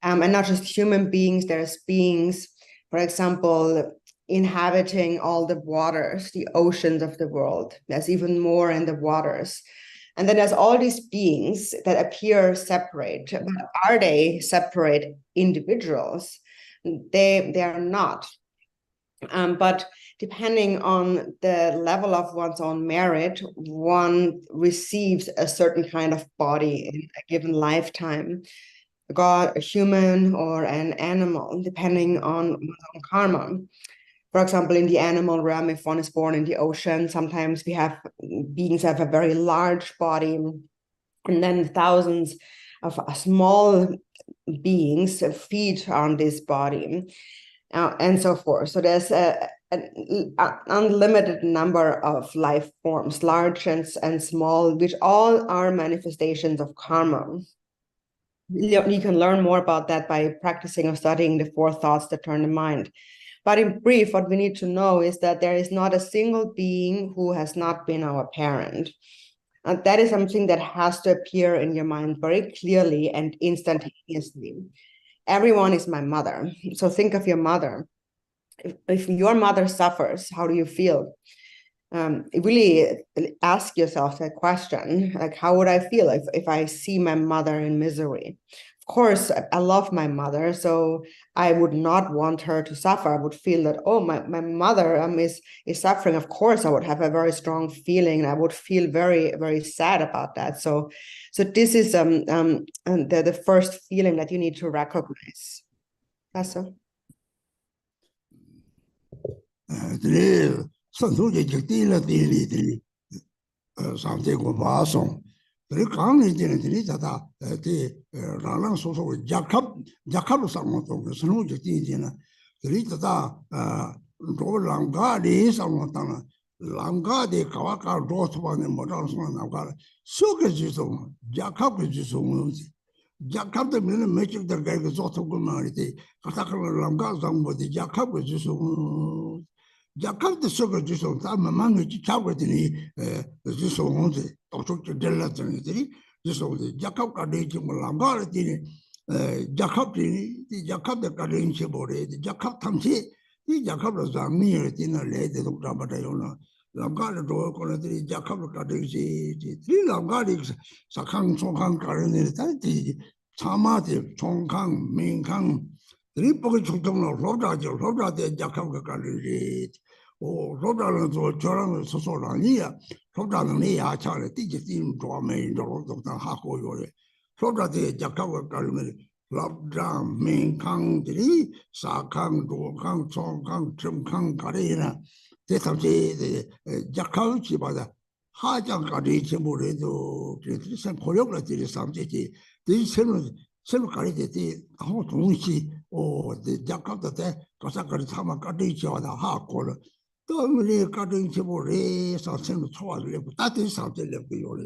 And not just human beings, there's beings, for example, inhabiting all the waters, the oceans of the world. There's even more in the waters. And then there's all these beings that appear separate. But are they separate individuals? They are not. But depending on the level of one's own merit, one receives a certain kind of body in a given lifetime. A god, a human, or an animal, depending on one's own karma. For example, in the animal realm, if one is born in the ocean, sometimes we have beings that have a very large body, and then thousands of small beings feed on this body, and so forth. So there's an unlimited number of life forms, large and small, which all are manifestations of karma. You can learn more about that by practicing or studying the 4 thoughts that turn the mind. But in brief, what we need to know is that there is not a single being who has not been our parent. And that is something that has to appear in your mind very clearly and instantaneously. Everyone is my mother. So think of your mother. If your mother suffers, how do you feel? Really ask yourself that question, like, how would I feel if I see my mother in misery? Of course, I love my mother, so I would not want her to suffer. I would feel that, oh, my mother is suffering. Of course, I would have a very strong feeling. I would feel very, very sad about that. So this is the first feeling that you need to recognize. Pastor? Dari kaang ni dili tata di rang so jakap sang tong sunu je dina dari tata ro langga de sang tang langga de kawaka ro so ne mo rang so na ga so ke ji so jakap ke ji so jakap de ne me chi de ga zo to go ma ri de kata ka langga sang mo de jakap ke ji so jakap de so ke ji so ta ma ma ni chi cha ko de ni ji so mo de to della di so de jakap ka de chi mo langga de ni jakap de jakap de ka de chi bo de jakap tham chi di jakap la za mi ri de na le de to ba da yo na langga de do ko le de jakap ka de chi di langga de sa khang chong khang ka ne ta di chama de chong khang min khang di po ko chong chong lo da de jakap ka de 오 로다는 저 저랑 소소라니야 로다는 내 야차를 띠지 띠는 좋아매 로도다 하고 요래 로다데 작가가 깔면 로다 민강들이 사강 도강 총강 점강 가리나 대탑지 작가의 집마다 하장까지 전부래도 그래서 참 고역들이 삼제지 이 새로 가리지 아무 동시 작가도 때 가사까지 참아 까지 와다 하고를 또는 가든 집으로 사실은 초월을 다들 사실을 요래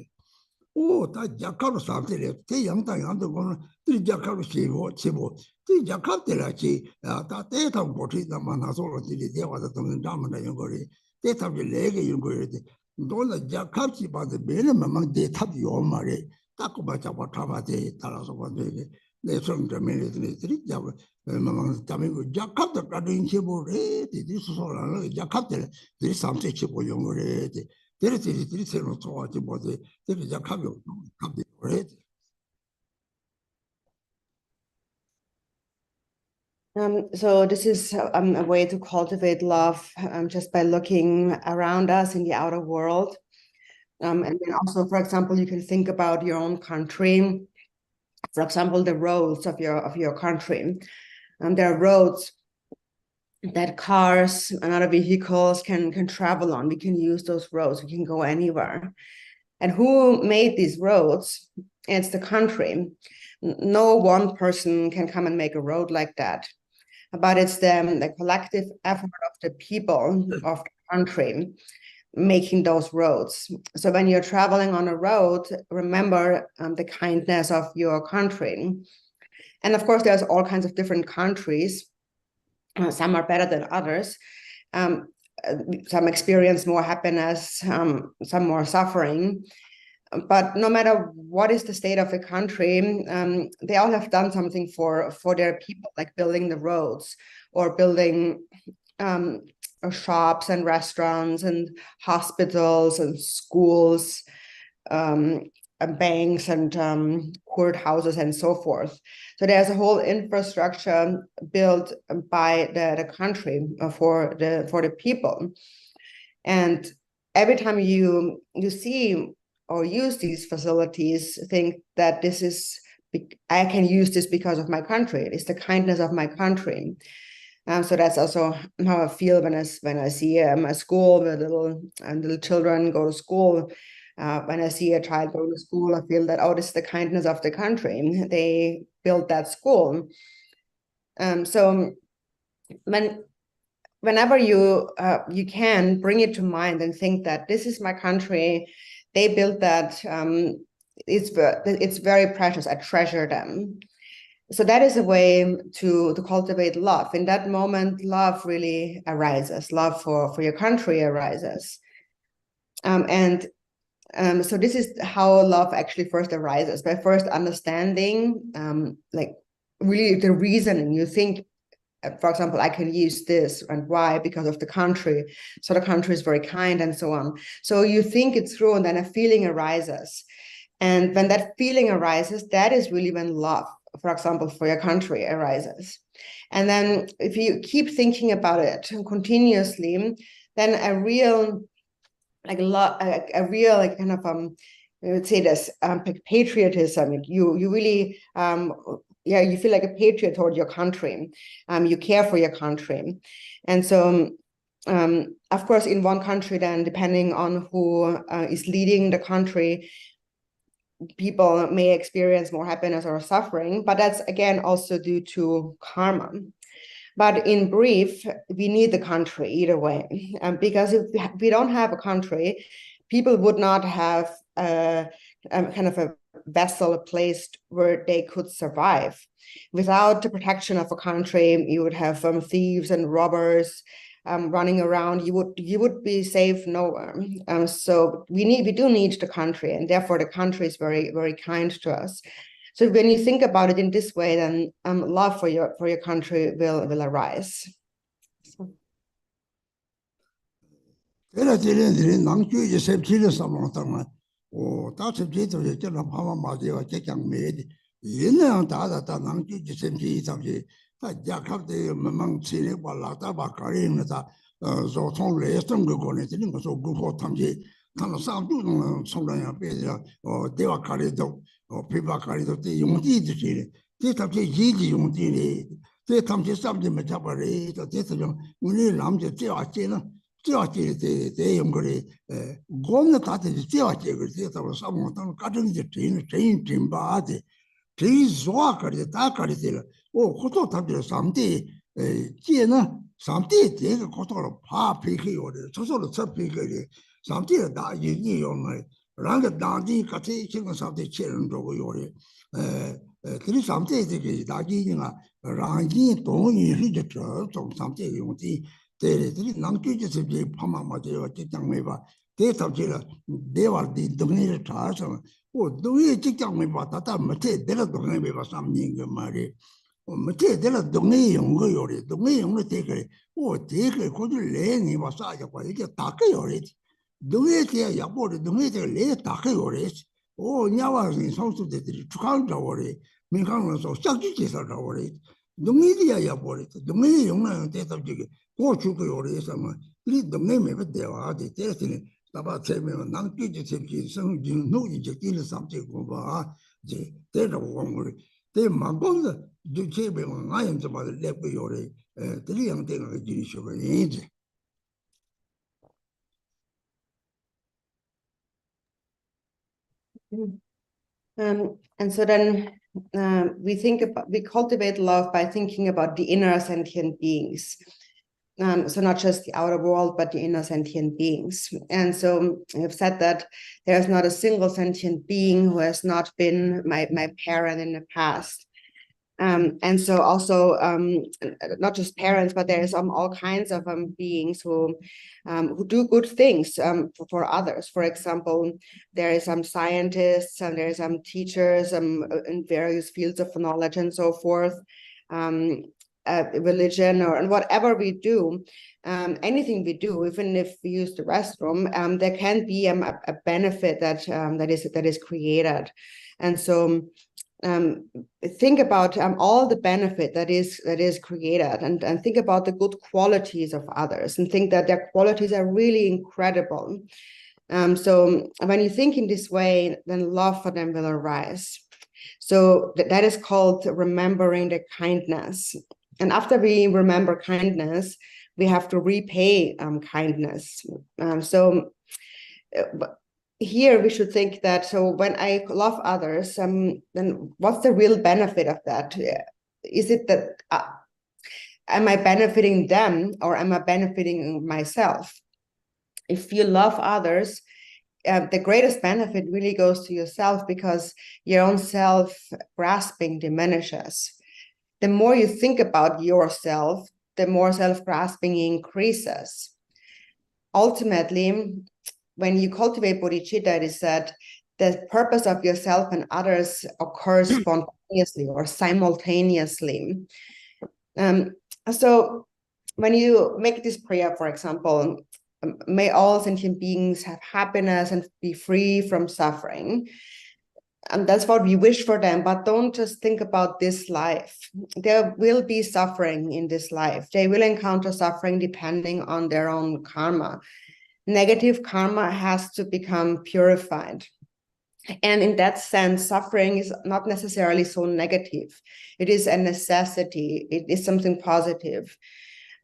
오다 작가로 사실을 대양당 양도 거는 이 작가로 시고 이 작가들이 다 대타 보티다 만나서로 들이 대화도 좀 담는 거리 대타를 내게 연구해야 돼 너는 작가지 봐도 매일만 대타도 요 말에 딱 맞아 봐타바데 따라서 건데 내 손도 매일들이 잡아 también Jakarta kadin chebore de sola Jakarta de samse chebo yongore de se no so chebo de Jakarta So this is a way to cultivate love just by looking around us in the outer world. And then also, for example, you can think about your own country. For example, the roads of your country. There are roads that cars and other vehicles can travel on. We can use those roads. We can go anywhere. And who made these roads? It's the country. No one person can come and make a road like that. But it's the collective effort of the people of the country making those roads. So when you're traveling on a road, remember the kindness of your country. And of course, there's all kinds of different countries. Some are better than others. Some experience more happiness, some more suffering. But no matter what is the state of the country, they all have done something for their people, like building the roads or building shops and restaurants and hospitals and schools, and banks and courthouses and so forth. So there's a whole infrastructure built by the country for the people. And every time you see or use these facilities, think that this is, I can use this because of my country. It's the kindness of my country. So that's also how I feel when I see a school where little children go to school. When I see a child go to school, I feel that, oh, this is the kindness of the country. They built that school. So whenever you can bring it to mind and think that this is my country, they built that. It's very precious. I treasure them. So that is a way to cultivate love. In that moment, love really arises. Love for your country arises. So this is how love actually first arises, by first understanding, like really the reasoning. You think, for example, I can use this, and why? Because of the country. So the country is very kind and so on. So you think it through, and then a feeling arises. And when that feeling arises, that is really when love, for example, for your country arises. And then if you keep thinking about it continuously, then a real kind of I would say this patriotism. You really you feel like a patriot toward your country. You care for your country. And so of course, in one country, then depending on who is leading the country, people may experience more happiness or suffering, but that's again also due to karma. But in brief, we need the country either way, because if we don't have a country, people would not have kind of a vessel, a place where they could survive. Without the protection of a country, you would have thieves and robbers running around. You would be safe nowhere. So we do need the country, and therefore the country is very, very kind to us. So when you think about it in this way, then love for your country will arise. And so then we cultivate love by thinking about the inner sentient beings. So not just the outer world, but the inner sentient beings. And so I've said that there's not a single sentient being who has not been my parent in the past. And so also not just parents, but there's all kinds of beings who do good things for others. For example, there is some scientists and there are some teachers in various fields of knowledge and so forth. Religion and whatever we do, anything we do, even if we use the restroom, there can be a benefit that is created. And so think about all the benefit that is created, and think about the good qualities of others, and think that their qualities are really incredible. So when you think in this way, then love for them will arise. So that is called remembering the kindness. And after we remember kindness, we have to repay kindness. So here we should think that, so when I love others, then what's the real benefit of that? Is it that am I benefiting them, or am I benefiting myself? If you love others, the greatest benefit really goes to yourself, because your own self-grasping diminishes. The more you think about yourself, the more self-grasping increases. Ultimately, when you cultivate bodhicitta, it is that the purpose of yourself and others occurs spontaneously or simultaneously. So when you make this prayer, for example, may all sentient beings have happiness and be free from suffering. And that's what we wish for them, but don't just think about this life. There will be suffering in this life. They will encounter suffering depending on their own karma. Negative karma has to become purified. And in that sense, suffering is not necessarily so negative. It is a necessity. It is something positive.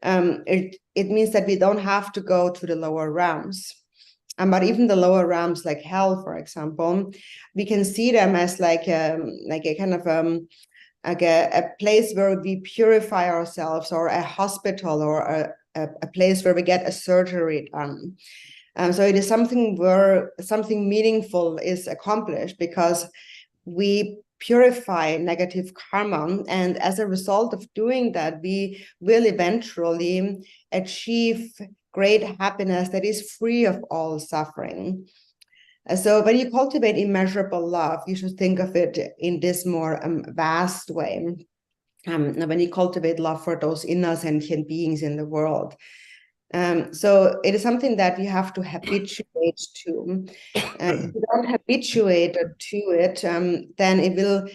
It means that we don't have to go to the lower realms. But even the lower realms, like hell, for example, we can see them as like a kind of a place where we purify ourselves, or a hospital, or a place where we get a surgery done. So it is something where something meaningful is accomplished, because we purify negative karma, and as a result of doing that, we will eventually achieve great happiness that is free of all suffering. So when you cultivate immeasurable love, you should think of it in this more vast way. When you cultivate love for those inner sentient beings in the world. So it is something that you have to habituate to. If you don't habituate to it, then it will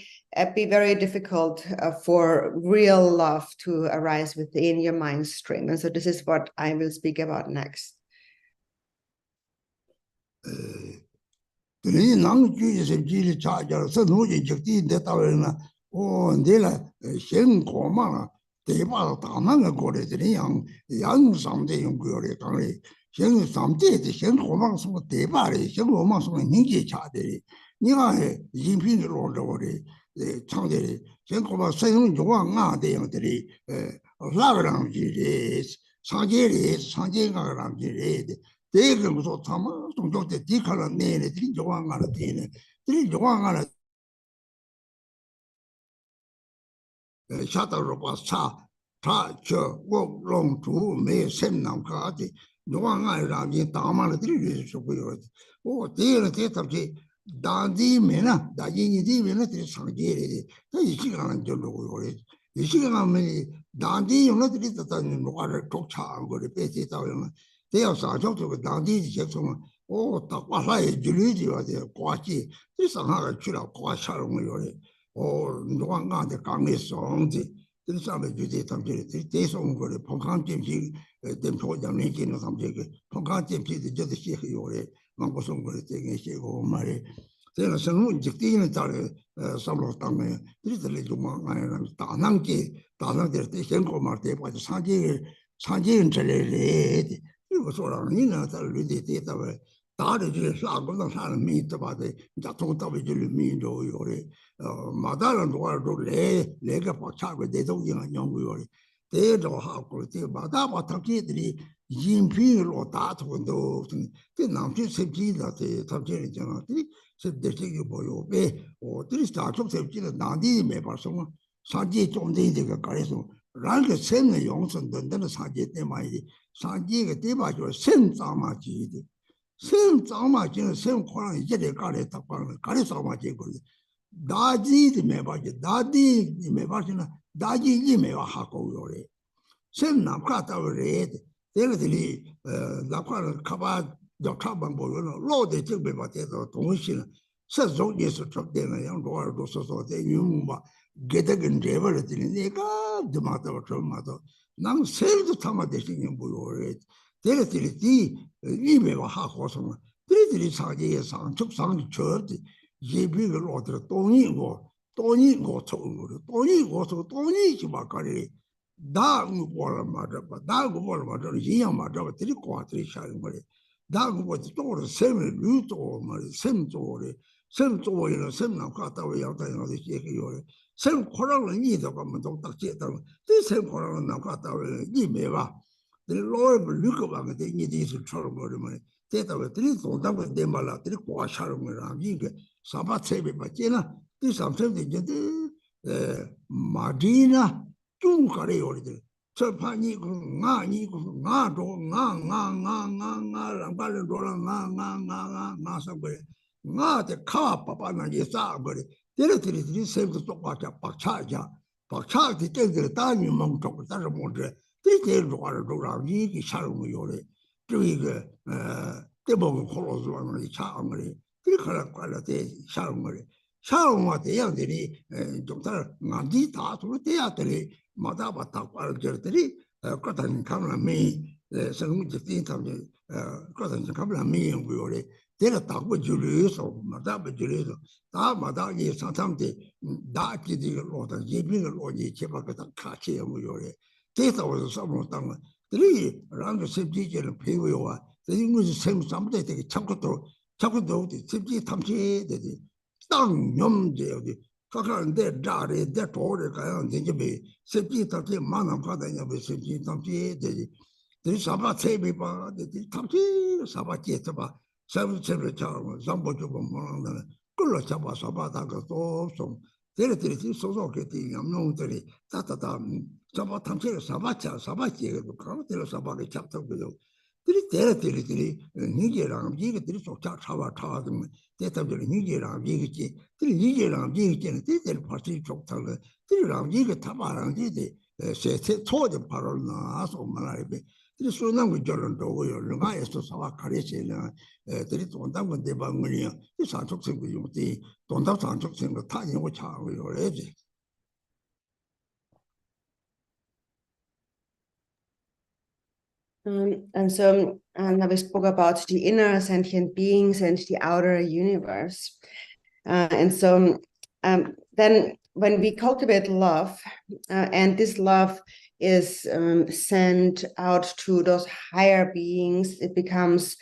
be very difficult for real love to arise within your mind stream. And so this is what I will speak about next. 대로 하고 때 마다바 탑지들이 인피로 다투고 그 남주 섭지다 대 탑지를 정하더니 섭대식이 보여 왜 어들이 다쪽 섭지는 나디 매발성 사지 좀 되니까 그래서 란게 샘의 용선 던던 사지 때문에 사지가 대바죠 샘자마지디 샘자마지는 샘 코랑 이제 가래 딱 봐는 가래 싸마지 거 다지디 매바지 다디 매바지는 다지 이매와 하고 요래 샘 남카다오래 내가들이 남카를 가봐 역하방 보려는 로데 적배 받아서 동시는 세종에서 접대는 양도를 써서 대유마 게다근 제벌들이 내가 드마다 좀마다 난 셀도 타마 대신에 보여래 내가들이 이매와 하고서 들이들이 사기에 상축상 저지 예비를 얻어 돈이 고쳐오고 돈이 고쳐 돈이 지막가리 다음 뭐라 말아 다음 뭐라 말아 이양 말아 들이 고아들이 sharing 거래 다음 뭐 또 샘을 루도 말이 샘조래 샘조에는 샘나 갔다 와 양다는 어디 얘기요 샘 코랑은 이도 가면 또딱 제대로 샘 코랑은 나 갔다 와 이매와 들 로를 루고 가면 돼 이디스 처럼 거면 대답을 들이 돈다고 내 말라 들이 고아 sharing 거라 이게 사바체비 맞지나 이 삼세대 이제 마디나 중가래 요리들 저판이고 나니고 나도 나랑 발을 돌아 나서 그래 나한테 카와빠빠나 예사 그래 데레들이 세도 똑같아 박차지 때들 다니 멍tok 다른 뭔데 되게 좋아를 돌아 이게 사는 요래 저기가 대보고 콜로즈와는 이 차음을 그렇게 하라 돼 사는 거래 샤오마 대양들이 좀더 만디 다 돌대야들이 마다바 딱 빠르들이 거단 감라미 성무지 띵탐지 거단 감라미 연구요래 내가 딱고 줄여서 마다바 줄여서 다 마다기 상탐대 다기디를 오다 예비를 오니 제바가 다 같이 연구요래 대사워서 써본 땅은 들이 랑도 습지제를 배우요와 이것이 생삼대 되게 참고도 습지 탐지 되지 땅 염제 어디 가까운데 자리에 대토를 가야 되게 비 습지 탐지 만원 받아야 비 습지 탐지 되지 들이 사바 세비 봐 되지 탐지 사바 제서 봐 세브세브 차고 잠보주고 뭐는 끌로 잡아 사바다가 또좀 데레들이 소소게 양놈들이 따따다 잡아 탐지를 사바지가 그런 사바게 잡던 데레들이 니게랑 이게들이 속자 차와든 대답들이 니게랑 이게지 니게랑 이게는 데레들 파티 쪽탈을 들이랑 이게 타바랑 이게 세세 초대 바로 나서 말하게 이 소난 거 저런 도고요. 누가에서 사와 가르치는 들이 돈당 건데 방문이야. 이 산속생 거 용띠 돈당 산속생 거 타니고 차고요. 그래지. Now we spoke about the inner sentient beings and the outer universe. Then when we cultivate love, and this love is sent out to those higher beings, it becomes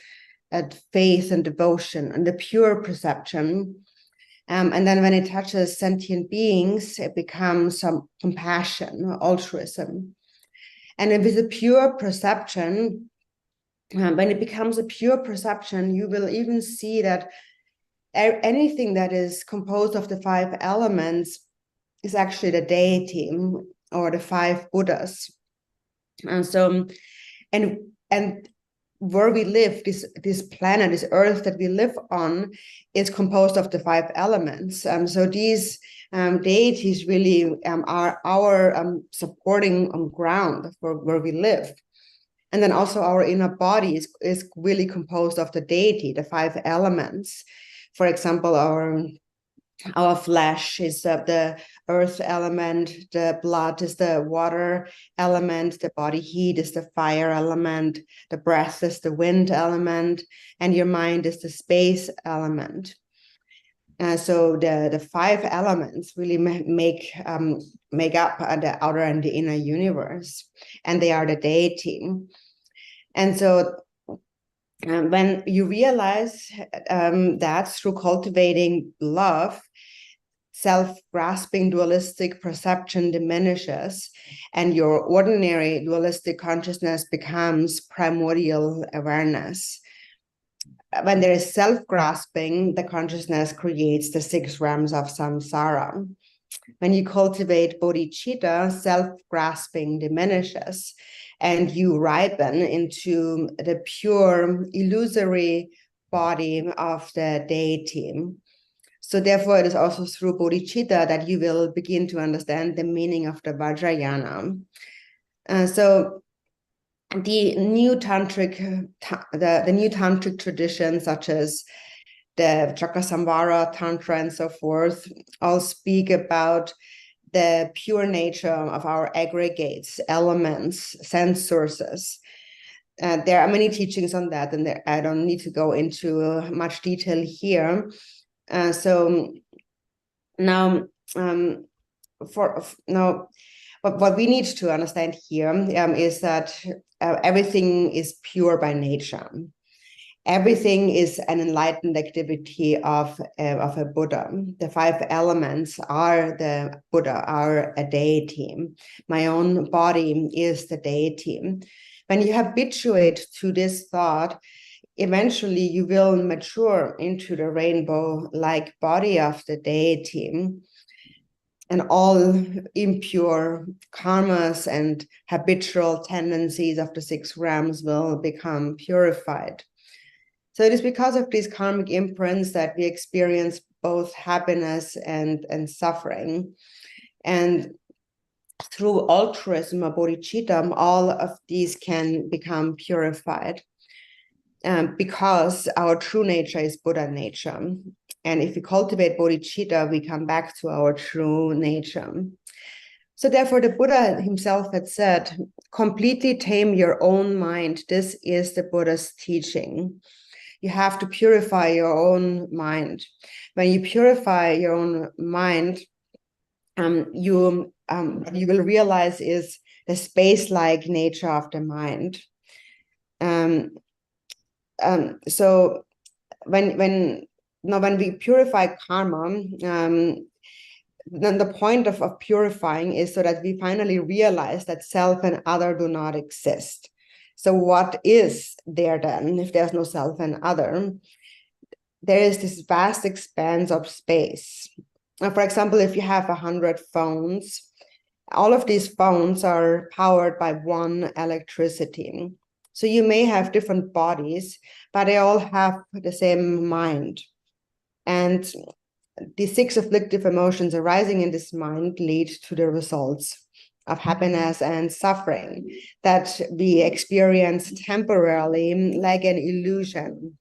faith and devotion and the pure perception. And then when it touches sentient beings, it becomes some compassion, altruism. And with a pure perception, when it becomes a pure perception, you will even see that anything that is composed of the 5 elements is actually the deity or the 5 Buddhas. And where we live, this planet, this earth that we live on, is composed of the 5 elements. So these deities really are our supporting ground for where we live. And then also our inner body is really composed of the deity, the 5 elements. For example, our flesh is the earth element, the blood is the water element, the body heat is the fire element, the breath is the wind element, and your mind is the space element. So the 5 elements really make up the outer and the inner universe, and they are the deity. And so when you realize that through cultivating love, self-grasping dualistic perception diminishes and your ordinary dualistic consciousness becomes primordial awareness. When there is self-grasping, the consciousness creates the 6 realms of samsara. When you cultivate bodhicitta, self-grasping diminishes and you ripen into the pure illusory body of the deity. So therefore, it is also through bodhicitta that you will begin to understand the meaning of the Vajrayana. So the new tantric traditions, such as the Chakra Tantra and so forth, all speak about the pure nature of our aggregates, elements, sense sources. There are many teachings on that, and I don't need to go into much detail here. So now, what we need to understand here is that everything is pure by nature. Everything is an enlightened activity of a Buddha. The 5 elements are the Buddha, are a deity. My own body is the deity. When you habituate to this thought, eventually you will mature into the rainbow-like body of the deity, and all impure karmas and habitual tendencies of the 6 realms will become purified. So it is because of these karmic imprints that we experience both happiness and suffering. And through altruism or bodhicitta, all of these can become purified. Because our true nature is Buddha nature. And if we cultivate bodhicitta, we come back to our true nature. So therefore, the Buddha himself had said, completely tame your own mind. This is the Buddha's teaching. You have to purify your own mind. When you purify your own mind, you will realize is the space-like nature of the mind. So when we purify karma, then the point of purifying is so that we finally realize that self and other do not exist. So what is there then if there's no self and other? There is this vast expanse of space. For example, if you have 100 phones, all of these phones are powered by one electricity. So you may have different bodies, but they all have the same mind. And the 6 afflictive emotions arising in this mind lead to the results of happiness and suffering that we experience temporarily like an illusion.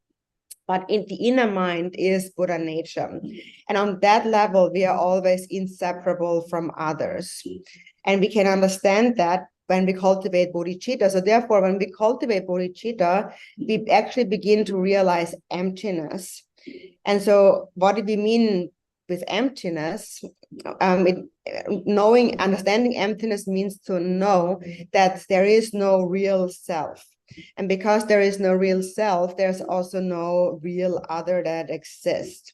But in the inner mind is Buddha nature. And on that level, we are always inseparable from others. And we can understand that when we cultivate bodhicitta. So therefore, when we cultivate bodhicitta, we actually begin to realize emptiness. And so what do we mean with emptiness? Understanding emptiness means to know that there is no real self. And because there is no real self, there's also no real other that exists.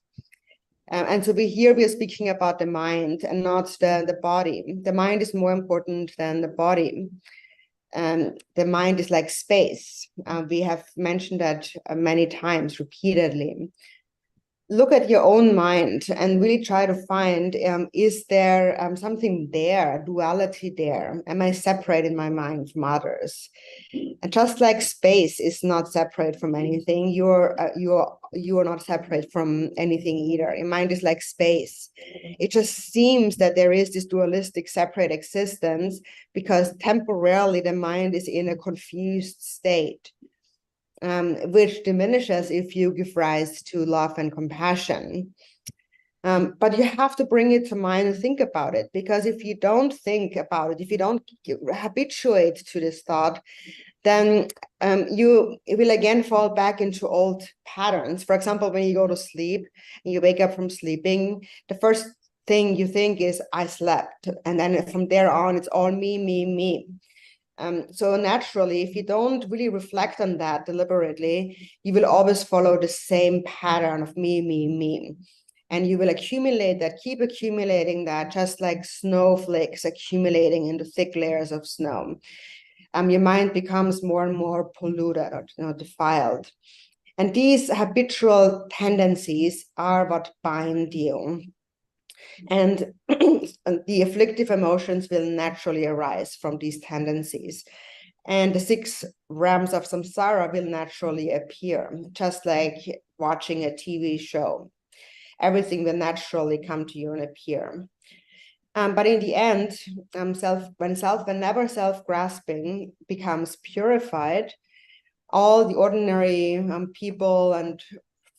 And so we are speaking about the mind and not the body. The mind is more important than the body. The mind is like space. We have mentioned that many times repeatedly. Look at your own mind and really try to find, is there something there, duality there? Am I separate in my mind from others? And just like space is not separate from anything, you are not separate from anything either. Your mind is like space. It just seems that there is this dualistic separate existence because temporarily the mind is in a confused state. Which diminishes if you give rise to love and compassion. But you have to bring it to mind and think about it, because if you don't think about it, if you don't habituate to this thought, then you will again fall back into old patterns. For example, when you go to sleep and you wake up from sleeping, the first thing you think is, I slept. And then from there on, it's all me, me, me. So naturally, if you don't really reflect on that deliberately, you will always follow the same pattern of me, me, me. And you will accumulate that, keep accumulating that, just like snowflakes accumulating into thick layers of snow. Your mind becomes more and more polluted or defiled. And these habitual tendencies are what bind you. And the afflictive emotions will naturally arise from these tendencies. And the 6 realms of samsara will naturally appear, just like watching a TV show. Everything will naturally come to you and appear. But in the end, whenever self-grasping becomes purified, all the ordinary people and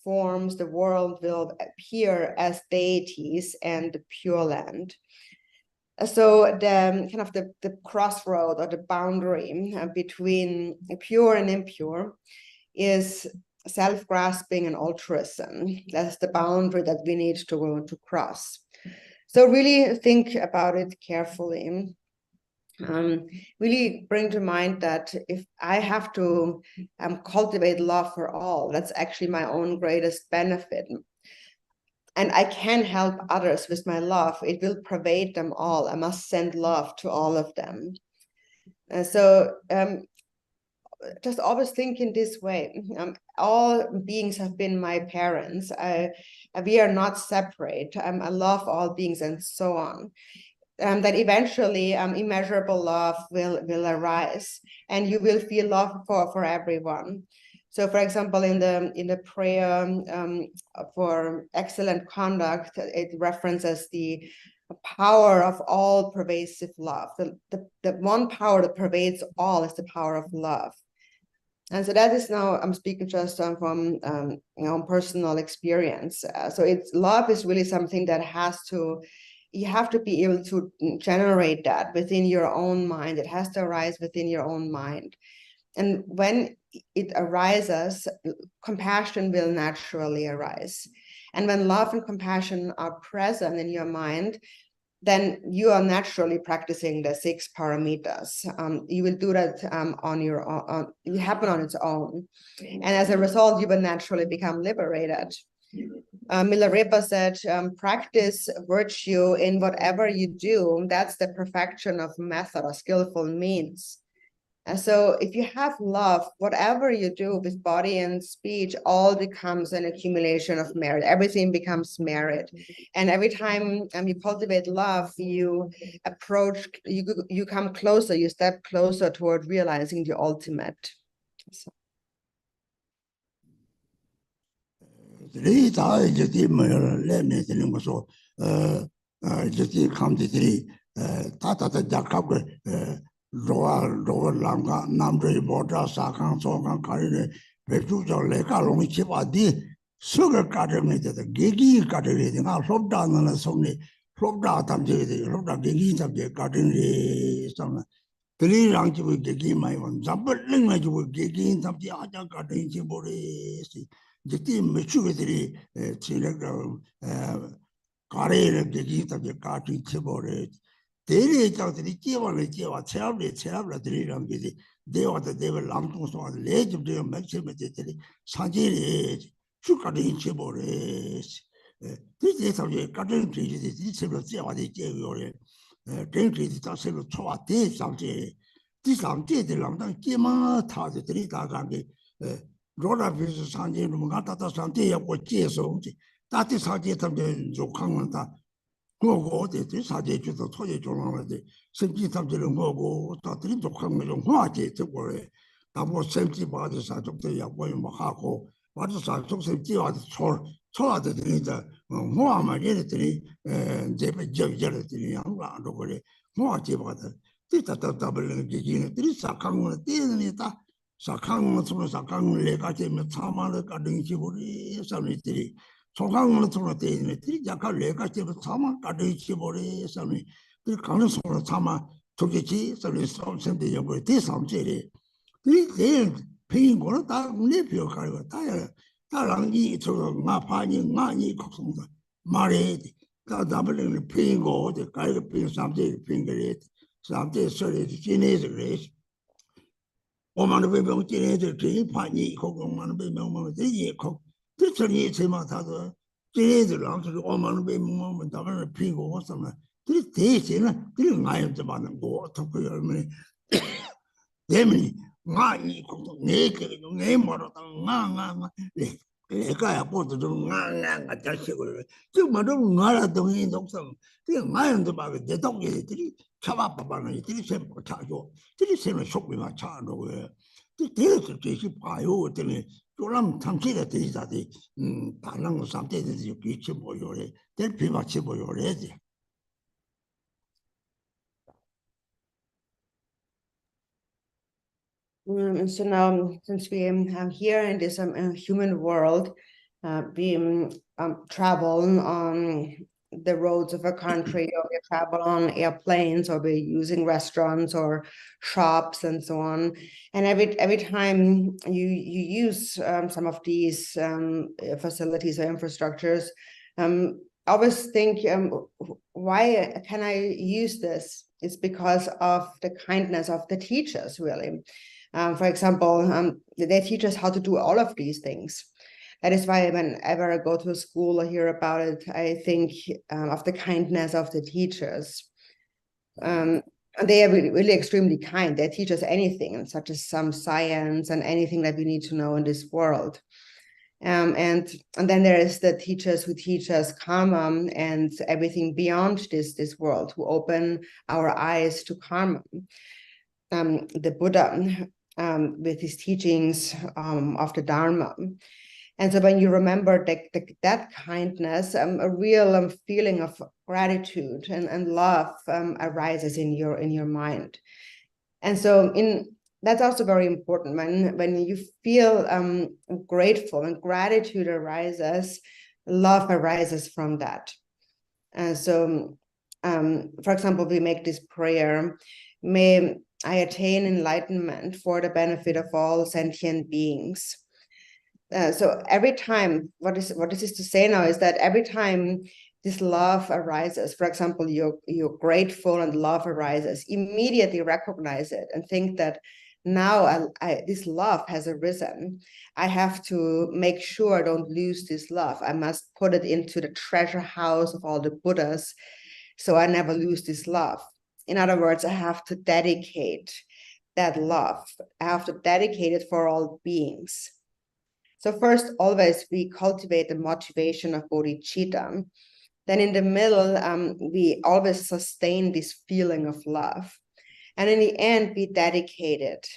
forms, the world will appear as deities and the Pure Land. So the kind of the crossroad or the boundary between pure and impure is self-grasping and altruism. That's the boundary that we need to cross. So really think about it carefully. Really bring to mind that if I have to cultivate love for all, that's actually my own greatest benefit. And I can help others with my love. It will pervade them all. I must send love to all of them. So just always think in this way. All beings have been my parents. We are not separate. I love all beings and so on. That eventually immeasurable love will arise, and you will feel love for everyone. So, for example, in the prayer for excellent conduct, it references the power of all pervasive love. The one power that pervades all is the power of love. And so that is now, I'm speaking just from personal experience. So love is really something that you have to be able to generate that within your own mind. It has to arise within your own mind. And when it arises, compassion will naturally arise. And when love and compassion are present in your mind, then you are naturally practicing the 6 paramitas. You will do that on your own. It will happen on its own. And as a result, you will naturally become liberated. Milarepa said, practice virtue in whatever you do. That's the perfection of method or skillful means. And so if you have love, whatever you do with body and speech, all becomes an accumulation of merit. Everything becomes merit. And every time you cultivate love, you come closer, you step closer toward realizing the ultimate. So. Roa langa namre boda sakang sokang karine pechu jo leka longi chipa di sugar karine de gigi karine de na lobda na somni lobda tamje de lobda gigi tamje karine samna three rang chibu gigi mai on zabber ling mai chibu gigi tamje aja karine chibore si jiti mechu de chile karine gigi tamje karine chibore Dere Chantri Chiva, Cherabla, Three they are the devil Lamtos on the ledge of the maximum Sanjay, Chukadin Chibores. This is how you cut in trees, this is what they gave you. Drink it, that's a toa day, Sanjay. This Sanjay, the Lamdan Kima, Taz, 3,000. Roda Vision Sanjay, Mugata Sanjay, what Jesu. That is how they come to Jokanga. Go the Saji to the Toy Journal, simply something go, Tatrin to come along, what it were. That was 70 bodies I took the Yaboy Mahako, what is I took some tea at the tour the leader, Moama Gelatry, and David Gelatry, and round over it, more Tibata. Tita double and Gigina, Sakang, Dinita, Sakang, Sakang, Legati, Matama, Garden Chiburi, Sanitary. 소강으로 들어대네. 들이 약간 내가 집에 참아 가르치 버리 섬이 그 강서로 참아 저기지 섬이 섬센데 여기 대삼제리 이 제일 빈 거는 다 우리 비어가고 다야 다랑이 저거 마파니 마니 걱정도 말해 다 답을 빈 거, 어디 가이가 빈 삼제 빈 거래 삼제 소리 지내서 그래 오만의 배경 지내서 그 파니 걱정만 배경만 되게 걱 그처리 제마 다도 쟤들랑 저 오만 배 뭐면 다만 피고 왔으면 들 대신은 들 나이 좀 받는 거 어떻게 열면 때문에 나이 내 뭐라다 나나나 내가 보도 좀 나나가 자식을 정말 좀 나라동이 독성 그 나이도 막 대동이들이 차바바바는 이들이 sempre 차죠 들이 sempre 속비만 차는 거예요 그래서 제시 봐요 때문에 조람 탐지가 되자지 다른 상태에서 비치 보여래 될 비맞지 보여래지 So now, since we are here in this human world, we travel on the roads of a country, or we travel on airplanes, or we're using restaurants or shops and so on. And every time you use some of these facilities or infrastructures, I always think, why can I use this? It's because of the kindness of the teachers, really. For example, they teach us how to do all of these things. That is why whenever I go to a school or hear about it, I think of the kindness of the teachers. And they are really extremely kind. They teach us anything, such as some science and anything that we need to know in this world. And then there is the teachers who teach us karma and everything beyond this world, who open our eyes to karma. The Buddha, with his teachings of the Dharma. And so when you remember that kindness, a real feeling of gratitude and love arises in your mind. And so that's also very important. When you feel grateful and gratitude arises, love arises from that. And so, for example, we make this prayer, may I attain enlightenment for the benefit of all sentient beings. So every time, what this is to say now is that every time this love arises, for example, you're grateful and love arises, immediately recognize it and think that now this love has arisen. I have to make sure I don't lose this love. I must put it into the treasure house of all the Buddhas, so I never lose this love. In other words, I have to dedicate that love. I have to dedicate it for all beings. So first, always we cultivate the motivation of bodhichitta. Then in the middle, we always sustain this feeling of love. And in the end, we dedicate it,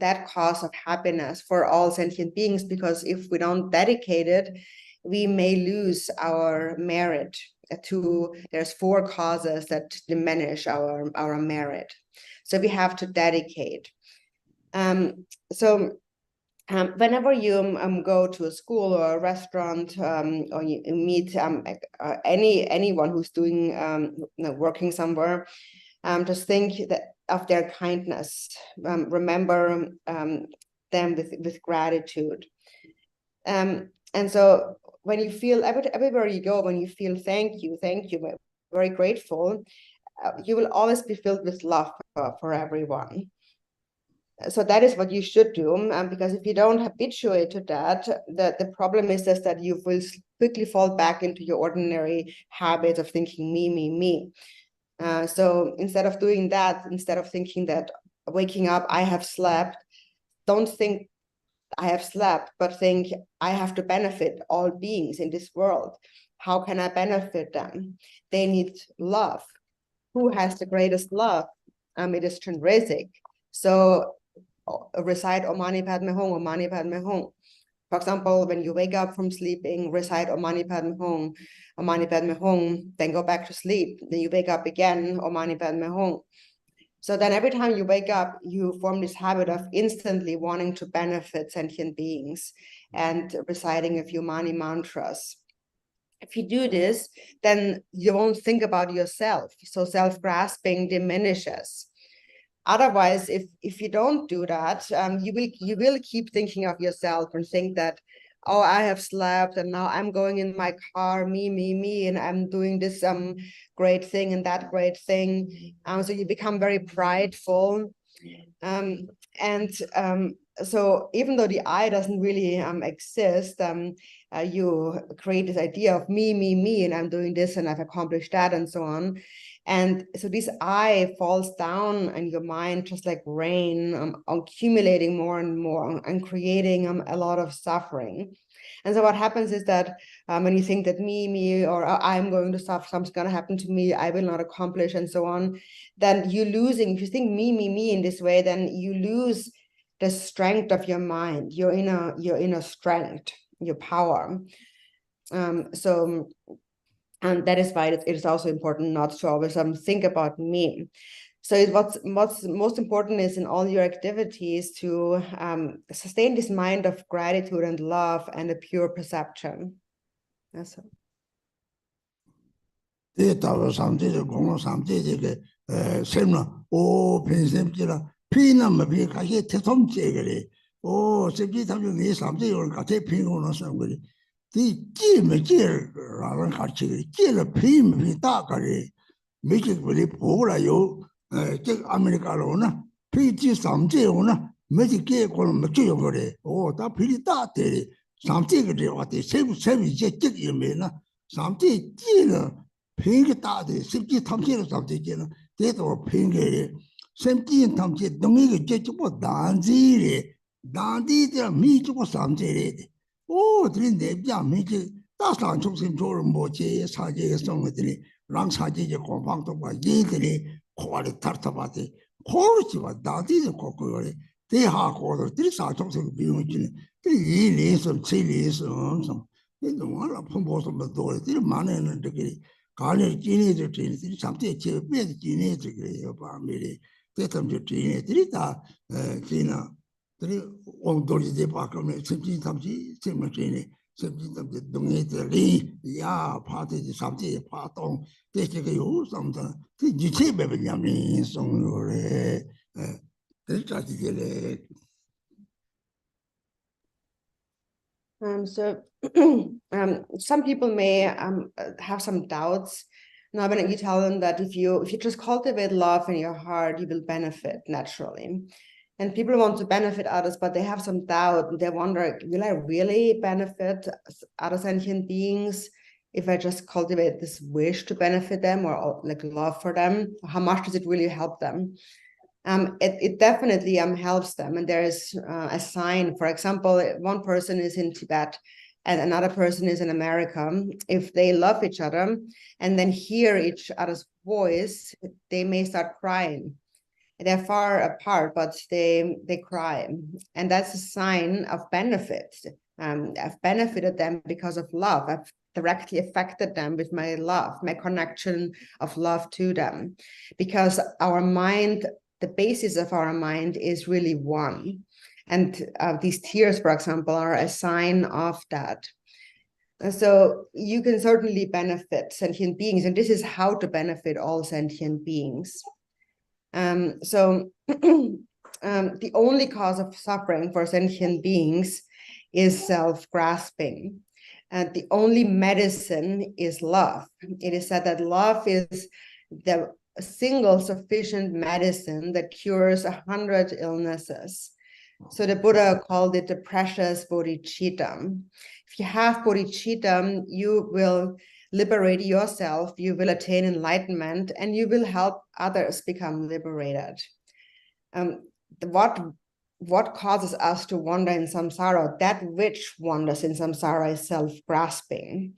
that cause of happiness for all sentient beings, because if we don't dedicate it, we may lose our merit. There's 4 causes that diminish our merit. So we have to dedicate. Whenever you go to a school or a restaurant, or you meet anyone who's doing working somewhere, just think of their kindness. Remember them with gratitude. And so when you feel everywhere you go, when you feel thank you, very grateful, you will always be filled with love for everyone. So that is what you should do, because if you don't habituate to that, the problem is that you will quickly fall back into your ordinary habits of thinking me. So instead of doing that, instead of thinking that waking up, I have slept, don't think I have slept, but think I have to benefit all beings in this world. How can I benefit them? They need love. Who has the greatest love? It is Chandresic. So recite Om Mani Padme Hum, Om Mani Padme Hum. For example, when you wake up from sleeping, recite Om Mani Padme Hum, Om Mani Padme Hum, then go back to sleep. Then you wake up again, Om Mani Padme Hum. So then every time you wake up, you form this habit of instantly wanting to benefit sentient beings and reciting a few Mani mantras. If you do this, then you won't think about yourself. So self-grasping diminishes. Otherwise, if you don't do that, you will keep thinking of yourself and think that, oh, I have slept and now I'm going in my car, me, and I'm doing this great thing and that great thing. So you become very prideful. And so even though the I doesn't really exist, you create this idea of me, and I'm doing this and I've accomplished that and so on. And so this I falls down in your mind just like rain, accumulating more and more and creating a lot of suffering. And so what happens is that when you think that me, or I'm going to suffer, something's going to happen to me, I will not accomplish and so on, then you're losing. If you think me in this way, then you lose the strength of your mind, your inner strength, your power. And that is why it is also important not to always think about me. So what's most important is in all your activities to sustain this mind of gratitude and love and a pure perception. That's all. Some people may have some doubts. Now, when you tell them that if you just cultivate love in your heart, you will benefit naturally. And people want to benefit others, but they have some doubt. And they wonder, will I really benefit other sentient beings if I just cultivate this wish to benefit them or like love for them? How much does it really help them? It definitely helps them. And there is a sign. For example, one person is in Tibet and another person is in America. If they love each other and then hear each other's voice, they may start crying. They're far apart, but they cry. And that's a sign of benefit. I've benefited them because of love. I've directly affected them with my love, my connection of love to them. Because our mind, the basis of our mind is really one. And these tears, for example, are a sign of that. So you can certainly benefit sentient beings, and this is how to benefit all sentient beings. The only cause of suffering for sentient beings is self-grasping. And the only medicine is love. It is said that love is the single sufficient medicine that cures 100 illnesses. So the Buddha called it the precious bodhichitta. If you have bodhichitta, you will liberate yourself, you will attain enlightenment, and you will help others become liberated. What causes us to wander in samsara? That which wanders in samsara is self-grasping.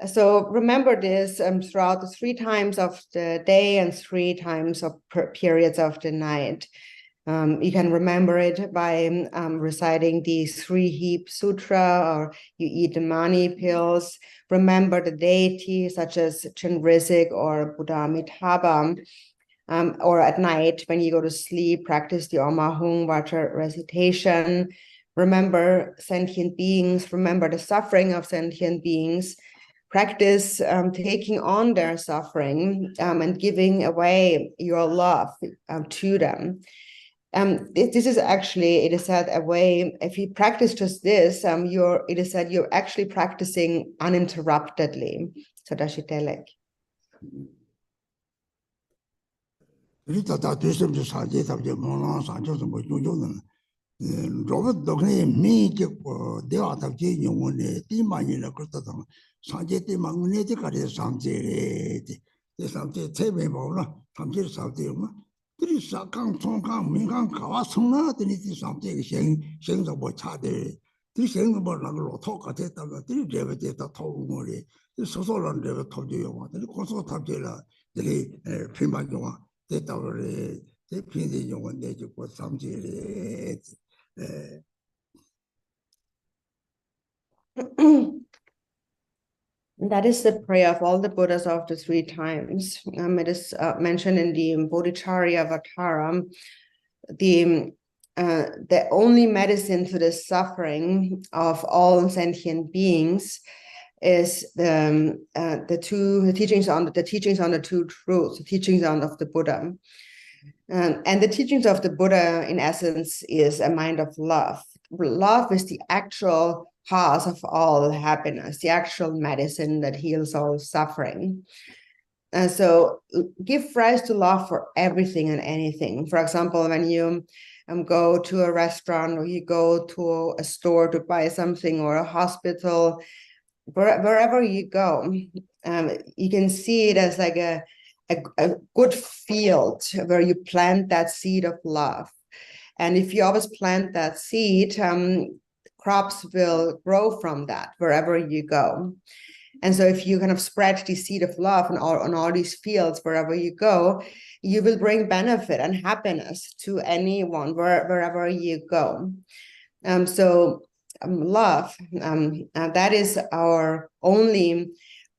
So remember this throughout the 3 times of the day and 3 times of periods of the night. You can remember it by reciting the 3-heap sutra, or you eat the mani pills. Remember the deities such as Chenrizik or Bodhichitta. Or at night when you go to sleep, practice the Om Ahung Vajra recitation. Remember sentient beings. Remember the suffering of sentient beings. Practice taking on their suffering and giving away your love to them. This is actually, it is said, a way, if you practice just this, it is said you're actually practicing uninterruptedly. So Dashitelek. 로봇 동네 미적 대화 답지 용원에 디만이라 그랬다던 상제 디만네 데까지 상제래 이 상제 체배 보나 상제 상제요 그리 사강 총강 민강 가와 성나더니 이 상제 생도 뭐 차대 이 생도 뭐 나로 토가 됐다가 이 레베다 토고리 소소란 레베 토지요 근데 고소 탑제라 이 피만용아 됐다고 이 핀데 용원 내주고 상제래 That is the prayer of all the Buddhas after 3 times. It is mentioned in the Bodhicharya Avatara. The only medicine to the suffering of all sentient beings is the teachings on the two truths, the teachings of the Buddha. And the teachings of the Buddha, in essence, is a mind of love. Love is the actual cause of all happiness, the actual medicine that heals all suffering. And so give rise to love for everything and anything. For example, when you go to a restaurant or you go to a store to buy something or a hospital, wherever you go, you can see it as like a good field where you plant that seed of love. And if you always plant that seed, crops will grow from that wherever you go. And so if you kind of spread the seed of love on all these fields, wherever you go, you will bring benefit and happiness to anyone, wherever you go. Love, that is our only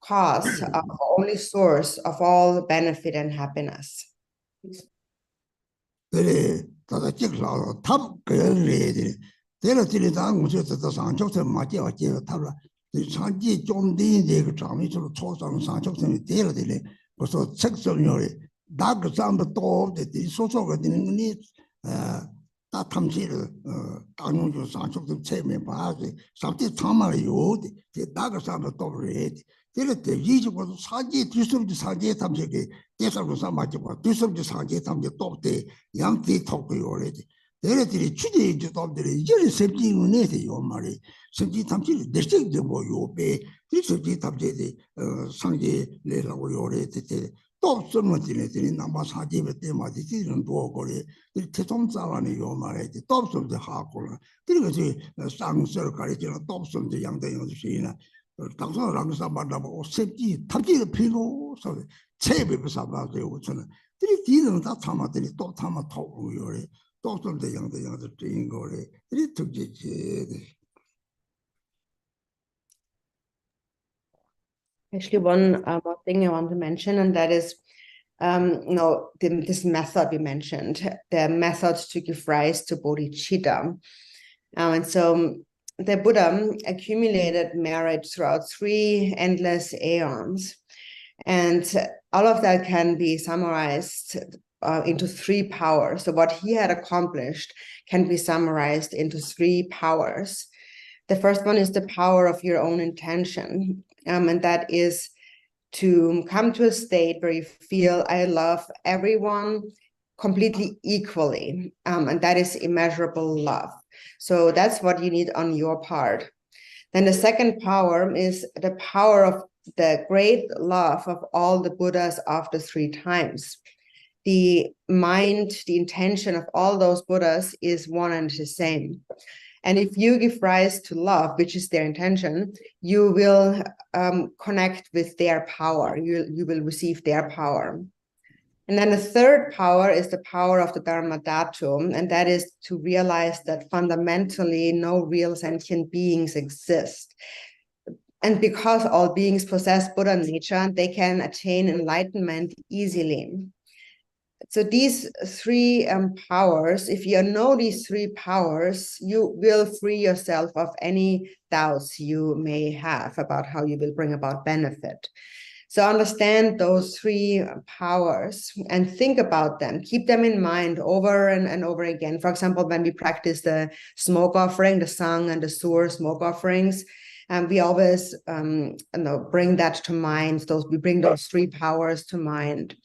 cause, our only source of all benefit and happiness. 상지 좀 되게 장미처럼 초상 상적성이 되어야 되네. 그래서 책성요리 나그 사람도 또 소소가 되는 거니 다 탐지를 당연히 상적성 체면 봐야지. 상지 참아요. 나그 사람도 또 그래. 이럴 때 이쪽으로 상지 뒤섬지 상지 탐지게 대사로 삼아지고 뒤섬지 상지 탐지 또때 양띠 토고요래. 얘네들이 주제인 주도들이 이제 섭지는 내세요 말이 섭지 탐지 대식도 뭐 요배 이 섭지 탐지에 상계 내라고 요래 때 또 없으면들이 남아 사집에 때마다 지는 도거리 이 태송자와는 요 말에 또 없으면 하고 그리고 이제 쌍설 가리지는 또 없으면 양대영 주시나 당선을 만나고 섭지 탐지를 피고 체배를 삼아서 저는 이 뒤는 다 참아들이 또 참아 토고 요래 Actually, one more thing I want to mention, and that is, this method we mentioned, the method to give rise to bodhichitta. And so the Buddha accumulated merit throughout 3 endless aeons. And all of that can be summarized into 3 powers. So what he had accomplished can be summarized into 3 powers. The first one is the power of your own intention. And that is to come to a state where you feel I love everyone completely equally. And that is immeasurable love. So that's what you need on your part. Then the second power is the power of the great love of all the Buddhas after 3 times. The mind, the intention of all those Buddhas is one and the same. And if you give rise to love, which is their intention, you will connect with their power. You will receive their power. And then the third power is the power of the Dharma Dhatu, and that is to realize that fundamentally no real sentient beings exist. And because all beings possess Buddha nature, they can attain enlightenment easily. So these 3 powers, if you know these 3 powers, you will free yourself of any doubts you may have about how you will bring about benefit. So understand those 3 powers and think about them. Keep them in mind over and over again. For example, when we practice the smoke offering, the Sang and the Sur smoke offerings, we always bring that to mind. We bring those 3 powers to mind.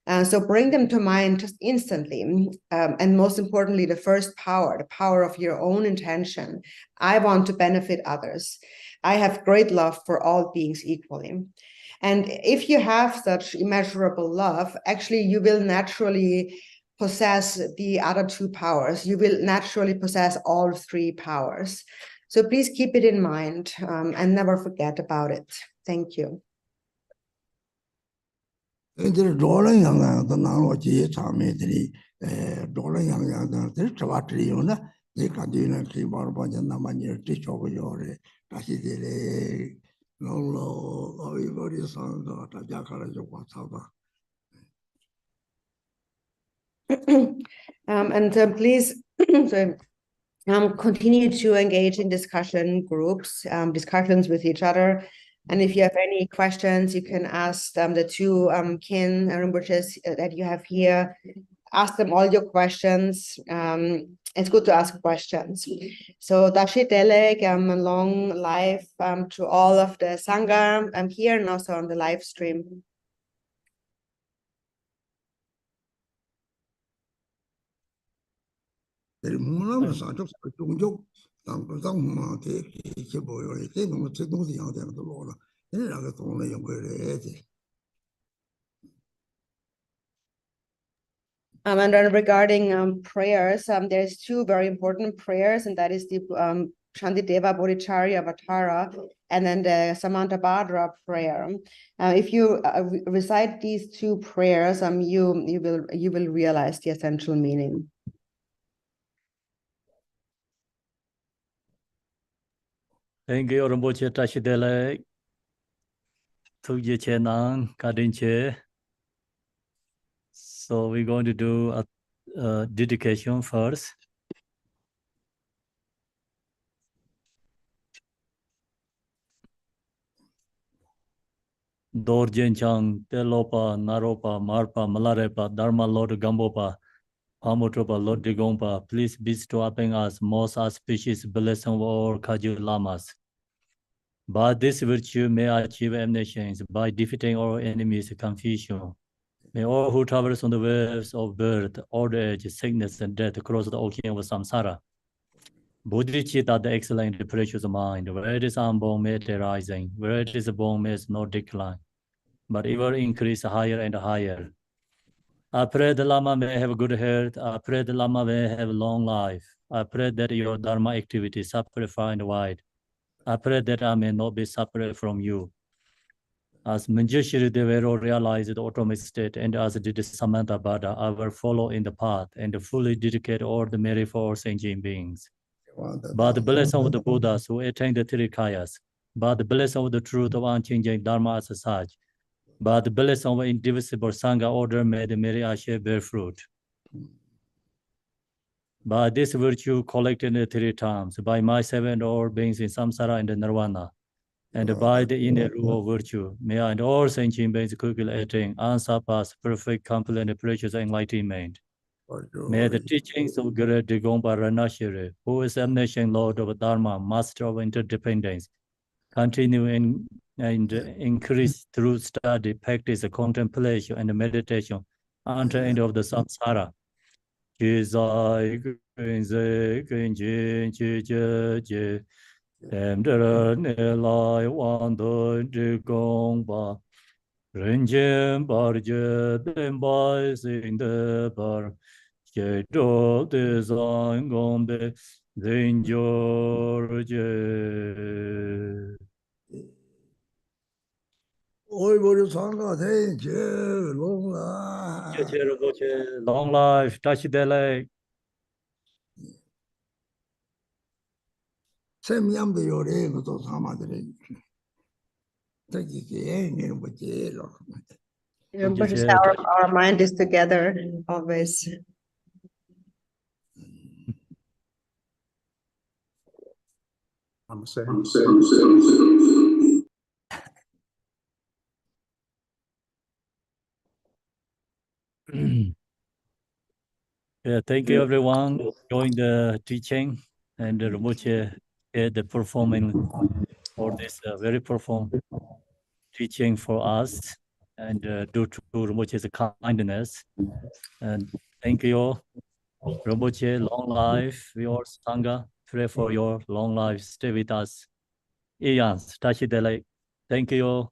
So bring them to mind just instantly. And most importantly, the first power, the power of your own intention. I want to benefit others. I have great love for all beings equally. And if you have such immeasurable love, actually, you will naturally possess the other two powers. You will naturally possess all three powers. So please keep it in mind and never forget about it. Thank you. 애들 로런 영향도 나로 지 참에들이 로런 영향도 저와트리요나 이 간디는 기바로 보면 나만이 뒤쪽으로래 다시들이 로로 어이거리 선도 다 작아져 왔다가 Please continue to engage in discussion groups, discussions with each other. And if you have any questions, you can ask the two kin Rinpoches that you have here. Ask them all your questions. It's good to ask questions. So Dashi Delek, long life to all of the Sangha here and also on the live stream. And then regarding prayers, there's two very important prayers, and that is the Shantideva Bodhicharya Avatara and then the Samantabhadra prayer. If you recite these two prayers, you will realize the essential meaning. Thank you, Rinpoche Tashidele, Tugye Chenan, Kadinche. So we're going to do a dedication first. Dorjen Chang, Telopa, Naropa, Marpa, Malarepa, Dharma Lord Gambopa, Pamutropa, Lord Digompa, please bestow upon us most auspicious blessing of all Kaju Lamas. By this virtue may achieve omniscience by defeating all enemies, confusion. May all who traverse on the waves of birth, old age, sickness, and death cross the ocean of samsara. Bodhichitta, the excellent, precious mind, where it is unborn, may it rising, where it is born, may it not decline, but ever increase higher and higher. I pray the Lama may have good health. I pray the Lama may have long life. I pray that your Dharma activity suffer far and wide. I pray that I may not be separate from you. As Manjushri Devero realized the automatic state, and as did Samantha Bada, I will follow in the path and fully dedicate all the merit for all sentient beings. By the blessing of the Buddhas who attain the three kayas, by the blessing of the truth of unchanging Dharma as such, by the blessing of indivisible Sangha order, may the merit Ashe bear fruit. By this virtue collected in the three times, by myself and all beings in samsara and Nirvana, and by the inner rule of virtue, may I and all sentient beings quickly attain unsurpassed, perfect, complete, and precious enlightenment. May the teachings of Guru Digompa Ranashiri, who is omniscient Lord of Dharma, Master of interdependence, continue and increase through study, practice, contemplation, and meditation until the end of the samsara. Jizai Gunze Gunjin Chije Emdera Nelai Wando Digompa Renjen Barje Dembai Singdebar Jedo Design Gombe Zinjorje. Long life, Tashidele. Our mind is together always. Yeah, thank you everyone join the teaching and the Rinpoche the performing for this very profound teaching for us. and due to Rinpoche's kindness. And thank you, Rinpoche, long life, your Sangha. Pray for your long life. Stay with us. Ians, Tashi Delay. Thank you.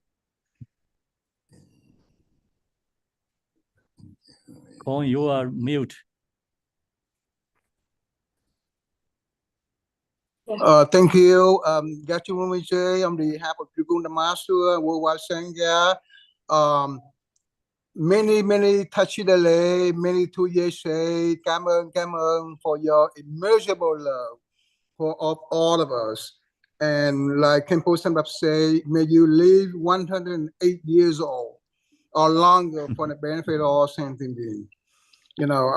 Kon, you are mute. Thank you, Gachin Rinpoche, on behalf of Trikunda Master, Worldwide Sangha. Many Tachidale, many 2 years say, cảm ơn for your immeasurable love for all of us. And like Khenpo Samdap say, may you live 108 years old or longer for the benefit of all sentient beings. You know,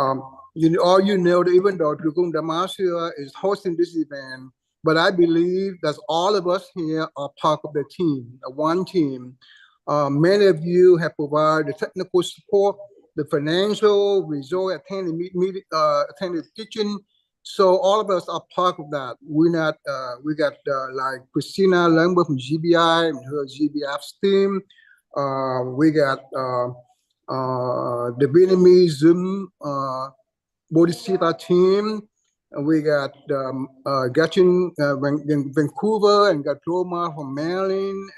all you know that even though Trikung Dhammasya is hosting this event, but I believe that all of us here are part of the team, one team. Many of you have provided the technical support, the financial resort, attended teaching. So all of us are part of that. We got like Christina Lambert from GBI and her GBF's team. We got the Vietnamese Zoom bodhichitta team. We got Gachin Vancouver, and got Roma from Maryland,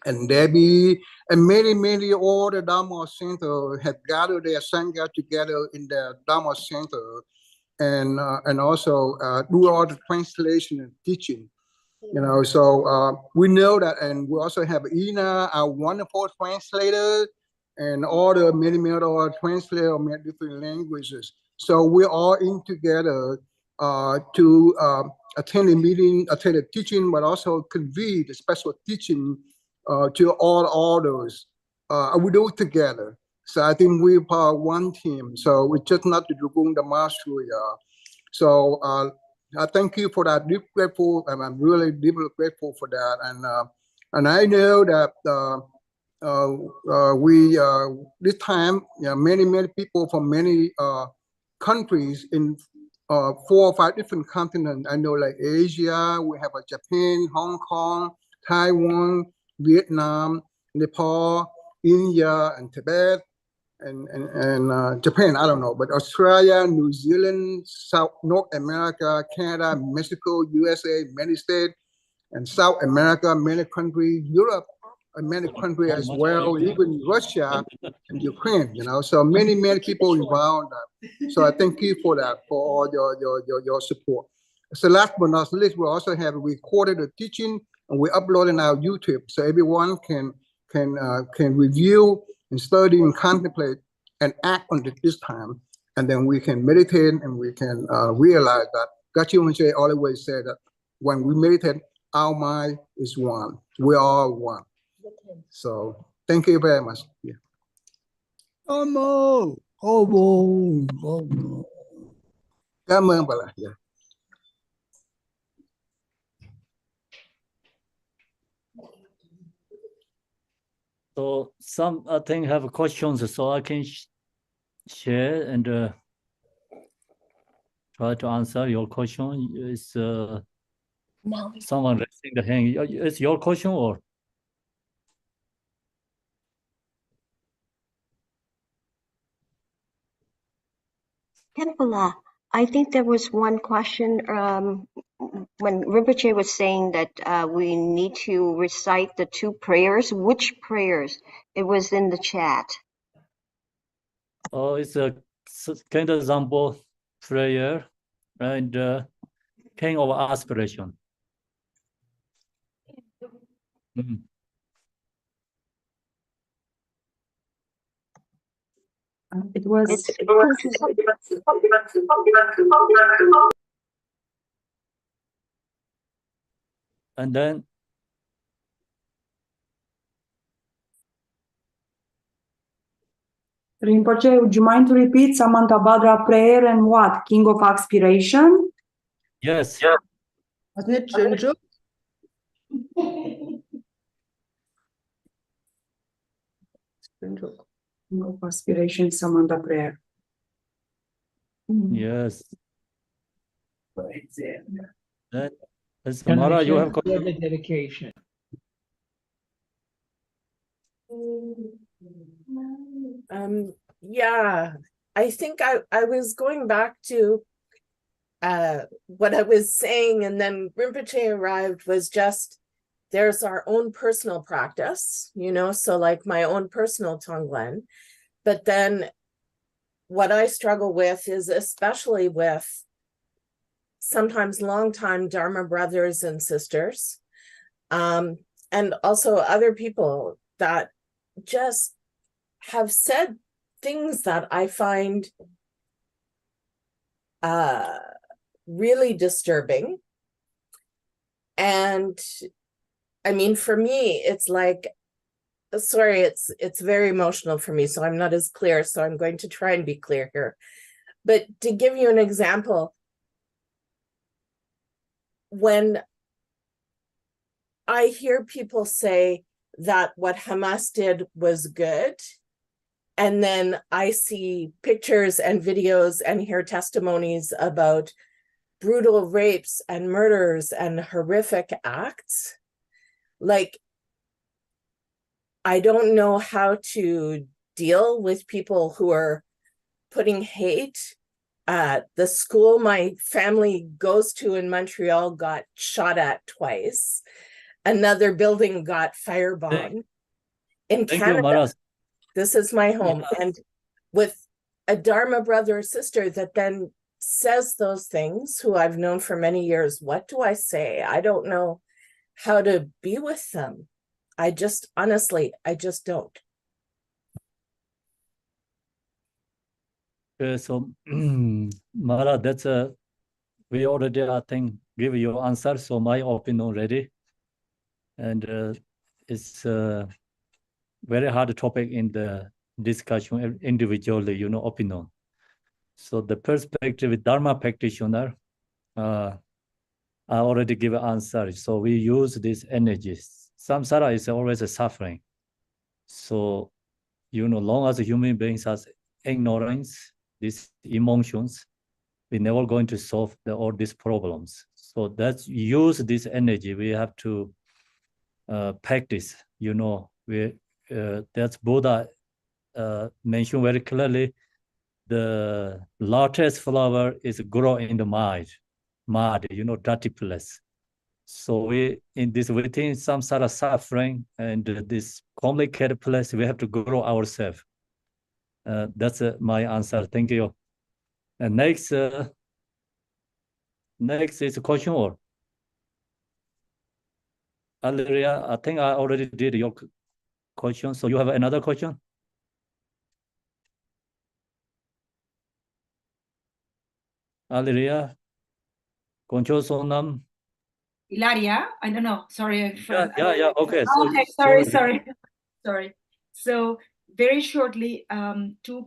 and Debbie, and many all the Dharma Center have gathered their Sangha together in the Dharma Center, and also do all the translation and teaching. You know, so we know that, and we also have Ina, our wonderful translator, and all the many other translators of many different languages. So we're all in together to attend a meeting, attend a teaching, but also convene the special teaching to all orders. We do it together. So I think we're part of one team. So it's just not the Drukung the Master. So I thank you for that. Deep grateful, and I'm really deeply grateful for that. And I know that we this time, many people from many countries in 4 or 5 different continents. I know, like Asia, we have Japan, Hong Kong, Taiwan, Vietnam, Nepal, India, and Tibet. And Japan, I don't know, but Australia, New Zealand, North America, Canada, Mexico, USA, many states, and South America, many countries, Europe, many countries as well, even Russia and Ukraine, you know, so many people involved. So I thank you for that, for all your support. So last but not least, we also have recorded the teaching, and we upload on our YouTube, so everyone can review and study and contemplate and act on it this time. And then we can meditate, and we can realize that Gachin Rinpoche always said that when we meditate, our mind is one. We are all one. So thank you very much. Yeah. Cảm ơn bà là. Yeah. So some I think have questions, so I can share and try to answer your question. Is someone raising the hand? Is your question or? Khenpo, I think there was one question when Rinpoche was saying that we need to recite the 2 prayers. Which prayers? It was in the chat. Oh, it's a kind of example prayer and king of aspiration. It was. And then Rinpoche, would you mind to repeat Samantabhadra prayer and what? King of Aspiration? Yes. Wasn't it Junju? King of Aspiration, Samanta prayer. Yes. Then, Can I Mara, you share have the dedication? Yeah, I think I was going back to what I was saying, and then Rinpoche arrived, was just there's our own personal practice, so like my own personal Tonglen. But then what I struggle with is especially with sometimes longtime Dharma brothers and sisters, and also other people that just have said things that I find really disturbing. And I mean, for me, it's like, sorry, it's very emotional for me, so I'm not as clear, so I'm going to try and be clear here. But to give you an example, when I hear people say that what Hamas did was good, and then I see pictures and videos and hear testimonies about brutal rapes and murders and horrific acts, like, I don't know how to deal with people who are putting hate. The school my family goes to in Montreal got shot at twice. Another building got firebombed. In Canada, Maras. This is my home. Yeah. And with a Dharma brother or sister that then says those things, who I've known for many years, what do I say? I don't know how to be with them. I just, honestly, I just don't. Okay, so Mara, that's we already, I think, give you answer. So my opinion already, and it's a very hard topic in the discussion individually, opinion. So the perspective with Dharma practitioner, I already give an answer. So we use these energies. Samsara is always a suffering. So, long as human beings has ignorance, these emotions, we're never going to solve all these problems. So that's use this energy. We have to practice. That's Buddha mentioned very clearly. The lotus flower is grow in the mud, dirty place. So we in this within samsara suffering and this complicated place, we have to grow ourselves. That's my answer. Thank you. And next is a question or Valeria, I think I already did your question. So you have another question? Valeria, Concho Sonam. Ilaria, I don't know. Sorry. Yeah. Okay. Okay. Sorry. So very shortly, two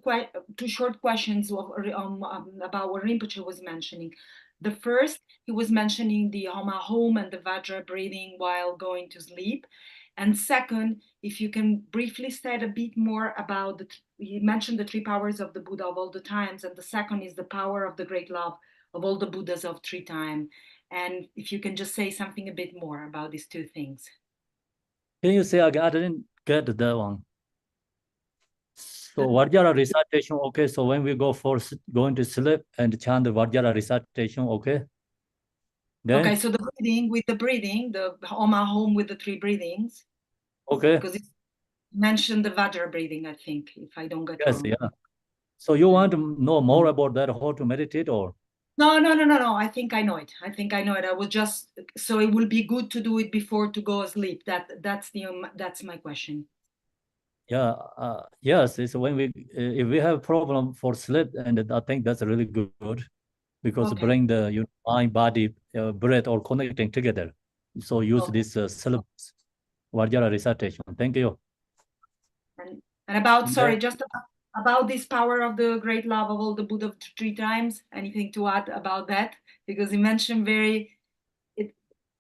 short questions about what Rinpoche was mentioning. The first, he was mentioning the home and the Vajra breathing while going to sleep. And second, if you can briefly say a bit more about you mentioned the three powers of the Buddha of all the times, and the second is the power of the great love of all the Buddhas of three time. And if you can just say something a bit more about these two things. Can you say again? I didn't get that one. So Vajra recitation, okay. So when we go for going to sleep and chant the Vajra recitation, okay. Then, okay, so the breathing, the home with the three breathings. Okay. Because it mentioned the Vajra breathing, I think, if I don't get wrong. Yeah. So you want to know more about that, how to meditate, or? No. I think I know it. I will just, so it will be good to do it before to go asleep. That's my question. Yeah. Yes. It's when if we have problem for sleep, and I think that's really good, because bring the mind, body, breath, all connecting together. So use this syllabus, Vajra recitation. Thank you. And about, sorry, just about this power of the great love of all the Buddha three times. Anything to add about that? Because he mentioned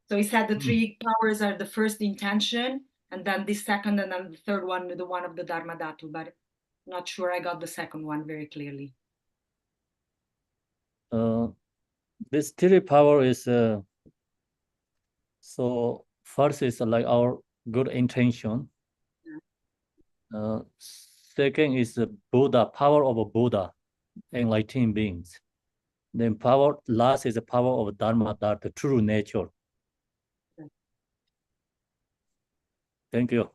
so he said the three powers are the first intention, and then the second, and then the third one, the one of the Dharma Dhatu, but I'm not sure I got the second one very clearly. This three power is, so first is like our good intention. Second is the Buddha, power of a Buddha, enlightened beings. Then last is the power of Dharma, that the true nature. Thank you.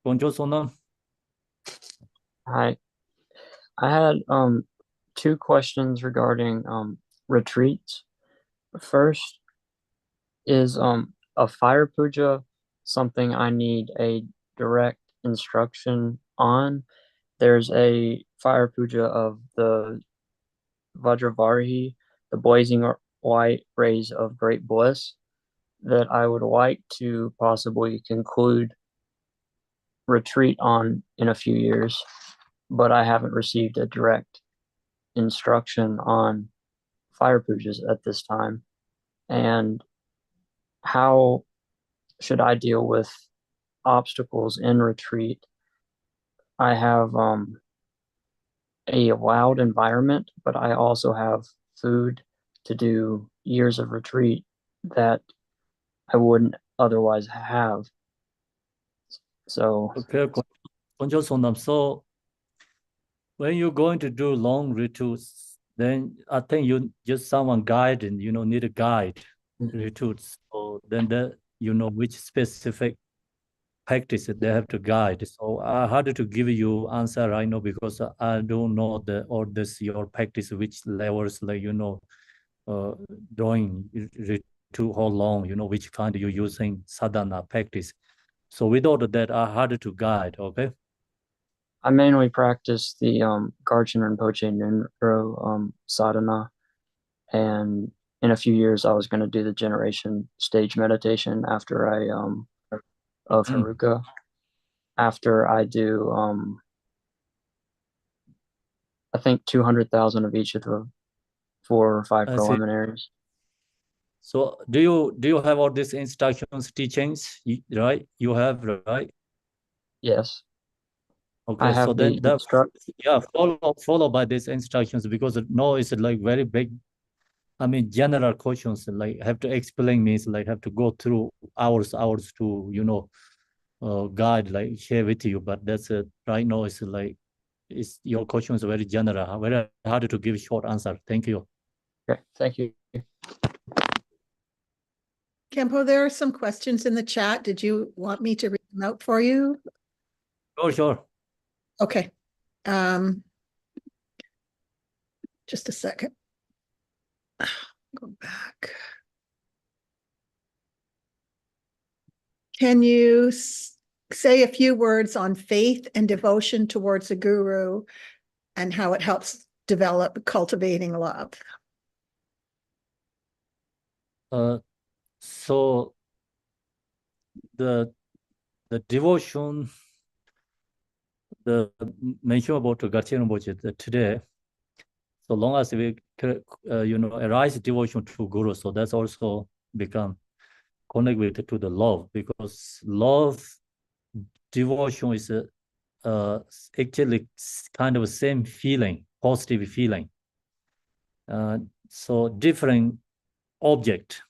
Bonjour, Sonam. Hi. I had two questions regarding retreats. First, is a fire puja something I need a direct instruction on? There's a fire puja of the Vajravarhi, the blazing white rays of great bliss, that I would like to possibly conclude retreat on in a few years, but I haven't received a direct instruction on fire pujas at this time. And how should I deal with obstacles in retreat? I have a loud environment, but I also have food to do years of retreat that I wouldn't otherwise have. So okay, Bonjour, Sonam. So when you're going to do long retreats, then I think you just someone guide and need a guide retreats. So then which specific practice they have to guide. So I had to give you answer right now because I don't know your practice, which levels doing retreat, how long, which kind you're using sadhana practice. So without that, I had to guide. Okay. I mainly practice the Garchen Rinpoche Nunro sadhana, and in a few years I was going to do the generation stage meditation after I of Haruka. After I do I think 200,000 of each of the 4 or 5 preliminaries. So do you have all these instructions, teachings, right? You have, right? Yes. Okay, I have so then follow by these instructions, because no, it's like very big. I mean, general questions, like have to explain means like have to go through hours to guide, like share with you. But that's it. Right now, it's your questions are very general, very hard to give short answer. Thank you. Okay, thank you. Kempo, there are some questions in the chat. Did you want me to read them out for you? Sure. Okay. Just a second. Go back. Can you say a few words on faith and devotion towards the guru and how it helps develop cultivating love? So the devotion, the mention about Garchen Rinpoche today, so long as we arise devotion to Guru, so that's also become connected to the love, because love, devotion is actually kind of same feeling, positive feeling. So different object.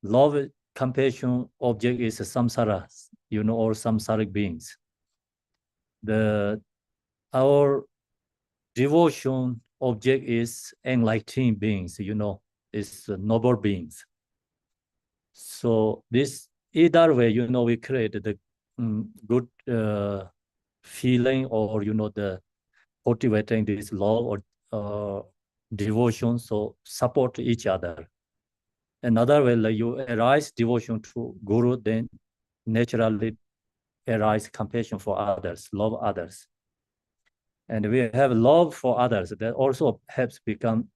Love, compassion object is samsara, or samsaric beings. Our devotion object is enlightened beings, is noble beings. So this either way, we create the good feeling, or the cultivating this love or devotion, so support each other. Another way, like you arise devotion to Guru, then naturally arise compassion for others, love others. And we have love for others that also helps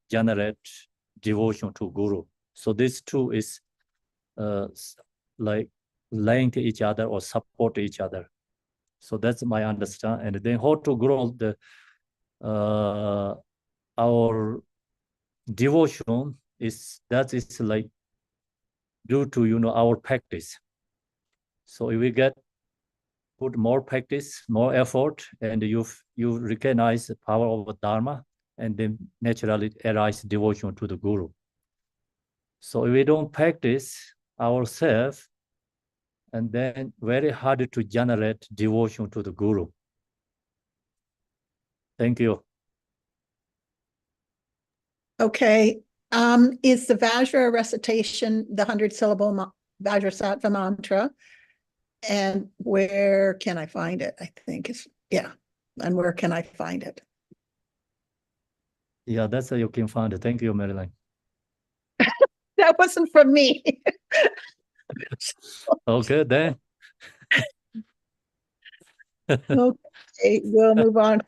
generate devotion to Guru. So this two is like linked to each other or support each other. So that's my understanding. And then how to grow our devotion is like due to our practice. So if we put more practice, more effort, and you recognize the power of Dharma, and then naturally arise devotion to the Guru. So if we don't practice ourselves, and then very hard to generate devotion to the Guru. Thank you. Okay. Is the Vajra recitation the 100-syllable Vajrasattva mantra? And where can I find it? I think it's, yeah. And where can I find it? Yeah, that's how you can find it. Thank you, Marilyn. That wasn't from me. Okay, then. Okay, we'll move on.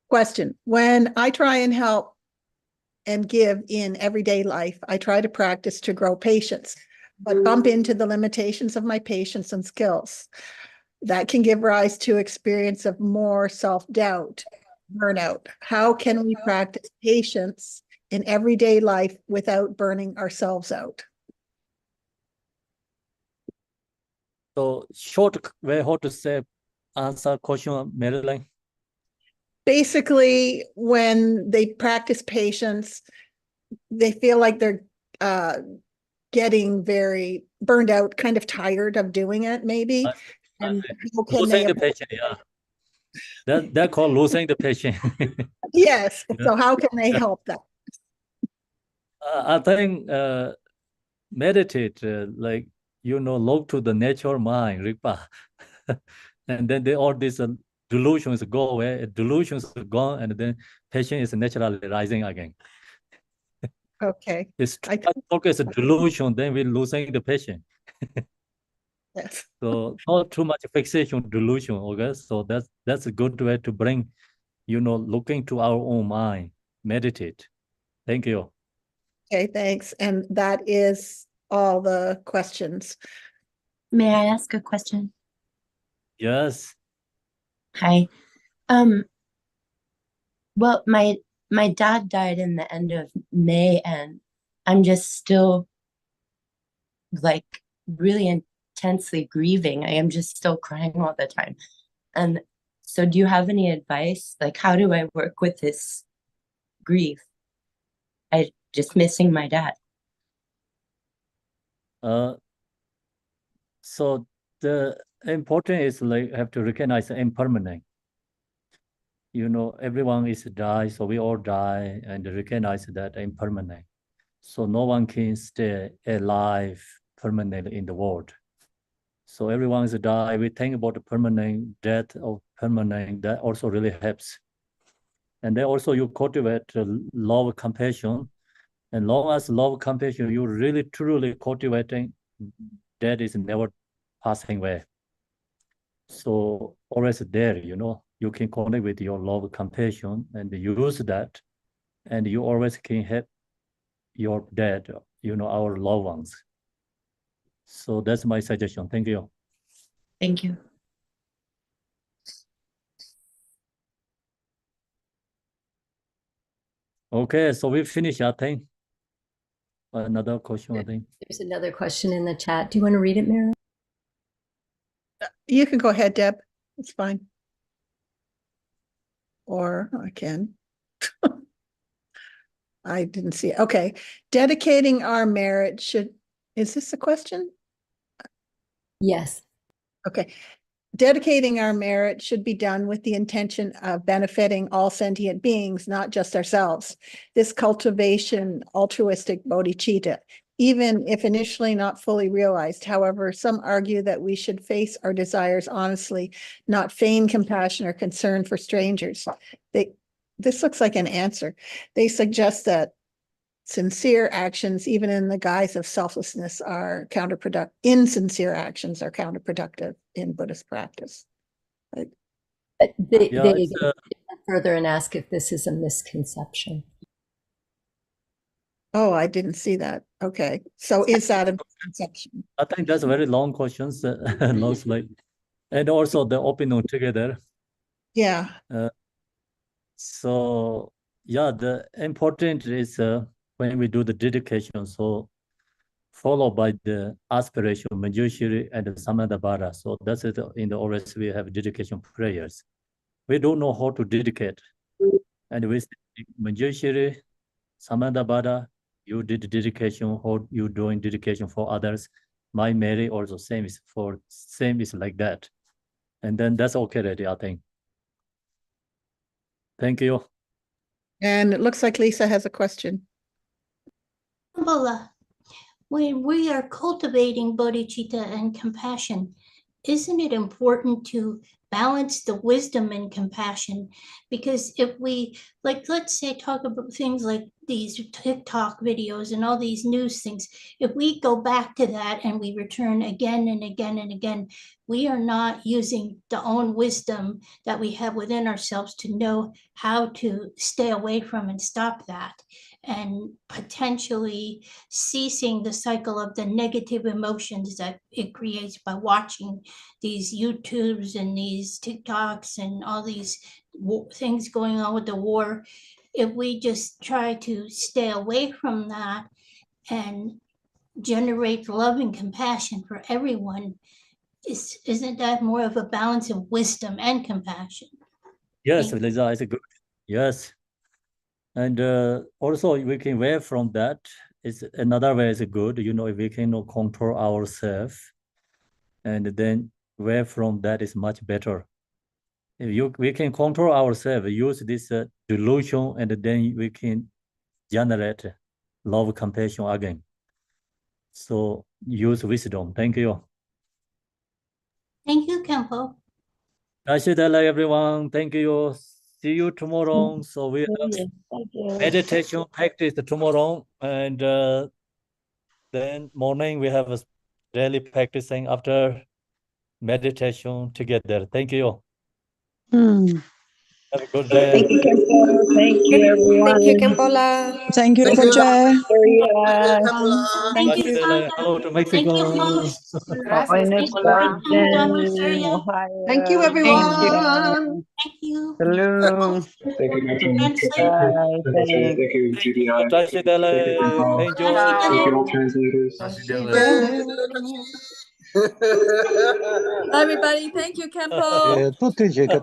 Question. When I try and help and give in everyday life, I try to practice to grow patience, but bump into the limitations of my patience and skills. That can give rise to experience of more self-doubt, burnout. How can we practice patience in everyday life without burning ourselves out? So short way how to say answer question, Marilyn. Basically, when they practice patience, they feel like they're getting very burned out, kind of tired of doing it, maybe. And how can Losing they the patient, yeah. They're called losing the patient. Yes. Yeah. So how can they help that? I think meditate, like, look to the natural mind, Ripa. And then all these delusions go away, delusions are gone, and then patient is naturally rising again. Okay. It's too much focus delusion, then we're losing the patient. Yes. So not too much fixation delusion, okay? So that's a good way to bring, looking to our own mind, meditate. Thank you. Okay, thanks. And that is all the questions. May I ask a question? Yes. Hi. Well, my dad died in the end of May, and I'm just still like really intensely grieving. I am just still crying all the time. And so do you have any advice? Like, how do I work with this grief? I just missing my dad. So the important is like have to recognize the impermanent. Everyone is die, so we all die, and recognize that impermanent. So no one can stay alive permanently in the world. So everyone is die. We think about the permanent death of permanent. That also really helps. And then also you cultivate love, compassion, and long as love, compassion, you really truly cultivating, that is never passing away. So always there, you can connect with your love, compassion, and use that, and you always can help your dead, our loved ones. So that's my suggestion. Thank you. Thank you. Okay, so we finish, I think. Another question, I think. There's another question in the chat. Do you want to read it, Mary? You can go ahead, Deb. It's fine. Or I can. I didn't see it. Okay. Dedicating our merit should, is this a question? Yes. Okay. Dedicating our merit should be done with the intention of benefiting all sentient beings, not just ourselves. This cultivation, altruistic bodhichitta, even if initially not fully realized. However, some argue that we should face our desires honestly, not feign compassion or concern for strangers. This looks like an answer. They suggest that sincere actions, even in the guise of selflessness, are counterproductive. Insincere actions are counterproductive in Buddhist practice. Right? They further and ask if this is a misconception. Oh, I didn't see that. Okay. So is that a misconception? I think that's a very long questions. Looks like, and also the opinion together. Yeah. So yeah, the important is when we do the dedication, so followed by the aspiration, Manjushri and the Samadabhara. So that's it. In the ORS, we have dedication prayers. We don't know how to dedicate. And we say, Manjushri, Samadabhara, you did dedication, how you doing dedication for others. My Mary also same is like that. And then that's okay already, I think. Thank you. And it looks like Lisa has a question. Shambhala, when we are cultivating bodhicitta and compassion, isn't it important to balance the wisdom and compassion? Because if we, like, let's say, talk about things like these TikTok videos and all these news things, if we go back to that and we return again and again and again, we are not using the own wisdom that we have within ourselves to know how to stay away from and stop that, and potentially ceasing the cycle of the negative emotions that it creates by watching these YouTubes and these TikToks and all these things going on with the war. If we just try to stay away from that and generate love and compassion for everyone, isn't that more of a balance of wisdom and compassion? Yes, Lisa, it's good. Yes. And also we can away from that. It's another way is good. You know, if we can control ourselves, and then away from that is much better. If we can control ourselves, use this delusion, and then we can generate love, compassion again. So use wisdom. Thank you. Thank you, Kempo. Ashidala, everyone. Thank you. See you tomorrow. So we have meditation practice tomorrow, and then morning we have a daily practicing after meditation together. Thank you. Have a good day. Thank you, Kempo. Thank you, everyone. Thank you, Kempola. Thank you, Rinpoche. Thank you, Ashidala, Father. hello to Thank Mexico. you, host. Buenas tardes, Ohio. Thank you, everyone. Thank you. Hello. Thank you, Gotcha. Translator. Thank you, TBI. Ashidala, Thank you, Paul. Thank you, all translators. Everybody, thank you, Kempo. Tutti Bye.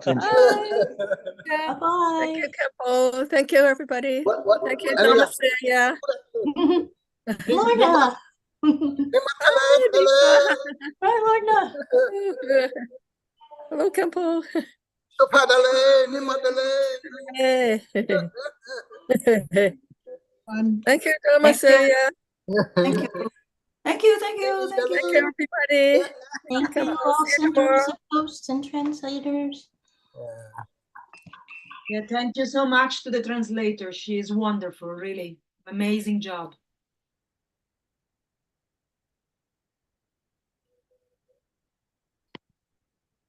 Bye-bye. Thank you, Kempo. Thank you, everybody. Thank you, Area. Namaste. Lorna. Hi, Lisa. Hi, Lorna. Hello, Kempo. Nimadale. Thank you, Namaste. Thank you. Thank you. Thank you. Thank Thank you. you, everybody. Thank Come you, on, all see you centers tomorrow. of hosts and translators. Yeah, thank you so much to the translator. She is wonderful, really. Amazing job.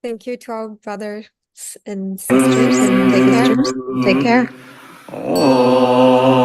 Thank you to our brothers and sisters, and take care. Take care. Oh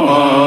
Oh.